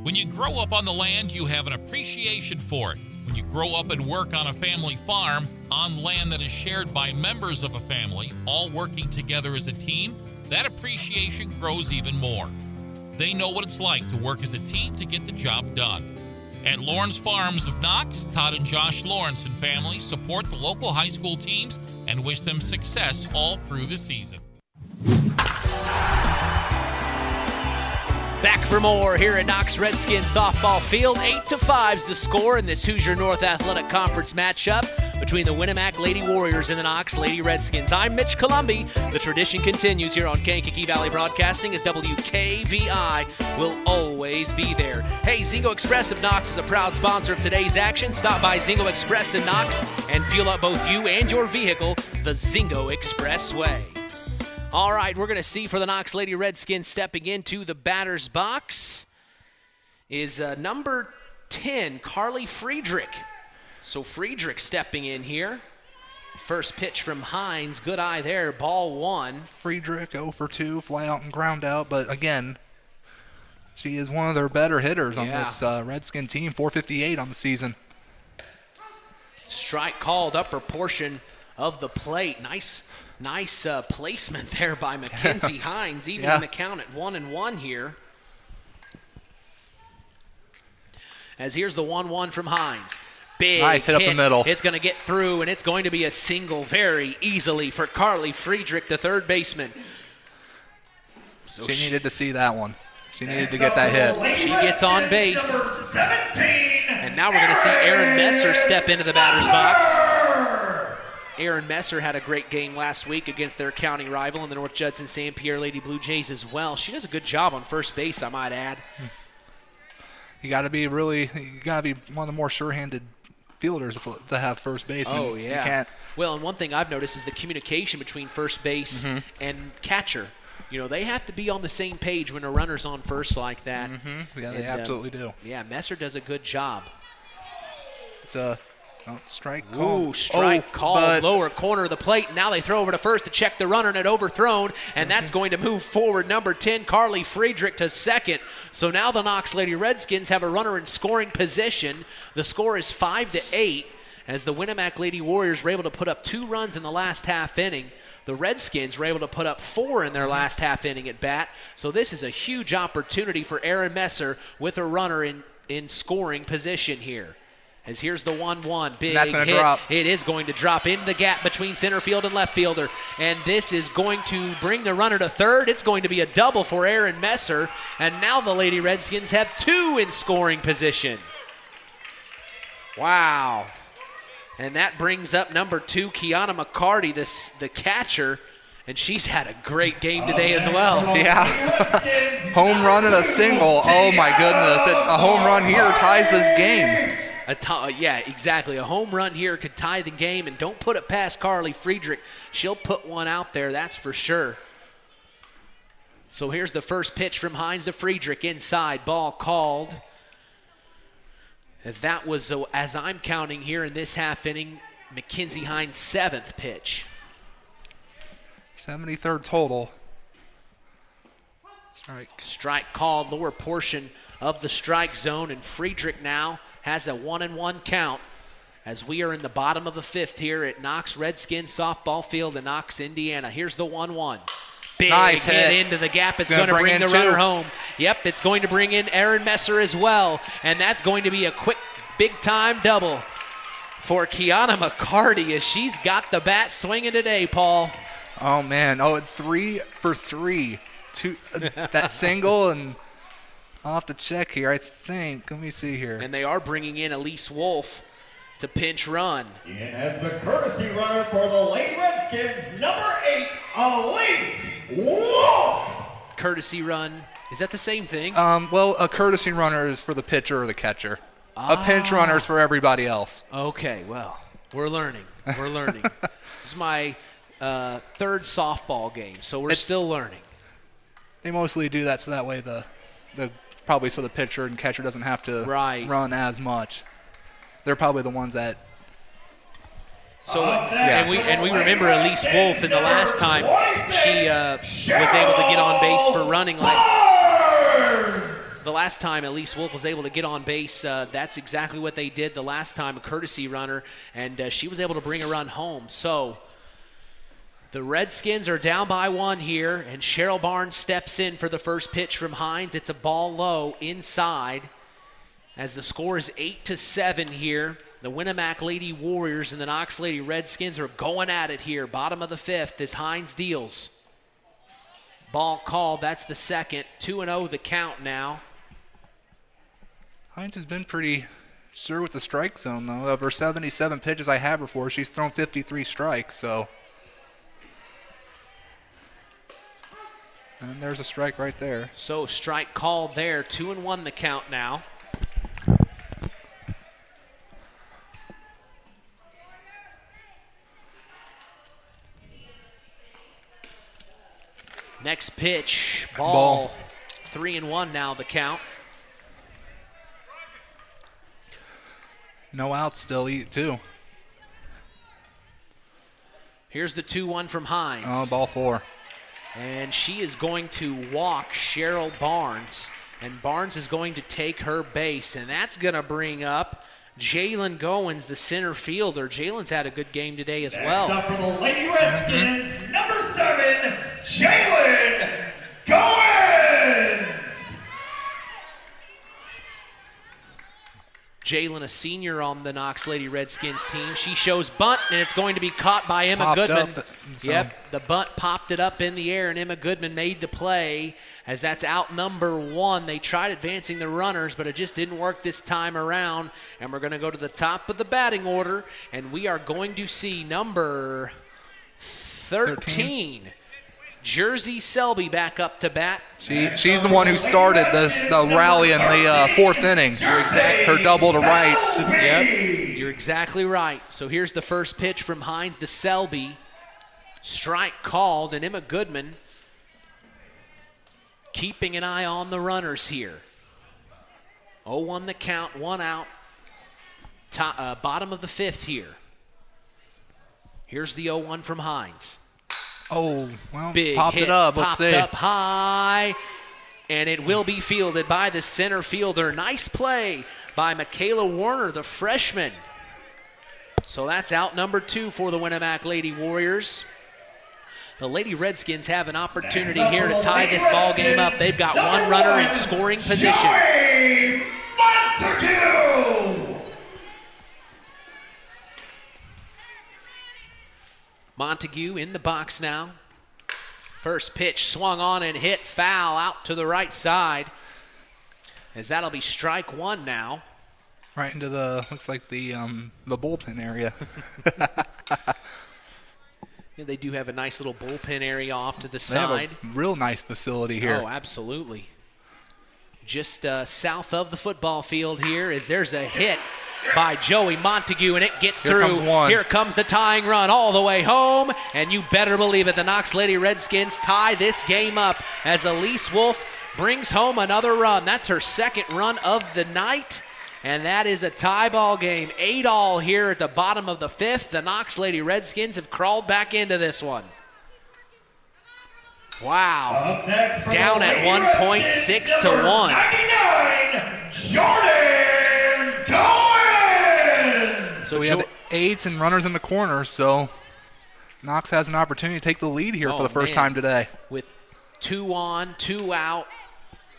S7: When you grow up on the land, you have an appreciation for it. When you grow up and work on a family farm, on land that is shared by members of a family, all working together as a team, that appreciation grows even more. They know what it's like to work as a team to get the job done. At Lawrence Farms of Knox, Todd and Josh Lawrence and family support the local high school teams and wish them success all through the season.
S3: Back for more here at Knox Redskins softball field. 8-5's the score in this Hoosier North Athletic Conference matchup between the Winamac Lady Warriors and the Knox Lady Redskins. I'm Mitch Columbi. The tradition continues here on Kankakee Valley Broadcasting as WKVI will always be there. Hey, Zingo Express of Knox is a proud sponsor of today's action. Stop by Zingo Express in Knox and fuel up both you and your vehicle the Zingo Express way. All right, we're going to see for the Knox Lady Redskins stepping into the batter's box is number 10, Carly Friedrich. So Friedrich stepping in here. First pitch from Hines, good eye there, ball 1.
S4: Friedrich 0 for 2, fly out and ground out, but again, she is one of their better hitters on this Redskin team, 458 on the season.
S3: Strike called, upper portion of the plate. Nice placement there by Mackenzie Hines, even in the count at 1-1 here. As here's the 1-1 from Hines. Big
S4: nice hit up the middle.
S3: It's going to get through, and it's going to be a single very easily for Carly Friedrich, the third baseman.
S4: So she needed to see that one. She needed to get that hit.
S3: She gets on base. And now we're going to see Erin Messer step into the batter's box. Erin Messer had a great game last week against their county rival in the North Judson St. Pierre Lady Blue Jays as well. She does a good job on first base, I might add.
S4: You got to be one of the more sure-handed fielders to have first baseman.
S3: Oh, yeah.
S4: You can't.
S3: Well, and one thing I've noticed is the communication between first base and catcher. You know, they have to be on the same page when a runner's on first like that.
S4: Yeah, they absolutely do.
S3: Yeah, Messer does a good job.
S4: It's a strike called.
S3: Ooh, strike called, lower corner of the plate. Now they throw over to first to check the runner, and it overthrown, and that's going to move forward number 10, Carly Friedrich, to second. So now the Knox Lady Redskins have a runner in scoring position. The score is 5-8 as the Winamac Lady Warriors were able to put up 2 runs in the last half inning. The Redskins were able to put up 4 in their last half inning at bat. So this is a huge opportunity for Erin Messer with a runner in scoring position here. As here's the 1-1, big
S4: that's gonna
S3: hit.
S4: Drop.
S3: It is going to drop into the gap between center field and left fielder. And this is going to bring the runner to third. It's going to be a double for Erin Messer. And now the Lady Redskins have 2 in scoring position. Wow. And that brings up number 2, Kiana McCarty, the catcher. And she's had a great game today as well.
S4: Yeah. Home run and a single. Oh, my goodness. A home run here ties this game.
S3: Yeah, exactly. A home run here could tie the game, and don't put it past Carly Friedrich. She'll put one out there, that's for sure. So here's the first pitch from Hines to Friedrich. Inside, ball called. As that was, as I'm counting here in this half inning, Mackenzie Hines' 7th pitch.
S4: 73rd total.
S3: Strike called, lower portion of the strike zone, and Friedrich now has a 1-1 count as we are in the bottom of the 5th here at Knox Redskins softball field in Knox, Indiana. Here's the 1-1. Big
S4: nice
S3: hit into the gap. It's going to bring the runner home. Yep, it's going to bring in Erin Messer as well, and that's going to be a quick, big-time double for Kiana McCarty as she's got the bat swinging today, Paul.
S4: Oh, man. 3 for 3. That single, and I'll have to check here, I think. Let me see here.
S3: And they are bringing in Elise Wolf to pinch run.
S17: And as the courtesy runner for the Lady Redskins, number 8, Elise Wolf.
S3: Courtesy run. Is that the same thing?
S4: Well, a courtesy runner is for the pitcher or the catcher. A pinch runner is for everybody else.
S3: Okay, well, we're learning. We're learning. This is my 3rd softball game, so we're still learning.
S4: They mostly do that so that way the probably so the pitcher and catcher doesn't have to run as much. They're probably the ones that.
S3: So and we remember Elise Wolf in the last time she was able to get on base for running the last time Elise Wolf was able to get on base. That's exactly what they did the last time, a courtesy runner, and she was able to bring a run home. So the Redskins are down by 1 here, and Cheryl Barnes steps in for the first pitch from Hines. It's a ball low inside as the score is 8-7 here. The Winamac Lady Warriors and the Knox Lady Redskins are going at it here. Bottom of the 5th as Hines deals. Ball called. That's the second. 2-0 the count now.
S4: Hines has been pretty sure with the strike zone, though. Of her 77 pitches I have her for, she's thrown 53 strikes, so. And there's a strike right there.
S3: So strike called there. 2-1 the count now. Next pitch, ball. 3-1 now the count.
S4: No outs still, too.
S3: Here's the 2-1 from Hines.
S4: Oh, ball 4.
S3: And she is going to walk Cheryl Barnes. And Barnes is going to take her base. And that's going to bring up Jalen Goins, the center fielder. Jalen's had a good game today as well.
S17: Next up for the Lady Redskins, number 7, Jalen Goins.
S3: Jalen, a senior on the Knox Lady Redskins team. She shows bunt, and it's going to be caught by Emma
S4: Popped
S3: Goodman.
S4: up, so.
S3: Yep, the bunt popped it up in the air, and Emma Goodman made the play as that's out number 1. They tried advancing the runners, but it just didn't work this time around. And we're going to go to the top of the batting order, and we are going to see number 13. Jersey Selby back up to bat.
S4: She's the one who started the rally in the 4th inning. Her double to rights.
S3: Yep, you're exactly right. So here's the first pitch from Hines to Selby. Strike called, and Emma Goodman keeping an eye on the runners here. 0-1 the count, 1 out. Bottom of the 5th here. Here's the 0-1 from Hines.
S4: Oh, well,
S3: Big
S4: popped
S3: hit,
S4: it up. Let's see.
S3: Popped up high, and it will be fielded by the center fielder. Nice play by Michaela Warner, the freshman. So that's out number 2 for the Winamac Lady Warriors. The Lady Redskins have an opportunity here to tie this ball game up. They've got 1 runner in scoring position. Montague in the box now. First pitch swung on and hit foul out to the right side. As that'll be strike 1 now.
S4: Right into the, looks like the bullpen area.
S3: Yeah, they do have a nice little bullpen area off to the
S4: They
S3: side.
S4: have a real nice facility here.
S3: Oh, absolutely. Just south of the football field here as there's a hit by Joey Montague, and it gets
S4: Here
S3: through.
S4: comes one.
S3: Here comes the tying run all the way home, and you better believe it, the Knox Lady Redskins tie this game up as Elise Wolf brings home another run. That's her 2nd run of the night, and that is a tie ball game. 8-all here at the bottom of the 5th. The Knox Lady Redskins have crawled back into this one. Wow.
S17: Up next for
S3: down
S17: the
S3: at
S17: Lady
S3: 1.6 to 1.
S17: 99, Jordan Goins.
S4: So we have 8 and runners in the corner, so Knox has an opportunity to take the lead here for the first time today.
S3: With 2 on, 2 out,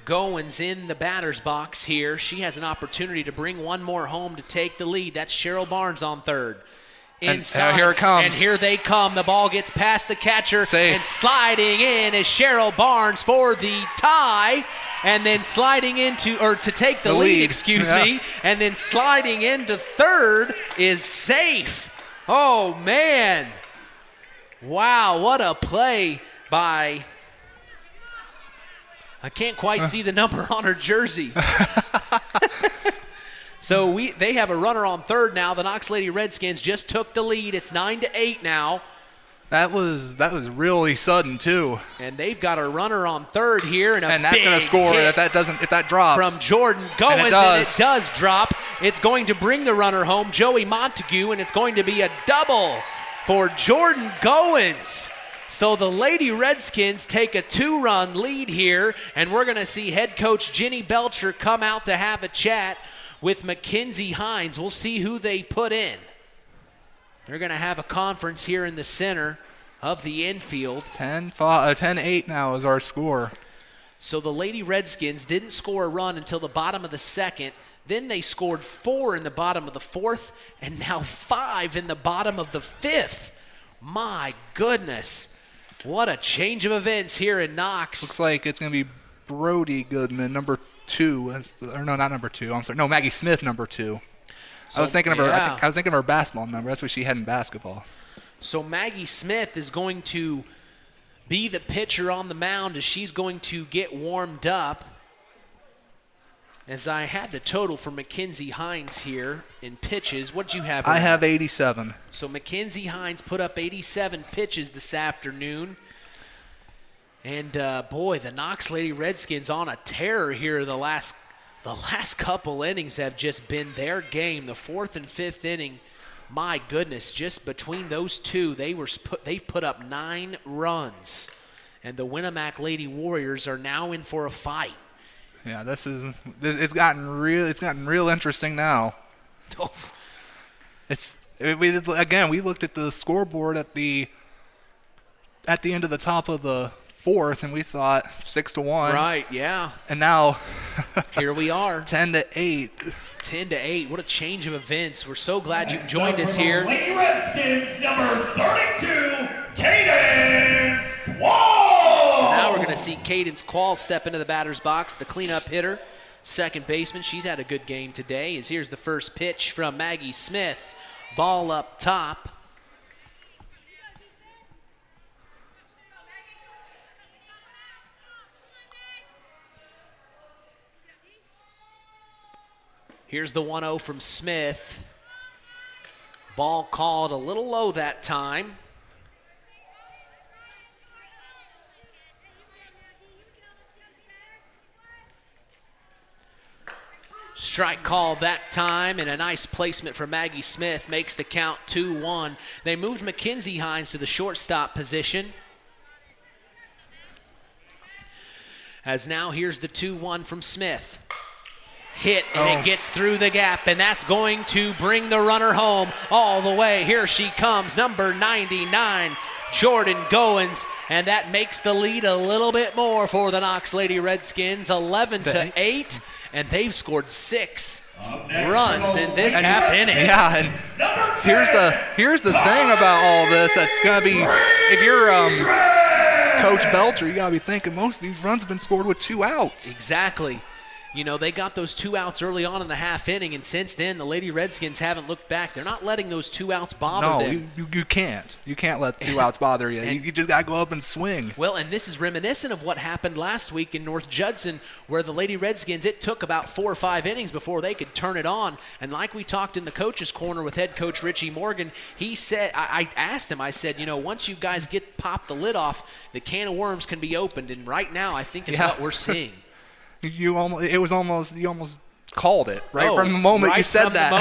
S3: Goins in the batter's box here. She has an opportunity to bring 1 more home to take the lead. That's Cheryl Barnes on 3rd. Inside,
S4: and here it comes.
S3: And here they come. The ball gets past the catcher.
S4: Safe.
S3: And sliding in is Cheryl Barnes for the tie. And then sliding into, or to take the lead, excuse me. And then sliding into 3rd is Safe. Oh, man. Wow, what a play by, I can't quite see the number on her jersey. So they have a runner on 3rd now. The Knox Lady Redskins just took the lead. It's 9-8 now.
S4: That was really sudden too.
S3: And they've got a runner on 3rd here, and
S4: that's going to score if that drops.
S3: From Jordan Goins,
S4: and it
S3: does drop. It's going to bring the runner home, Joey Montague, and it's going to be a double for Jordan Goins. So the Lady Redskins take a 2-run lead here, and we're going to see head coach Jenny Belcher come out to have a chat with Mackenzie Hines. We'll see who they put in. They're going to have a conference here in the center of the infield.
S4: 10-8 now is our score.
S3: So the Lady Redskins didn't score a run until the bottom of the 2nd. Then they scored 4 in the bottom of the 4th, and now 5 in the bottom of the 5th. My goodness. What a change of events here in Knox.
S4: Looks like it's going to be Brody Goodman, number 2. Not number 2. I'm sorry. No, Maggie Smith, number 2.
S3: So,
S4: I was thinking of her. I was thinking of her basketball number. That's what she had in basketball.
S3: So Maggie Smith is going to be the pitcher on the mound as she's going to get warmed up. As I had the total for Mackenzie Hines here in pitches. What did you have?
S4: I have 87.
S3: So Mackenzie Hines put up 87 pitches this afternoon. And, boy, the Knox Lady Redskins on a tear here. The last couple innings have just been their game. The 4th and 5th inning, my goodness, just between those two, they've put up 9 runs. And the Winamac Lady Warriors are now in for a fight.
S4: Yeah, it's gotten real interesting now.
S3: Oh.
S4: We looked at the scoreboard at the end of the top of the 4th, and we thought 6-1.
S3: Right, yeah.
S4: And now
S3: here we are.
S4: 10-8.
S3: 10-8. What a change of events. We're so glad you've joined us here.
S17: Lady Redskins, number 32, Cadence Quall.
S3: So now we're going to see Cadence Quall step into the batter's box, the cleanup hitter, second baseman. She's had a good game today. As here's the first pitch from Maggie Smith. Ball up top. Here's the 1-0 from Smith. Ball called a little low that time. Strike called that time, and a nice placement for Maggie Smith makes the count 2-1. They moved Mackenzie Hines to the shortstop position. As now here's the 2-1 from Smith. Hit, and it gets through the gap, and that's going to bring the runner home all the way. Here she comes, number 99, Jordan Goins, and that makes the lead a little bit more for the Knox Lady Redskins, 11-8, and they've scored 6 runs in this half inning.
S4: Yeah, and here's the thing about all this that's going to be, if you're Coach Belcher, you got to be thinking most of these runs have been scored with 2 outs.
S3: Exactly. You know, they got those 2 outs early on in the half inning, and since then, the Lady Redskins haven't looked back. They're not letting those 2 outs bother them.
S4: No, you can't. You can't let 2 outs bother you. You just got to go up and swing.
S3: Well, and this is reminiscent of what happened last week in North Judson, where the Lady Redskins, it took about 4 or 5 innings before they could turn it on. And like we talked in the coach's corner with head coach Richie Morgan, he said, I asked him, I said, you know, once you guys pop the lid off, the can of worms can be opened. And right now, I think is what we're seeing.
S4: You almost called it from the moment you said that.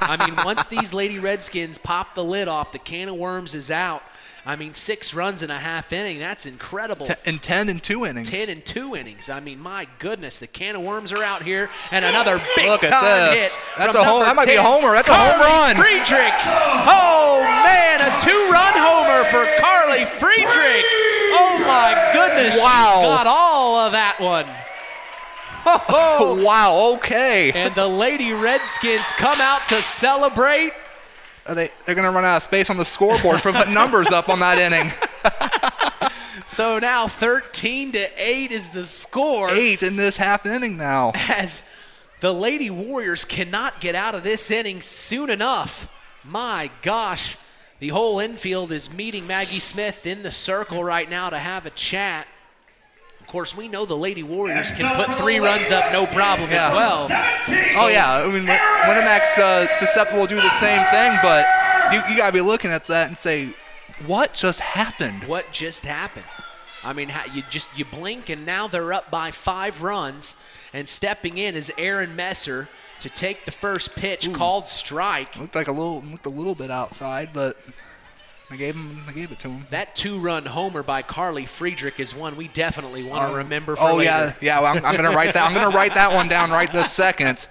S3: I mean, once these Lady Redskins pop the lid off, the can of worms is out. I mean, 6 runs in a half inning, that's incredible.
S4: And 10 in 2 innings.
S3: 10 in 2 innings. I mean, my goodness, the can of worms are out here, and another big
S4: Look at
S3: time
S4: this.
S3: hit.
S4: That's a home. That might be a homer. That's a home run.
S3: Friedrich. Oh man, a 2-run homer for Carly Friedrich. Oh my goodness.
S4: Wow.
S3: She got all of that one.
S4: Oh, wow, okay.
S3: And the Lady Redskins come out to celebrate.
S4: They're going to run out of space on the scoreboard for putting numbers up on that inning.
S3: So now 13-8 is the score.
S4: 8 in this half inning now.
S3: As the Lady Warriors cannot get out of this inning soon enough. My gosh, the whole infield is meeting Maggie Smith in the circle right now to have a chat. Of course, we know the Lady Warriors can put 3 runs up, no problem as well.
S4: Oh, yeah. I mean, Winamac's susceptible to do the same thing, but you got to be looking at that and say, what just happened?
S3: What just happened? I mean, you blink, and now they're up by 5 runs, and stepping in is Aaron Messer to take the first pitch, called strike.
S4: Looked a little bit outside, but I gave it to him.
S3: That 2-run homer by Carly Friedrich is one we definitely want to remember for later.
S4: Yeah. Well, I'm going to write that. I'm going to write that one down right this second.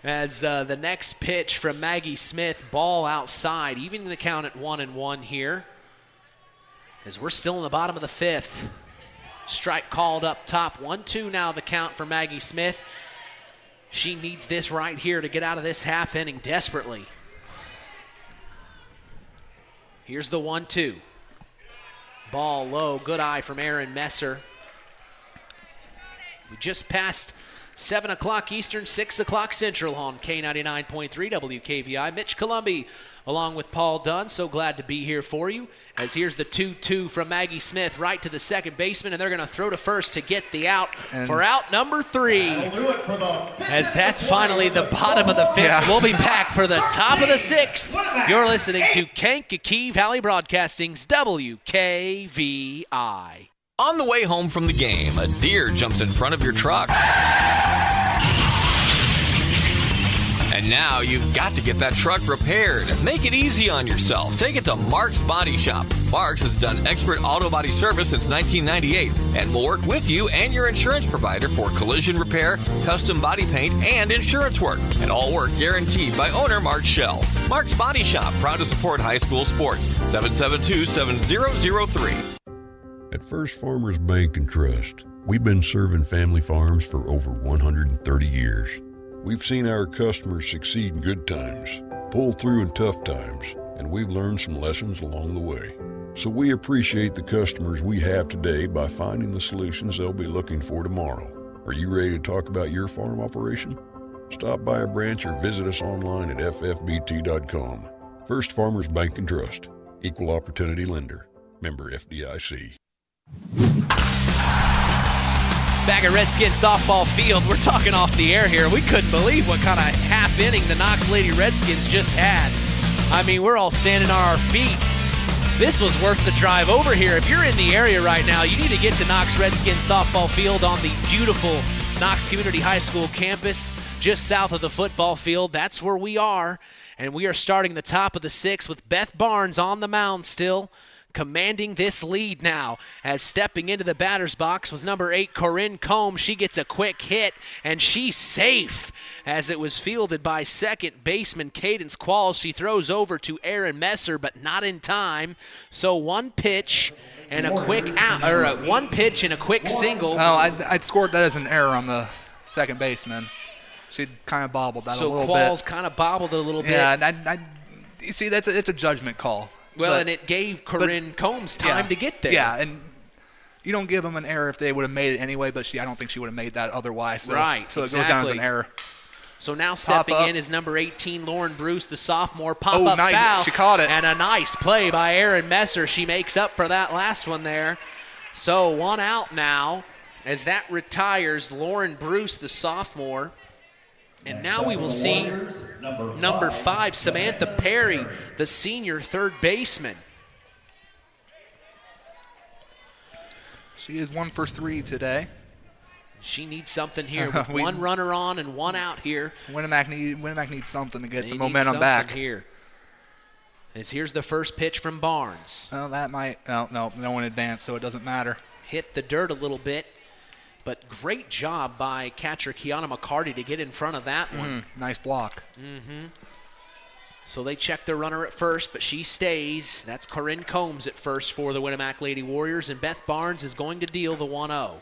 S3: As the next pitch from Maggie Smith, ball outside, even the count at 1-1 here. As we're still in the bottom of the 5th. Strike called up top. 1-2 now the count for Maggie Smith. She needs this right here to get out of this half inning desperately. Here's the 1-2. Ball low. Good eye from Aaron Messer. We just passed 7 o'clock Eastern, 6 o'clock Central on K99.3 WKVI. Mitch Columbi along with Paul Dunn. So glad to be here for you. As here's the 2-2 from Maggie Smith right to the second baseman, and they're going to throw to first to get the out for out number 3. As that's finally the bottom of the 5th. Yeah. We'll be back for the top of the 6th. You're listening to Kankakee Valley Broadcasting's WKVI.
S15: On the way home from the game, a deer jumps in front of your truck. And now you've got to get that truck repaired. Make it easy on yourself. Take it to Mark's Body Shop. Mark's has done expert auto body service since 1998 and will work with you and your insurance provider for collision repair, custom body paint, and insurance work. And all work guaranteed by owner Mark Schell. Mark's Body Shop, proud to support high school sports. 772-7003.
S16: At First Farmers Bank and Trust, we've been serving family farms for over 130 years. We've seen our customers succeed in good times, pull through in tough times, and we've learned some lessons along the way. So we appreciate the customers we have today by finding the solutions they'll be looking for tomorrow. Are you ready to talk about your farm operation? Stop by a branch or visit us online at ffbt.com. First Farmers Bank and Trust. Equal Opportunity Lender. Member FDIC.
S3: Back at Redskins softball field, we're talking off the air here. We couldn't believe what kind of half inning the Knox Lady Redskins just had. I mean, we're all standing on our feet. This was worth the drive over here. If you're in the area right now, you need to get to Knox Redskins softball field on the beautiful Knox Community High School campus, just south of the football field. That's where we are, and we are starting the top of the sixth with Beth Barnes on the mound still, commanding this lead now, as stepping into the batter's box was number 8, Corinne Combs. She gets a quick hit, and she's safe as it was fielded by second baseman Cadence Qualls. She throws over to Aaron Messer, but not in time. So one pitch and a quick out, or one pitch and a quick single.
S4: No, I'd scored that as an error on the second baseman. She kind of bobbled that a little bit.
S3: So Qualls kind of bobbled it a little bit.
S4: Yeah, you see, it's a judgment call.
S3: Well, and it gave Corinne Combs time to get there.
S4: Yeah, and you don't give them an error if they would have made it anyway, but I don't think she would have made that otherwise. So,
S3: right,
S4: so it goes down as an error.
S3: So now stepping in is number 18, Lauren Bruce, the sophomore. Pop-up
S4: nice.
S3: foul.
S4: She caught it.
S3: And a nice play by Aaron Messer. She makes up for that last one there. So one out now as that retires Lauren Bruce, the sophomore. And now we will see number 5, Samantha Perry, the senior third baseman.
S4: She is 1 for 3 today.
S3: She needs something here with one runner on and one out here.
S4: Winamac needs something to get some momentum back.
S3: Here. As here's the first pitch from Barnes.
S4: Well, that might – no one advanced, so it doesn't matter.
S3: Hit the dirt a little bit. But great job by catcher Kiana McCarty to get in front of that one.
S4: Nice block.
S3: So they check their runner at first, but she stays. That's Corinne Combs at first for the Winamac Lady Warriors, and Beth Barnes is going to deal the 1-0.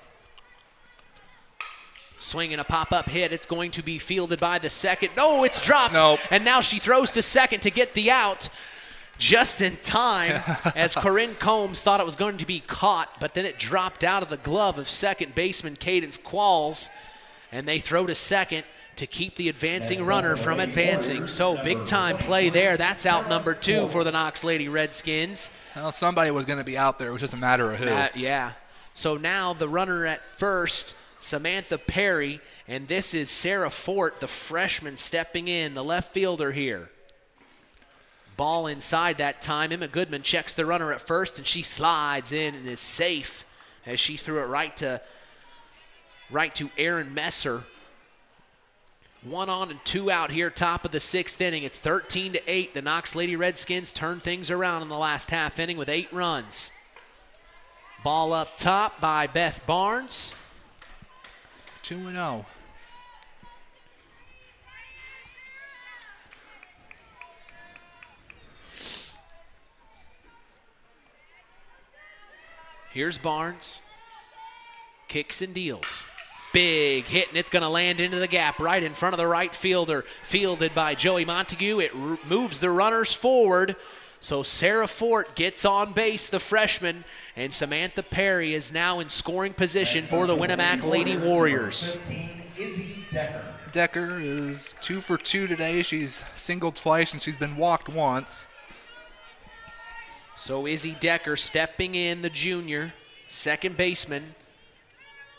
S3: Swinging a pop-up hit. It's going to be fielded by the second. No, it's dropped.
S4: Nope.
S3: And now she throws to second to get the out. Just in time, as Corinne Combs thought it was going to be caught, but then it dropped out of the glove of second baseman Cadence Qualls, and they throw to second to keep the advancing runner from advancing. So big-time play there. That's out number 2 for the Knox Lady Redskins.
S4: Well, somebody was going to be out there. It was just a matter of who.
S3: Yeah. So now the runner at first, Samantha Perry, and this is Sarah Fort, the freshman, stepping in, the left fielder here. Ball inside that time. Emma Goodman checks the runner at first, and she slides in and is safe as she threw it right to Aaron Messer. 1 on and 2 out here, top of the 6th inning. It's 13-8. The Knox Lady Redskins turn things around in the last half inning with 8 runs. Ball up top by Beth Barnes.
S4: 2-0.
S3: Here's Barnes. Kicks and deals. Big hit, and it's going to land into the gap right in front of the right fielder. Fielded by Joey Montague. It moves the runners forward. So Sarah Fort gets on base, the freshman, and Samantha Perry is now in scoring position for the Winamac Lady Warriors.
S17: 15, Izzy Decker.
S4: Decker is 2 for 2 today. She's singled twice, and she's been walked once.
S3: So Izzy Decker stepping in, the junior, second baseman.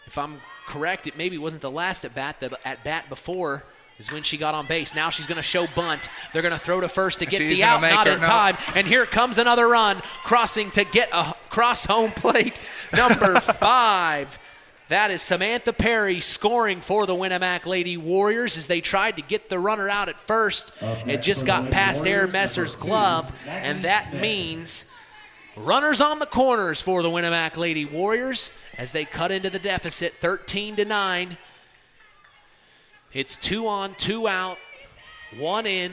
S3: If I'm correct, it maybe wasn't the last at bat. The at bat before is when she got on base. Now she's going to show bunt. They're going to throw to first to get
S4: She's
S3: the out,
S4: gonna
S3: not
S4: make
S3: in
S4: her,
S3: time. And here comes another run, crossing to get a cross home plate. Number 5. That is Samantha Perry scoring for the Winamac Lady Warriors as they tried to get the runner out at first. It just got past Aaron Messer's glove, and that means runners on the corners for the Winamac Lady Warriors as they cut into the deficit 13-9. It's 2 on, 2 out, 1 in.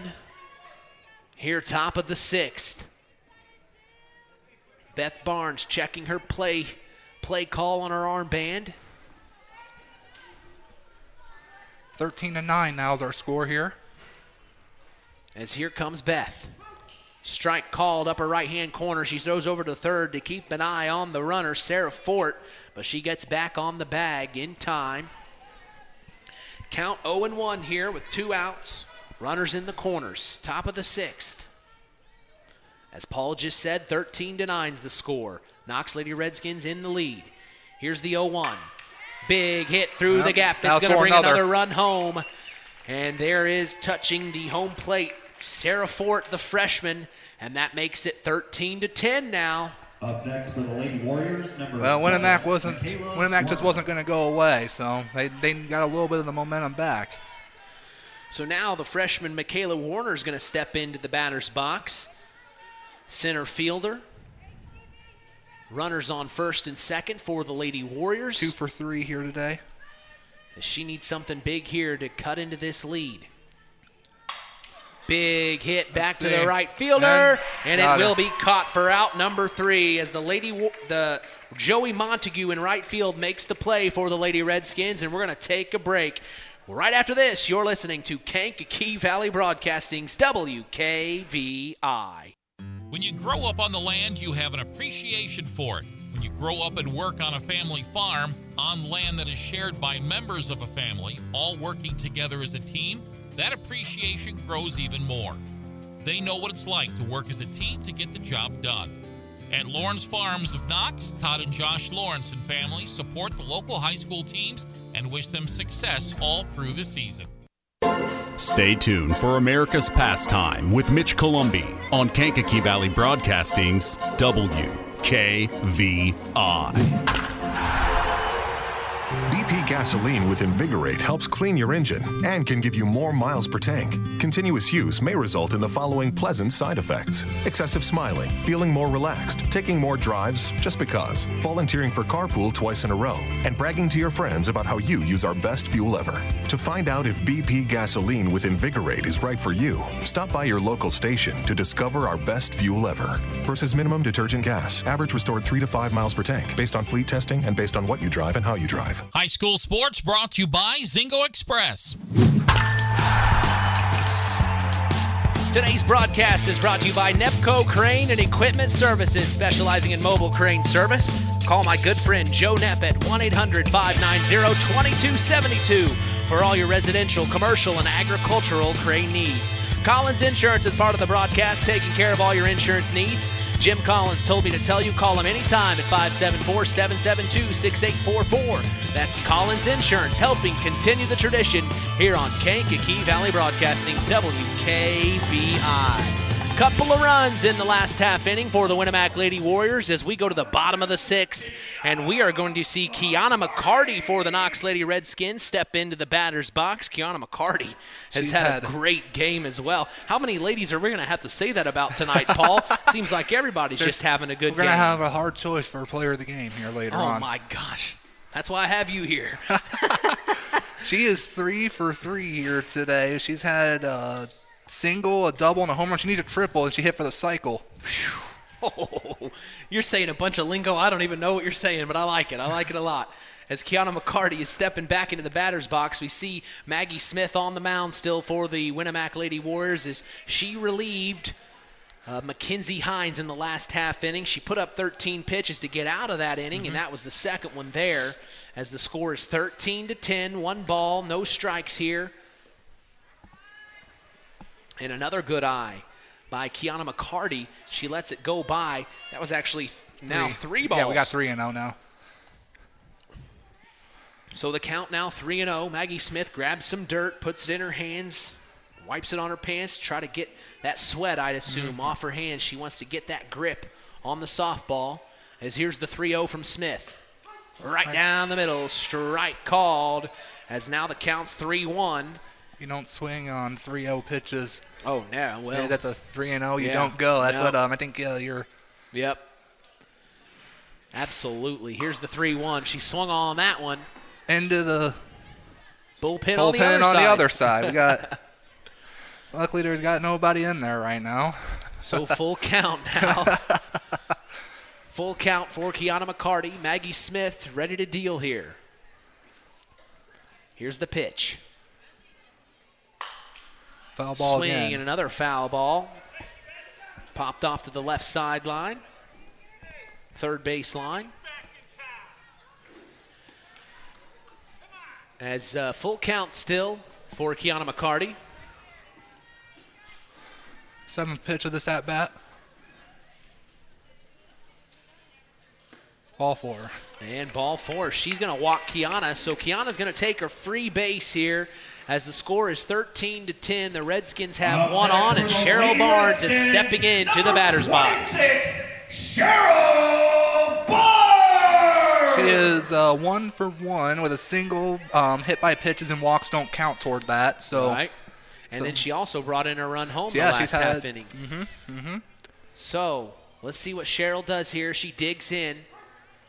S3: Here, top of the 6th. Beth Barnes checking her play call on her armband.
S4: 13-9 now is our score here.
S3: As here comes Beth. Strike called upper right-hand corner. She throws over to third to keep an eye on the runner, Sarah Fort, but she gets back on the bag in time. Count 0-1 here with 2 outs. Runners in the corners. Top of the 6th. As Paul just said, 13-9 is the score. Knox Lady Redskins in the lead. Here's the 0-1. Big hit through the gap. That's going to bring another run home. And there is touching the home plate, Sarah Fort, the freshman, and that makes it 13-10 now.
S14: Up next for the Lady Warriors, number 7.
S4: Winamac just wasn't going to go away, so they got a little bit of the momentum back.
S3: So now the freshman Michaela Warner is going to step into the batter's box. Center fielder. Runners on first and second for the Lady Warriors.
S4: 2 for 3 here today.
S3: She needs something big here to cut into this lead. Big hit back to the right fielder, and it will be caught for out number 3 as the Joey Montague in right field makes the play for the Lady Redskins, and we're going to take a break. Right after this, you're listening to Kankakee Valley Broadcasting's WKVI.
S7: When you grow up on the land, you have an appreciation for it. When you grow up and work on a family farm, on land that is shared by members of a family, all working together as a team, that appreciation grows even more. They know what it's like to work as a team to get the job done. At Lawrence Farms of Knox, Todd and Josh Lawrence and family support the local high school teams and wish them success all through the season.
S1: Stay tuned for America's Pastime with Mitch Columbi on Kankakee Valley Broadcasting's WKVI.
S6: BP gasoline with Invigorate helps clean your engine and can give you more miles per tank. Continuous use may result in the following pleasant side effects: excessive smiling, feeling more relaxed, taking more drives just because, volunteering for carpool twice in a row, and bragging to your friends about how you use our best fuel ever. To find out if BP gasoline with Invigorate is right for you, stop by your local station to discover our best fuel ever. Versus minimum detergent gas. Average restored 3 to 5 miles per tank, based on fleet testing and based on what you drive and how you drive.
S7: High school sports brought to you by Zingo Express.
S3: Today's broadcast is brought to you by Nepco Crane and Equipment Services, specializing in mobile crane service. Call my good friend Joe Nepp at 1-800-590-2272 for all your residential, commercial, and agricultural crane needs. Collins Insurance is part of the broadcast, taking care of all your insurance needs. Jim Collins told me to tell you, call him anytime at 574-772-6844. That's Collins Insurance, helping continue the tradition here on Kankakee Valley Broadcasting's WKVI. Couple of runs in the last half inning for the Winamac Lady Warriors as we go to the bottom of the 6th, and we are going to see Kiana McCarty for the Knox Lady Redskins step into the batter's box. Kiana McCarty has had a great game as well. How many ladies are we going to have to say that about tonight, Paul? Seems like everybody's just having a good game.
S4: We're going to have a hard choice for player of the game here later on.
S3: Oh, my gosh. That's why I have you here.
S4: She is 3 for 3 here today. She's had a single, a double, and a home run. She needs a triple, and she hit for the cycle.
S3: Oh, you're saying a bunch of lingo. I don't even know what you're saying, but I like it. I like it a lot. As Kiana McCarty is stepping back into the batter's box, we see Maggie Smith on the mound still for the Winamac Lady Warriors as she relieved Mackenzie Hines in the last half inning. She put up 13 pitches to get out of that inning, and that was the second one there, as the score is 13-10, 1 ball, no strikes here. And another good eye by Kiana McCarty. She lets it go by. That was actually now 3 balls.
S4: Yeah, we got 3 and 0 now.
S3: So the count now 3-0. Maggie Smith grabs some dirt, puts it in her hands, wipes it on her pants, try to get that sweat, I'd assume, off her hands. She wants to get that grip on the softball. As here's the 3-0 from Smith. Right down the middle, strike called, as now the count's 3-1.
S4: You don't swing on 3-0 pitches.
S3: Oh, no. Well,
S4: that's a 3-0. You don't go. That's what I think you're.
S3: Yep. Absolutely. Here's the 3-1. She swung on that one.
S4: Into the
S3: bullpen on the
S4: other side. We got. Luckily, there's got nobody in there right now.
S3: So full count now. Full count for Kiana McCarty. Maggie Smith ready to deal here. Here's the pitch.
S4: Foul ball
S3: Swinging
S4: again.
S3: and another foul ball. Popped off to the left sideline. Third baseline. As full count still for Kiana McCarty.
S4: 7th pitch of this at-bat. Ball 4.
S3: And ball 4. She's going to walk Kiana, so Kiana's going to take her free base here as the score is 13-10. The Redskins have one on, and Cheryl Barnes is stepping into the batter's box.
S17: Cheryl Barnes!
S4: She is 1 for 1 with a single. Hit by pitches and walks don't count toward that. So.
S3: Right. And then she also brought in a run home the last half inning. So let's see what Cheryl does here. She digs in.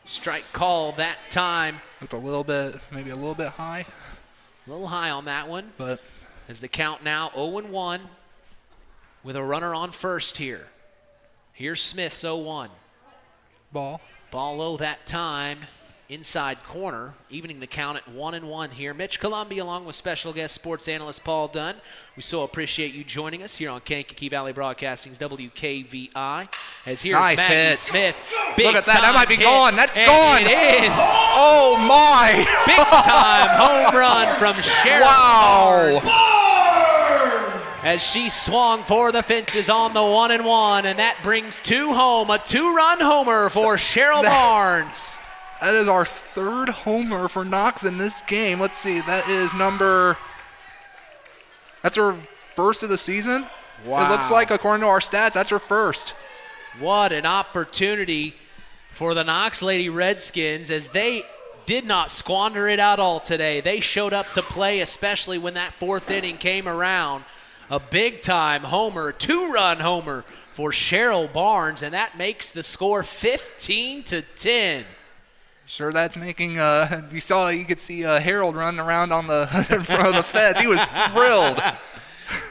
S3: Strike call that time.
S4: Looked a little bit, maybe a little bit high.
S3: A little high on that one.
S4: But
S3: as the count now 0-1 with a runner on first here. Here's Smith's 0-1.
S4: Ball
S3: low that time. Inside corner, evening the count at 1-1 here. Mitch Columbia along with special guest sports analyst Paul Dunn. We so appreciate you joining us here on Kankakee Valley Broadcasting's WKVI. As here's
S4: nice
S3: Maggie
S4: hit.
S3: Smith.
S4: Look at that. That might be
S3: hit.
S4: gone. That's
S3: And
S4: gone.
S3: It is.
S4: Oh, my.
S3: Big time home run from Cheryl Barnes. As she swung for the fences on the 1-1, and that brings 2 home. A 2-run homer for Cheryl Barnes.
S4: That is our 3rd homer for Knox in this game. Let's see. That's her 1st of the season.
S3: Wow.
S4: It looks like, according to our stats, that's her 1st.
S3: What an opportunity for the Knox Lady Redskins, as they did not squander it at all today. They showed up to play, especially when that 4th inning came around. A big-time homer, 2-run homer for Cheryl Barnes, and that makes the score 15-10.
S4: Sure, that's making. You could see Harold running around on the in front of the fence. He was thrilled.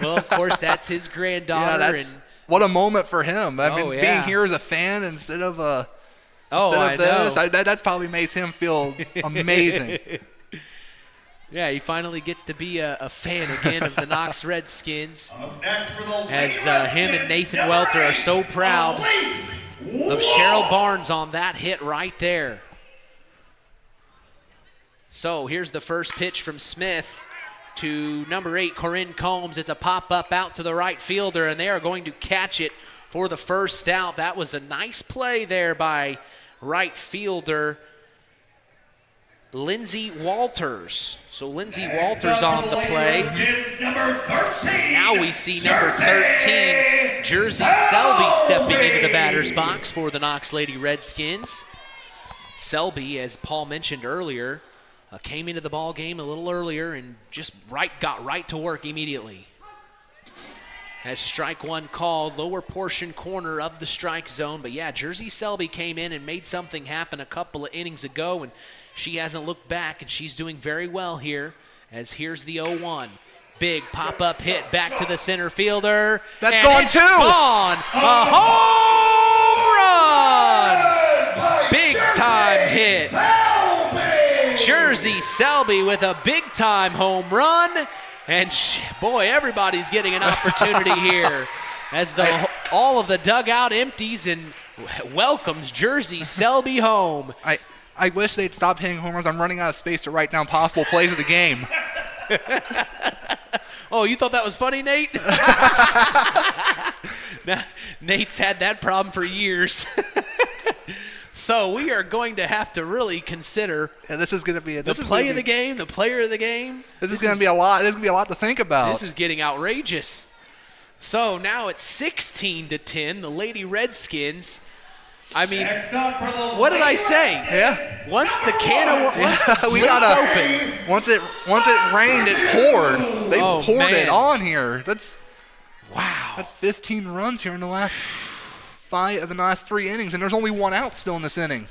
S3: Well, of course, that's his granddaughter.
S4: What a moment for him. I mean,
S3: yeah.
S4: being here as a fan instead of this,
S3: know.
S4: That's probably makes him feel amazing.
S3: Yeah, he finally gets to be a fan again of the Knox Redskins.
S17: Next for the
S3: as him and Nathan Welter are so proud of Cheryl Barnes on that hit right there. So here's the first pitch from Smith to number 8, Corinne Combs. It's a pop-up out to the right fielder, and they are going to catch it for the first out. That was a nice play there by right fielder Lindsay Walters. So Lindsay Walters on the play. Now we see number 13, Jersey Selby, stepping into the batter's box for the Knox Lady Redskins. Selby, as Paul mentioned earlier, came into the ball game a little earlier and just got right to work immediately. As strike 1 called, lower portion corner of the strike zone. But yeah, Jersey Selby came in and made something happen a couple of innings ago, and she hasn't looked back, and she's doing very well here. As here's the 0-1. Big pop-up hit back to the center fielder.
S4: That's gone too.
S3: Gone. A home run. Big time hit. Jersey Selby with a big-time home run. And, boy, everybody's getting an opportunity here as all of the dugout empties and welcomes Jersey Selby home.
S4: I wish they'd stop hitting home runs. I'm running out of space to write down possible plays of the game.
S3: Oh, you thought that was funny, Nate? Nate's had that problem for years. So we are going to have to really consider.
S4: This is going to be
S3: the play of the game, the player of the game.
S4: This is going to be a lot. This is going to be a lot to think about.
S3: This is getting outrageous. So now it's 16-10. The Lady Redskins. I mean, what did I say?
S4: Yeah.
S3: Once the can of
S4: we got open. Once it rained, it poured. They poured it on here. That's 15 runs here in the last 3 innings, and there's only one out still in this inning.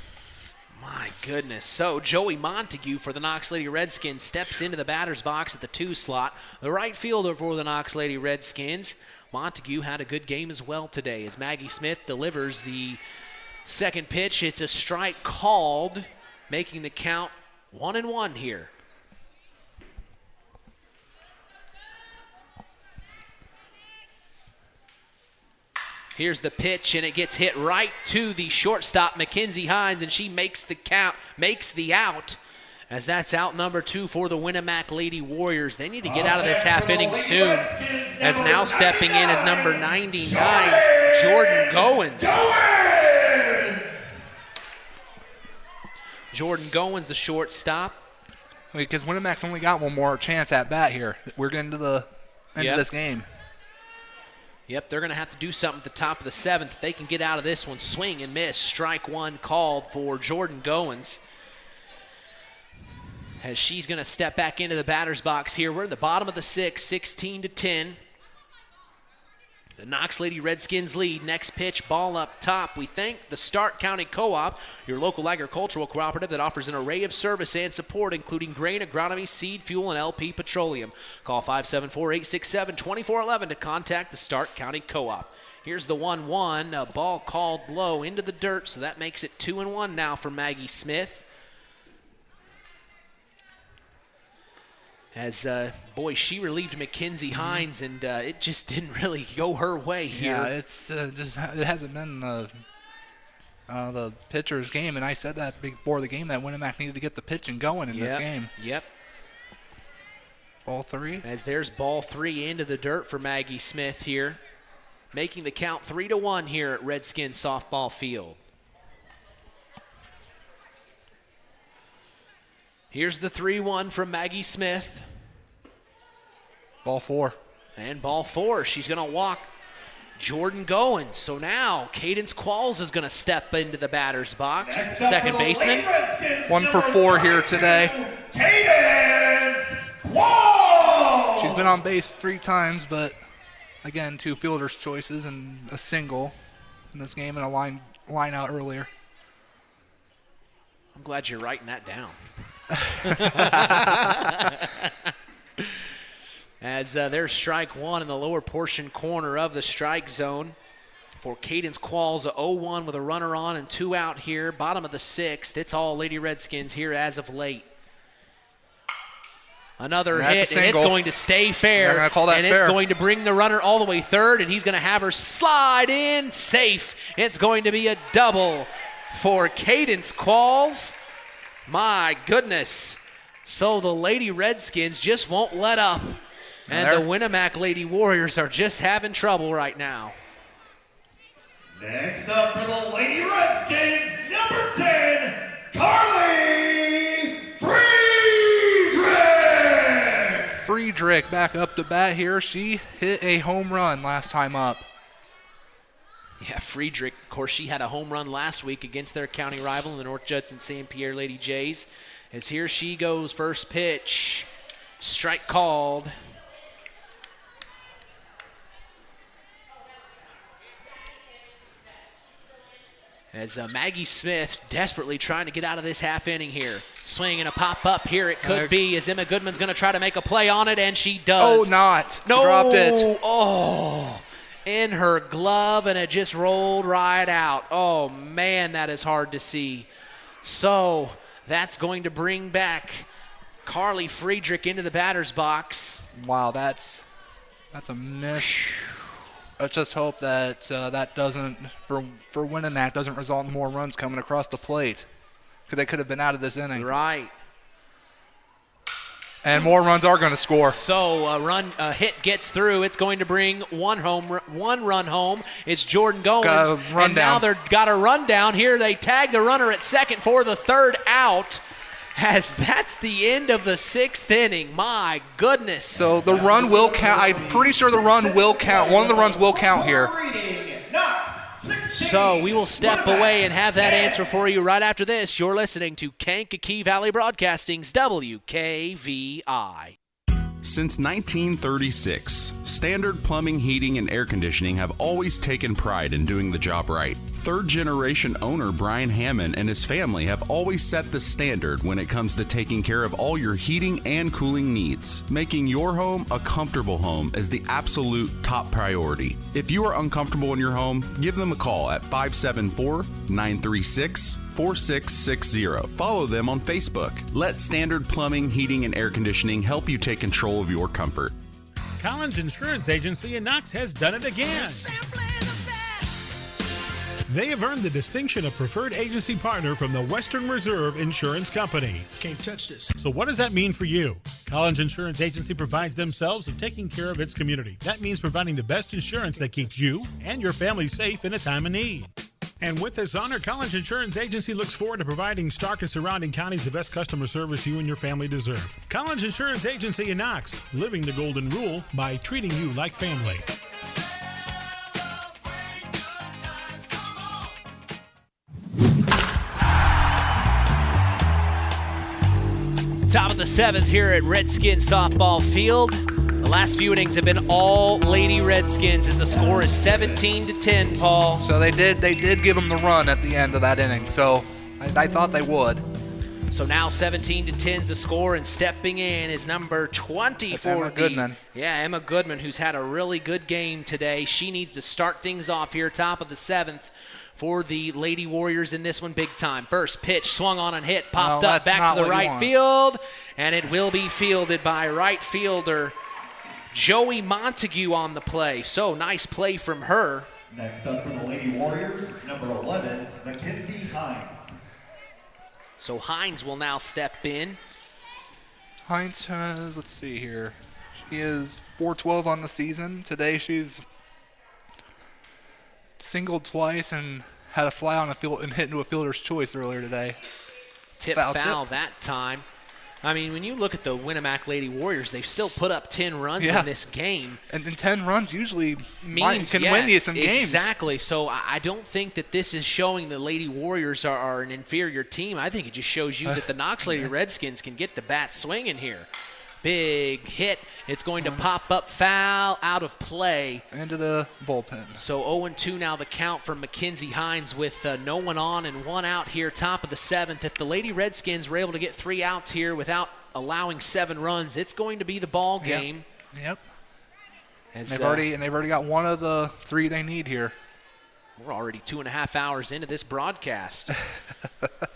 S3: My goodness. So Joey Montague for the Knox Lady Redskins steps into the batter's box at the 2 slot. The right fielder for the Knox Lady Redskins. Montague had a good game as well today as Maggie Smith delivers the second pitch. It's a strike called, making the count 1-1 here. Here's the pitch, and it gets hit right to the shortstop, Mackenzie Hines, and she makes the out, as that's out number 2 for the Winamac Lady Warriors. They need to get out of this half inning soon, as now stepping in is number 99, Jordan Goins. Jordan Goins, the shortstop.
S4: Because Winamac's only got one more chance at bat here. We're getting to the end of this game.
S3: Yep, they're going to have to do something at the top of the 7th. If they can get out of this one, swing and miss. Strike 1 called for Jordan Goins, as she's going to step back into the batter's box here. We're in the bottom of the 6th, 16-10. The Knox Lady Redskins lead. Next pitch, ball up top. We thank the Stark County Co-op, your local agricultural cooperative that offers an array of service and support, including grain, agronomy, seed, fuel, and LP petroleum. Call 574-867-2411 to contact the Stark County Co-op. Here's the 1-1, a ball called low into the dirt, so that makes it 2-1 now for Maggie Smith. As, she relieved Mackenzie Hines, and it just didn't really go her way here.
S4: Yeah, it hasn't been the pitcher's game, and I said that before the game that Winamac needed to get the pitching going in this game.
S3: Yep.
S4: Ball 3.
S3: As there's ball 3 into the dirt for Maggie Smith here, making the count 3-1 here at Redskins softball field. Here's the 3-1 from Maggie Smith.
S4: Ball 4.
S3: And ball 4. She's going to walk Jordan Goins. So now Cadence Qualls is going to step into the batter's box. The second baseman.
S4: 1 for 4 here today.
S17: Cadence Qualls!
S4: She's been on base 3 times, but again, 2 fielder's choices and a single in this game and a line out earlier.
S3: I'm glad you're writing that down. As there's strike 1 in the lower portion corner of the strike zone for Cadence Qualls, a 0-1 with a runner on and 2 out here. Bottom of the 6th. It's all Lady Redskins here as of late. Another hit, and it's going to stay fair.
S4: They're going to call that
S3: and
S4: fair.
S3: It's going to bring the runner all the way third, and he's going to have her slide in safe. It's going to be a double for Cadence Qualls. My goodness. So the Lady Redskins just won't let up. And the Winamac Lady Warriors are just having trouble right now.
S17: Next up for the Lady Redskins, number 10, Carly Friedrich.
S4: Friedrich back up to bat here. She hit a home run last time up.
S3: Yeah, Friedrich, of course, she had a home run last week against their county rival in the North Judson St. Pierre Lady Jays. As here she goes, first pitch, strike called. As Maggie Smith desperately trying to get out of this half inning here. Swing and a pop-up here it could be, as Emma Goodman's going to try to make a play on it, and she does.
S4: Oh, not.
S3: No.
S4: She dropped it.
S3: Oh, in her glove, and it just rolled right out. Oh, man, that is hard to see. So that's going to bring back Carly Friedrich into the batter's box.
S4: Wow, that's a miss. Let's just hope that that doesn't, for Winamac, doesn't result in more runs coming across the plate, because they could have been out of this inning.
S3: Right.
S4: And more runs are going to score.
S3: So a hit gets through. It's going to bring one run home. It's Jordan Goins. And now they've got a run down here. They tag the runner at second for the third out. As that's the end of the 6th inning. My goodness.
S4: So the run will count. I'm pretty sure the run will count. One of the runs will count here.
S3: So we will step away and have that answer for you right after this. You're listening to Kankakee Valley Broadcasting's WKVI.
S13: Since 1936, Standard Plumbing, Heating, and Air Conditioning have always taken pride in doing the job right. Third-generation owner Brian Hammond and his family have always set the standard when it comes to taking care of all your heating and cooling needs. Making your home a comfortable home is the absolute top priority. If you are uncomfortable in your home, give them a call at 574-936-4660. Follow them on Facebook. Let Standard Plumbing, Heating, and Air Conditioning help you take control of your comfort.
S10: Collins Insurance Agency in Knox has done it again. They have earned the distinction of preferred agency partner from the Western Reserve Insurance Company.
S21: Can't touch this.
S10: So what does that mean for you? Collins Insurance Agency provides themselves of taking care of its community. That means providing the best insurance that keeps you and your family safe in a time of need. And with this honor, Collins Insurance Agency looks forward to providing Stark and surrounding counties the best customer service you and your family deserve. Collins Insurance Agency in Knox, living the golden rule by treating you like family.
S3: Top of the 7th here at Redskins softball field. The last few innings have been all Lady Redskins as the score is 17-10, Paul.
S4: So they did give them the run at the end of that inning. So I thought they would.
S3: So now 17-10 is the score, and stepping in is number 20
S4: That's
S3: for
S4: Emma Goodman.
S3: Yeah, Emma Goodman, who's had a really good game today. She needs to start things off here, top of the 7th. For the Lady Warriors in this one, big time. First pitch, swung on and hit, popped up back to the right field, and it will be fielded by right fielder Joey Montague on the play. So nice play from her.
S14: Next up for the Lady Warriors, number 11, Mackenzie Hines.
S3: So Hines will now step in.
S4: Hines has, let's see here, she is .412 on the season. Today she's singled twice and had a fly on a field and hit into a fielder's choice earlier today.
S3: Tip foul that time. I mean, when you look at the Winamac Lady Warriors, they've still put up 10 runs in this game.
S4: And 10 runs usually
S3: means
S4: can win you some games.
S3: Exactly. So I don't think that this is showing the Lady Warriors are an inferior team. I think it just shows you that the Knox Lady Redskins can get the bat swinging here. Big hit. It's going to pop up, foul, out of play.
S4: Into the bullpen.
S3: So 0-2 now the count for Mackenzie Hines with no one on and one out here, top of the 7th. If the Lady Redskins were able to get 3 outs here without allowing 7 runs, it's going to be the ball game.
S4: Yep. They've already got one of the 3 they need here.
S3: We're already 2.5 hours into this broadcast.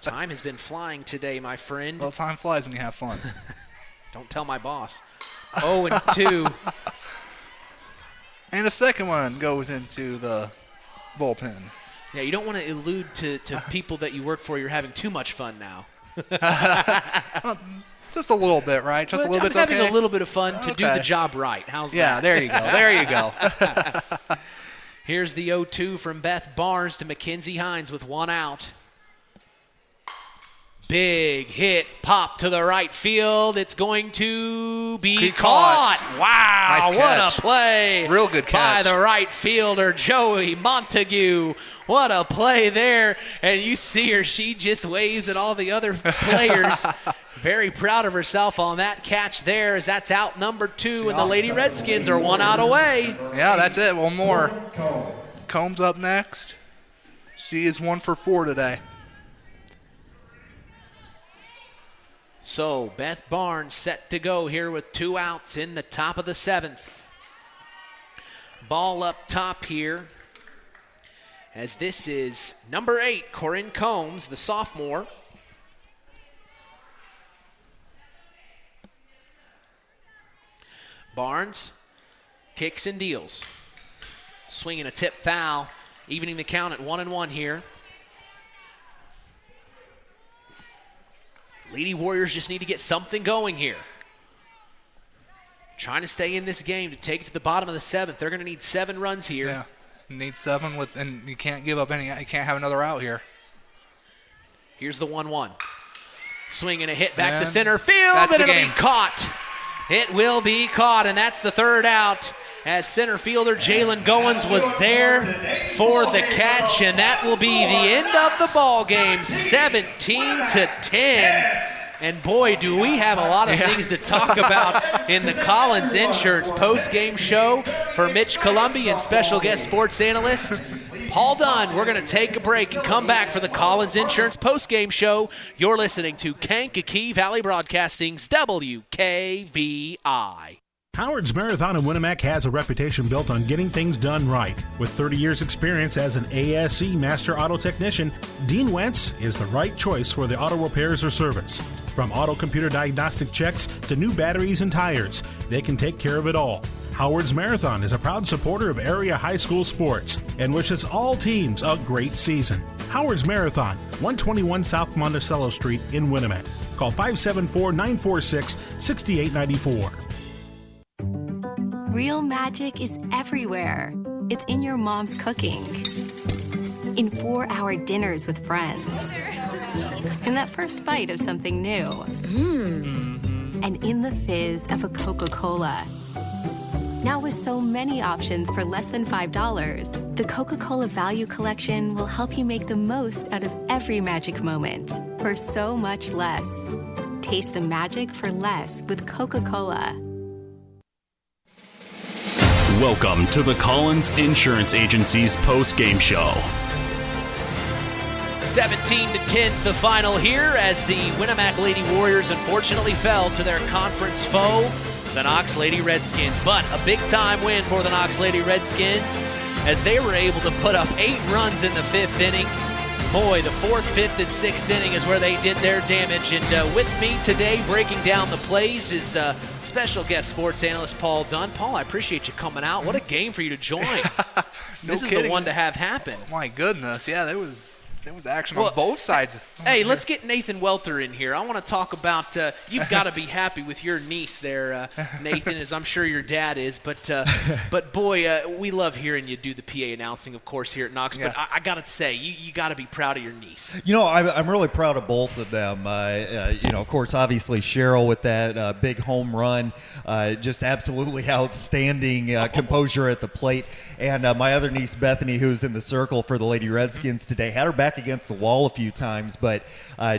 S3: Time has been flying today, my friend.
S4: Well, time flies when you have fun.
S3: Don't tell my boss. 0-2.
S4: And a second one goes into the bullpen.
S3: Yeah, you don't want to allude to people that you work for. You're having too much fun now.
S4: Well, just a little bit, right? Just a little bit's okay?
S3: I'm having a little bit of fun to do the job right. How's that?
S4: Yeah, there you go. There you go.
S3: Here's the 0-2 from Beth Barnes to Mackenzie Hines with 1 out. Big hit, pop to the right field. It's going to be caught. Wow,
S4: nice
S3: what
S4: catch.
S3: A play.
S4: Real good catch.
S3: By the right fielder, Joey Montague. What a play there. And you see her, she just waves at all the other players. Very proud of herself on that catch there, as that's out number 2, and the Lady Redskins are 1 out away.
S4: Yeah, that's it. One more. Combs up next. She is 1 for 4 today.
S3: So Beth Barnes set to go here with 2 outs in the top of the 7th. Ball up top here, as this is number 8, Corinne Combs, the sophomore. Barnes kicks and deals. Swinging a tip foul, evening the count at 1-1 here. Lady Warriors just need to get something going here. trying to stay in this game to take it to the bottom of the 7th. They're going to need 7 runs here.
S4: Yeah, you need 7 and you can't give up any. You can't have another out here.
S3: Here's the 1-1. Swing and a hit back to center field, and it'll be caught. It will be caught, and that's the 3rd out, as center fielder Jalen Goins was there for the catch, and that will be the end of the ball game, 17-10. And boy, do we have a lot of things to talk about in the Collins Insurance post-game show for Mitch Columby and special guest sports analyst Paul Dunn. We're going to take a break and come back for the Collins Insurance post-game show. You're listening to Kankakee Valley Broadcasting's WKVI.
S10: Howard's Marathon in Winamac has a reputation built on getting things done right. With 30 years experience as an ASE Master Auto Technician, Dean Wentz is the right choice for the auto repairs or service. From auto computer diagnostic checks to new batteries and tires, they can take care of it all. Howard's Marathon is a proud supporter of area high school sports and wishes all teams a great season. Howard's Marathon, 121 South Monticello Street in Winamac. Call 574-946-6894.
S5: Real magic is everywhere. It's in your mom's cooking, in 4-hour dinners with friends, in that first bite of something new, and in the fizz of a Coca-Cola. Now with so many options for less than $5, the Coca-Cola Value Collection will help you make the most out of every magic moment for so much less. Taste the magic for less with Coca-Cola.
S1: Welcome to the Collins Insurance Agency's post-game show.
S3: 17-10's the final here as the Winamac Lady Warriors unfortunately fell to their conference foe, the Knox Lady Redskins. But a big-time win for the Knox Lady Redskins as they were able to put up 8 runs in the 5th inning. Boy, the 4th, 5th, and 6th inning is where they did their damage. And with me today breaking down the plays is special guest sports analyst Paul Dunn. Paul, I appreciate you coming out. What a game for you to join. This is the one to have happen.
S4: My goodness, yeah, there was action on both sides.
S3: Hey, let's get Nathan Welter in here. I want to talk about, you've got to be happy with your niece there, Nathan, as I'm sure your dad is. But boy, we love hearing you do the PA announcing, of course, here at Knox. Yeah. But I got to say, you got to be proud of your niece.
S21: You know, I'm really proud of both of them. Of course, obviously Cheryl with that big home run, just absolutely outstanding composure at the plate. And my other niece, Bethany, who's in the circle for the Lady Redskins today, had her back against the wall a few times, but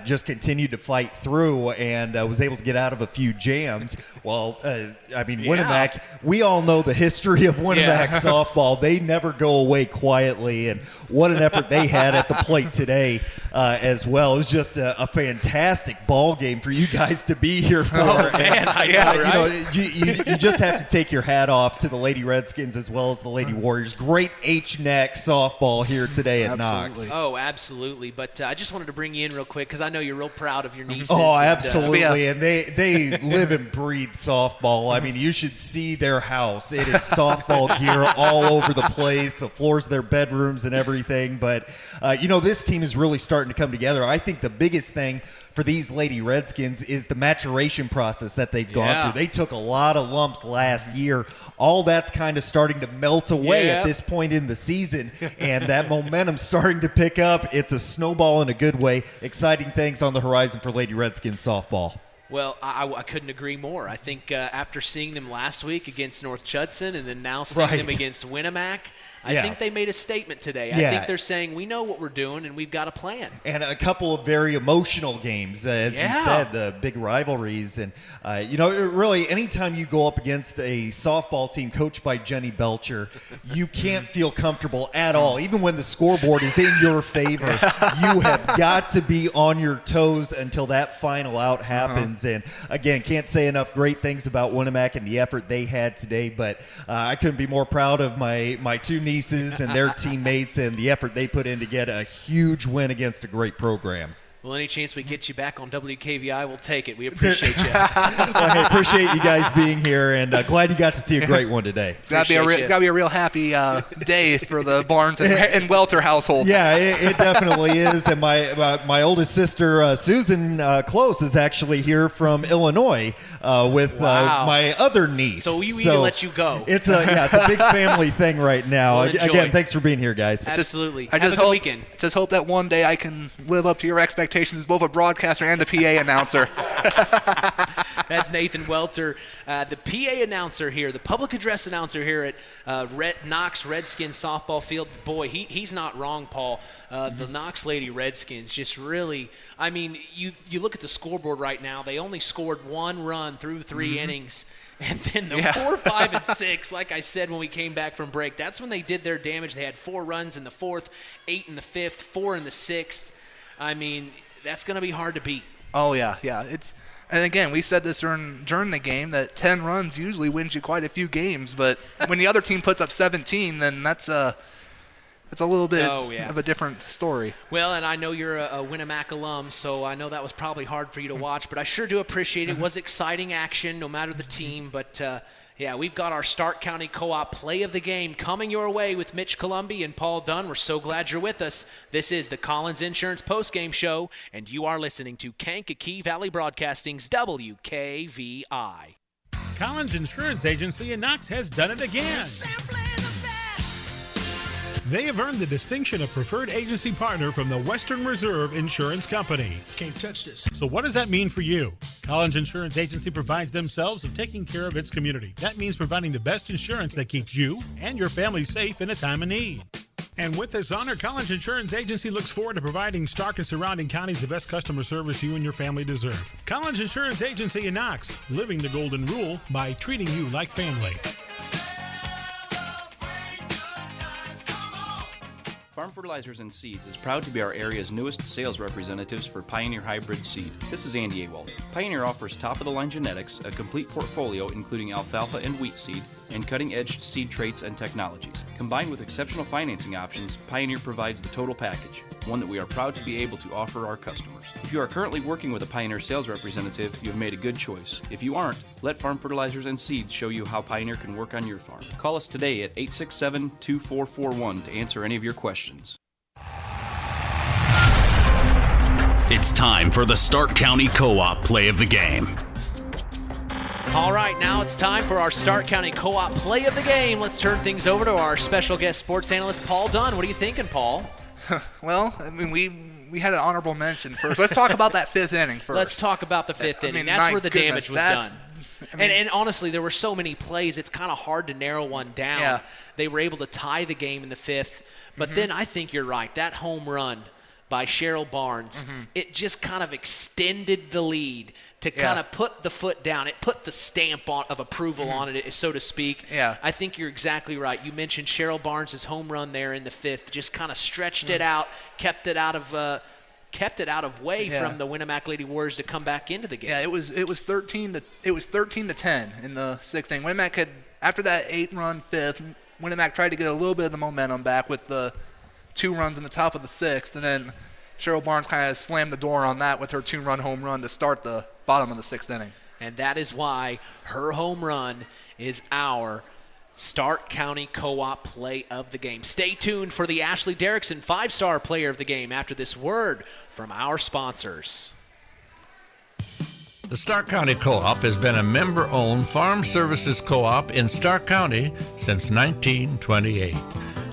S21: just continued to fight through and was able to get out of a few jams. Well, Winamac, we all know the history of Winamac softball. They never go away quietly, and what an effort they had at the plate today as well. It was just a fantastic ball game for you guys to be here for.
S3: Oh, man, right?
S21: You just have to take your hat off to the Lady Redskins as well as the Lady Warriors. Great HNAC softball here today at Knox.
S3: Oh, absolutely. But I just wanted to bring you in real quick because I know you're real proud of your nieces.
S21: Oh, absolutely. And they live and breathe softball. I mean, you should see their house. It is softball gear all over the place, the floors of their bedrooms and everything. But, this team is really starting to come together. I think the biggest thing for these Lady Redskins is the maturation process that they've gone through. They took a lot of lumps last year. All that's kind of starting to melt away at this point in the season, and that momentum's starting to pick up. It's a snowball in a good way. Exciting things on the horizon for Lady Redskins softball.
S3: Well, I couldn't agree more. I think after seeing them last week against North Judson and then now seeing them against Winamac, I think they made a statement today. I think they're saying, we know what we're doing and we've got a plan.
S21: And a couple of very emotional games, as you said, the big rivalries. And, really, anytime you go up against a softball team coached by Jenny Belcher, you can't feel comfortable at all. Even when the scoreboard is in your favor, you have got to be on your toes until that final out happens. And, again, can't say enough great things about Winamac and the effort they had today. But I couldn't be more proud of my two nieces and their teammates and the effort they put in to get a huge win against a great program.
S3: Well, any chance we get you back on WKVI, we'll take it. We appreciate you.
S21: Well, hey, appreciate you guys being here, and glad you got to see a great one today.
S4: It's got to be a real happy day for the Barnes and Welter household.
S21: Yeah, it definitely is. And my oldest sister, Susan Close, is actually here from Illinois with my other niece.
S3: So we need to let you go.
S21: It's a big family thing right now.
S3: Well,
S21: again, thanks for being here, guys.
S3: Absolutely.
S4: I just
S3: Have a good weekend.
S4: Just hope that one day I can live up to your expectations as both a broadcaster and a PA announcer.
S3: That's Nathan Welter, the PA announcer here, the public address announcer here at Knox Redskins softball field. Boy, he's not wrong, Paul. The Knox Lady Redskins just really, I mean, you look at the scoreboard right now. They only scored 1 run through 3 innings. And then the 4, 5, and 6, like I said when we came back from break, that's when they did their damage. They had 4 runs in the 4th, 8 in the 5th, 4 in the 6th. I mean, that's going to be hard to beat.
S4: Oh, yeah. And again, we said this during the game that 10 runs usually wins you quite a few games. But when the other team puts up 17, then that's a little bit of a different story.
S3: Well, and I know you're a Winamac alum, so I know that was probably hard for you to watch. But I sure do appreciate it. It was exciting action, no matter the team. But, we've got our Stark County Co-op Play of the Game coming your way with Mitch Columby and Paul Dunn. We're so glad you're with us. This is the Collins Insurance Postgame Show, and you are listening to Kankakee Valley Broadcasting's WKVI.
S10: Collins Insurance Agency in Knox has done it again. They have earned the distinction of preferred agency partner from the Western Reserve Insurance Company.
S8: Can't touch this.
S10: So what does that mean for you? Collins Insurance Agency provides themselves of taking care of its community. That means providing the best insurance that keeps you and your family safe in a time of need. And with this honor, Collins Insurance Agency looks forward to providing Stark and surrounding counties the best customer service you and your family deserve. Collins Insurance Agency in Knox, living the golden rule by treating you like family.
S20: Farm Fertilizers and Seeds is proud to be our area's newest sales representatives for Pioneer Hybrid Seed. This is Andy Awald. Pioneer offers top-of-the-line genetics, a complete portfolio including alfalfa and wheat seed, and cutting-edge seed traits and technologies. Combined with exceptional financing options, Pioneer provides the total package, one that we are proud to be able to offer our customers. If you are currently working with a Pioneer sales representative, you have made a good choice. If you aren't, let Farm Fertilizers and Seeds show you how Pioneer can work on your farm. Call us today at 867-2441 to answer any of your questions.
S1: It's time for the Stark County Co-op Play of the Game.
S3: All right, now it's time for our Stark County Co-op Play of the Game. Let's turn things over to our special guest sports analyst, Paul Dunn. What are you thinking, Paul?
S4: Well, I mean, we had an honorable mention first. Let's talk about that 5th inning first.
S3: Let's talk about the 5th inning.
S4: I mean,
S3: that's where the damage was done.
S4: I mean,
S3: and honestly, there were so many plays, it's kind of hard to narrow one down.
S4: Yeah.
S3: They were able to tie the game in the 5th. But then I think you're right. That home run by Cheryl Barnes, it just kind of extended the lead to kind of put the foot down. It put the stamp of approval on it, so to speak.
S4: Yeah.
S3: I think you're exactly right. You mentioned Cheryl Barnes' home run there in the 5th, just kind of stretched it out, kept it out of way from the Winamac Lady Warriors to come back into the game.
S4: Yeah, it was 13 to 10 in the 6th inning. Winamac had, after that 8-run 5th, Winamac tried to get a little bit of the momentum back with the 2 runs in the top of the 6th, and then Cheryl Barnes kind of slammed the door on that with her 2-run home run to start the bottom of the 6th inning.
S3: And that is why her home run is our Stark County Co-op Play of the Game. Stay tuned for the Ashley Derrickson 5-star Player of the Game after this word from our sponsors.
S19: The Stark County Co-op has been a member-owned farm services co-op in Stark County since 1928.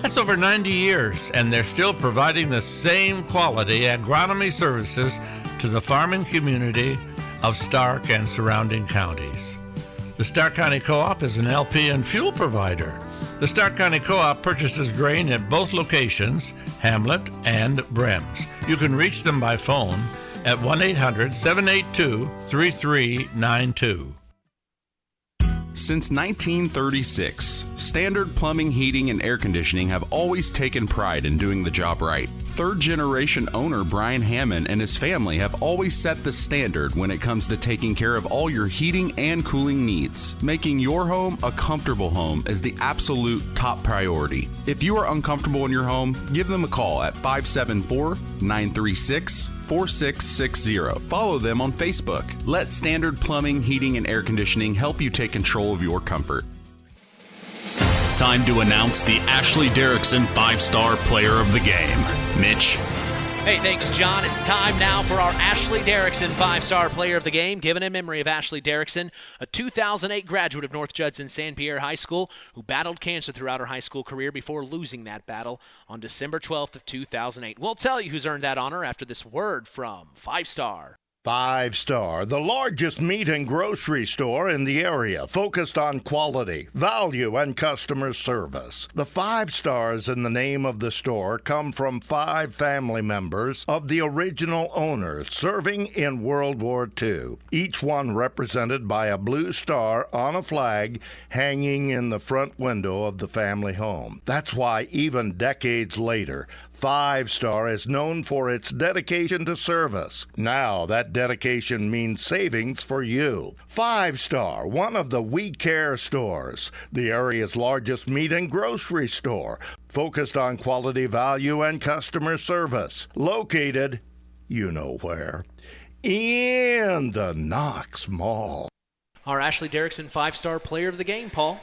S19: That's over 90 years, and they're still providing the same quality agronomy services to the farming community of Stark and surrounding counties. The Stark County Co-op is an LP and fuel provider. The Stark County Co-op purchases grain at both locations, Hamlet and Brems. You can reach them by phone at 1-800-782-3392.
S13: Since 1936, Standard Plumbing, Heating, and Air Conditioning have always taken pride in doing the job right. Third-generation owner Brian Hammond and his family have always set the standard when it comes to taking care of all your heating and cooling needs. Making your home a comfortable home is the absolute top priority. If you are uncomfortable in your home, give them a call at 574-936-4660. Follow them on Facebook. Let Standard Plumbing, Heating, and Air Conditioning help you take control of your comfort.
S1: Time to announce the Ashley Derrickson 5-Star Player of the Game. Mitch.
S3: Hey, thanks, John. It's time now for our Ashley Derrickson 5-Star Player of the Game, given in memory of Ashley Derrickson, a 2008 graduate of North Judson San Pierre High School who battled cancer throughout her high school career before losing that battle on December 12th of 2008. We'll tell you who's earned that honor after this word from 5-Star.
S2: 5-Star, the largest meat and grocery store in the area, focused on quality, value, and customer service. The 5 stars in the name of the store come from 5 family members of the original owner serving in World War II, each one represented by a blue star on a flag hanging in the front window of the family home. That's why even decades later, 5-Star is known for its dedication to service. Now that dedication means savings for you. 5-Star, one of the We Care stores, the area's largest meat and grocery store, focused on quality, value, and customer service. Located, you know where, in the Knox Mall.
S3: Our Ashley Derrickson 5-Star Player of the Game, Paul.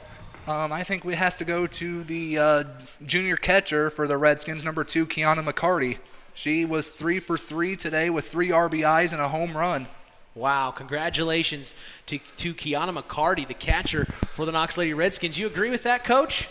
S4: I think it has to go to the junior catcher for the Redskins, number 2, Kiana McCarty. She was 3 for 3 today with 3 RBIs and a home run.
S3: Wow, congratulations to Kiana McCarty, the catcher for the Knox Lady Redskins. You agree with that, Coach?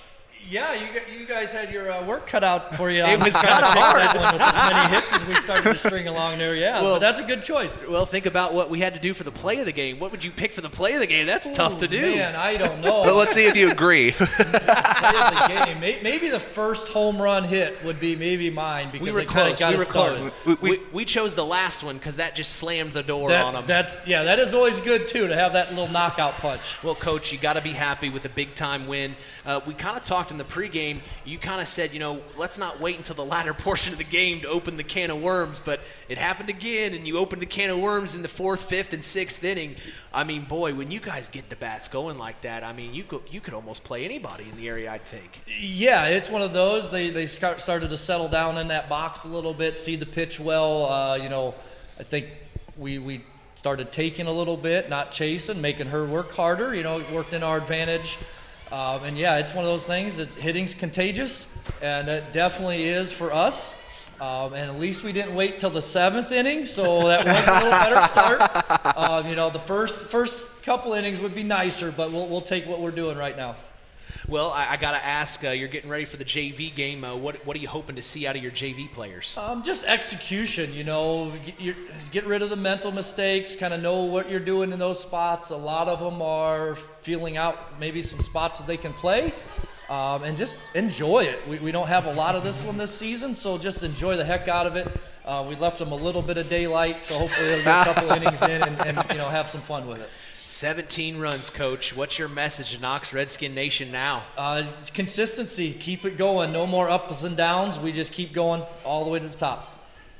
S9: Yeah, you guys had your work cut out for you.
S3: It was kind of hard.
S9: With as many hits as we started to string along there, yeah. Well, but that's a good choice.
S3: Well, think about what we had to do for the play of the game. What would you pick for the play of the game? That's tough to do.
S9: Man, I don't know.
S4: But let's see if you agree.
S9: Play of the game. Maybe the first home run hit would be maybe mine because
S3: we were close. We chose the last one because that just slammed the door on them.
S9: That is always good too to have that little knockout punch.
S3: Well, Coach, you got to be happy with a big time win. We kind of talked in the pregame. You kind of said, let's not wait until the latter portion of the game to open the can of worms, but it happened again, and you opened the can of worms in the 4th, 5th, and 6th inning. I mean, boy, when you guys get the bats going like that, I mean, you could almost play anybody in the area, I'd think.
S9: Yeah, it's one of those. They started to settle down in that box a little bit, see the pitch well. I think we started taking a little bit, not chasing, making her work harder. It worked in our advantage. And yeah, it's one of those things. Hitting's contagious, and it definitely is for us. And at least we didn't wait till the 7th inning, so that was a little better start. The first couple innings would be nicer, but we'll take what we're doing right now.
S3: Well, I got to ask, you're getting ready for the JV game. What are you hoping to see out of your JV players?
S9: Just execution, get rid of the mental mistakes, kind of know what you're doing in those spots. A lot of them are feeling out maybe some spots that they can play, and just enjoy it. We don't have a lot of this one this season, so just enjoy the heck out of it. We left them a little bit of daylight, so hopefully they'll get a couple innings in and have some fun with it.
S3: 17 runs, Coach. What's your message to Knox Redskin Nation now?
S9: Consistency. Keep it going. No more ups and downs. We just keep going all the way to the top.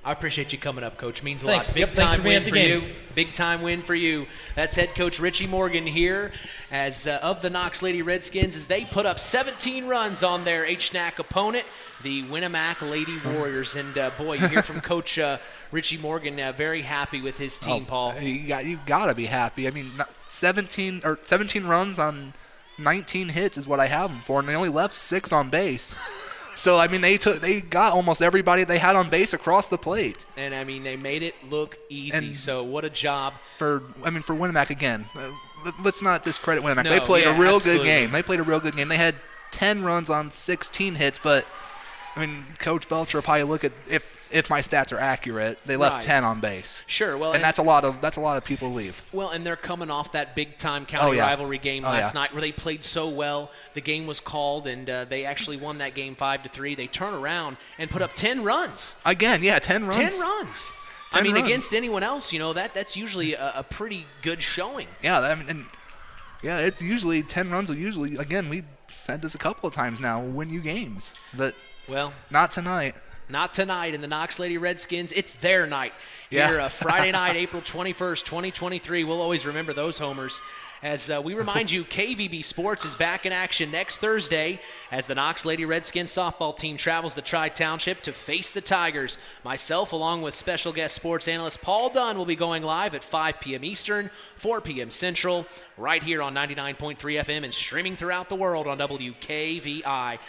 S3: I appreciate you coming up, Coach. Means a
S9: Thanks.
S3: lot. Big
S9: Thanks
S3: time
S9: for being
S3: win
S9: at the
S3: for
S9: game.
S3: you. Big time win for you. That's head coach Richie Morgan here as of the Knox Lady Redskins as they put up 17 runs on their HNAC opponent, the Winamac Lady Warriors. And boy, you hear from Coach Richie Morgan, very happy with his team, Paul.
S4: You got to be happy. I mean, 17 runs on 19 hits is what I have them for, and they only left 6 on base. So, I mean, they got almost everybody they had on base across the plate.
S3: And, I mean, they made it look easy. So, what a job.
S4: For Winamac, again, let's not discredit Winamac. They played a real good game. They played a real good game. They had 10 runs on 16 hits, but, I mean, Coach Belcher will probably look at if my stats are accurate, they left 10 on base.
S3: Sure, well,
S4: and that's a lot of people leave.
S3: Well, and they're coming off that big time county rivalry game last night where they played so well. The game was called, and they actually won that game 5-3. They turn around and put up 10 runs.
S4: Again, 10 runs.
S3: 10 runs. I mean, against anyone else, that's usually a pretty good showing.
S4: Yeah, it's usually 10 runs. Again, we said this a couple of times now, win you games, but not tonight.
S3: Not tonight in the Knox Lady Redskins. It's their night.
S4: Yeah.
S3: Here, Friday night, April 21st, 2023. We'll always remember those homers. As we remind you, KVB Sports is back in action next Thursday as the Knox Lady Redskins softball team travels to Tri-Township to face the Tigers. Myself, along with special guest sports analyst Paul Dunn, will be going live at 5 p.m. Eastern, 4 p.m. Central, right here on 99.3 FM and streaming throughout the world on WKVI.com.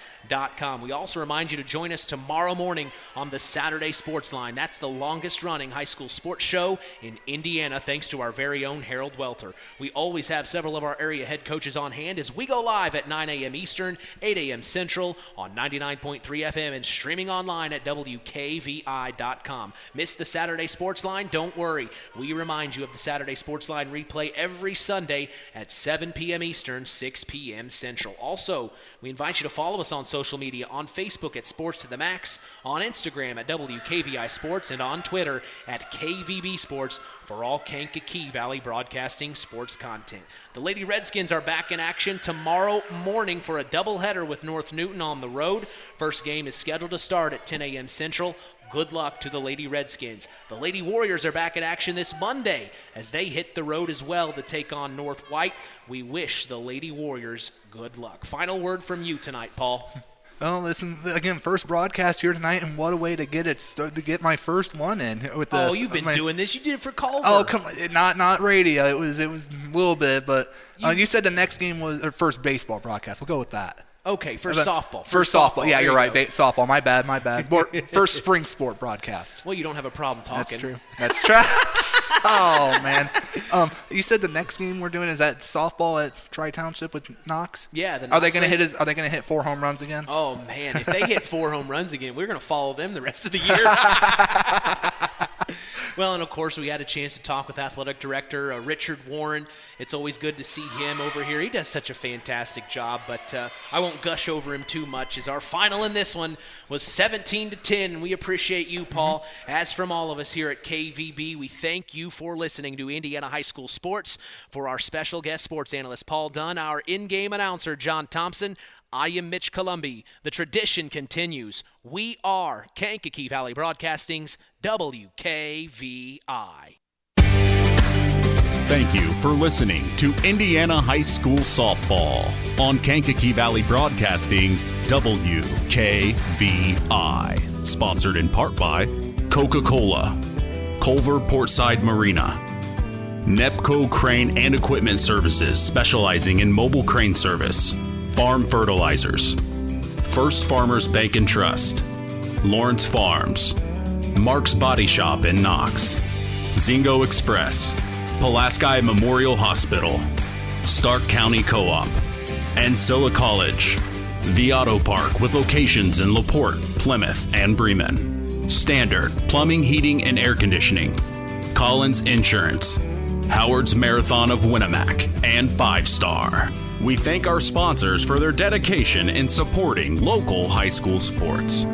S3: We also remind you to join us tomorrow morning on the Saturday Sports Line. That's the longest-running high school sports show in Indiana, thanks to our very own Harold Welter. We always have several of our area head coaches on hand as we go live at 9 a.m. Eastern, 8 a.m. Central on 99.3 FM and streaming online at WKVI.com. Miss the Saturday Sports Line? Don't worry. We remind you of the Saturday Sports Line replay every Sunday at 7 p.m. Eastern, 6 p.m. Central. Also, we invite you to follow us on social media, on Facebook at Sports to the Max, on Instagram at WKVI Sports, and on Twitter at KVB Sports for all Kankakee Valley Broadcasting sports content. The Lady Redskins are back in action tomorrow morning for a doubleheader with North Newton on the road. First game is scheduled to start at 10 a.m. Central. Good luck to the Lady Redskins. The Lady Warriors are back in action this Monday as they hit the road as well to take on North White. We wish the Lady Warriors good luck. Final word from you tonight, Paul.
S4: Well, listen, again, first broadcast here tonight, and what a way to get my first one in with this.
S3: Oh, you've been doing this. You did it for Culver.
S4: Oh, come on. Not radio. It was a little bit, but you said the next game was or first baseball broadcast. We'll go with that.
S3: Okay, first softball.
S4: First softball. Yeah, you're right. Softball. My bad. First spring sport broadcast.
S3: Well, you don't have a problem talking.
S4: That's true. Oh, man. You said the next game we're doing is that softball at Tri-Township with Knox?
S3: Yeah.
S4: Are they going to hit 4 home runs again?
S3: Oh, man. If they hit 4 home runs again, we're going to follow them the rest of the year. Well, and of course, we had a chance to talk with athletic director Richard Warren. It's always good to see him over here. He does such a fantastic job, but I won't gush over him too much, as our final in this one was 17-10, and we appreciate you, Paul. As from all of us here at KVB, we thank you for listening to Indiana High School Sports. For our special guest sports analyst, Paul Dunn, our in-game announcer, John Thompson, I am Mitch Columbi. The tradition continues. We are Kankakee Valley Broadcasting's WKVI.
S1: Thank you for listening to Indiana High School Softball on Kankakee Valley Broadcasting's WKVI. Sponsored in part by Coca-Cola, Culver Portside Marina, Nepco Crane and Equipment Services, specializing in mobile crane service, Farm Fertilizers, First Farmers Bank and Trust, Lawrence Farms, Mark's Body Shop in Knox, Zingo Express, Pulaski Memorial Hospital, Stark County Co-op, Ancilla College, The Auto Park with locations in LaPorte, Plymouth, and Bremen, Standard Plumbing, Heating, and Air Conditioning, Collins Insurance, Howard's Marathon of Winamac, and 5 Star. We thank our sponsors for their dedication in supporting local high school sports.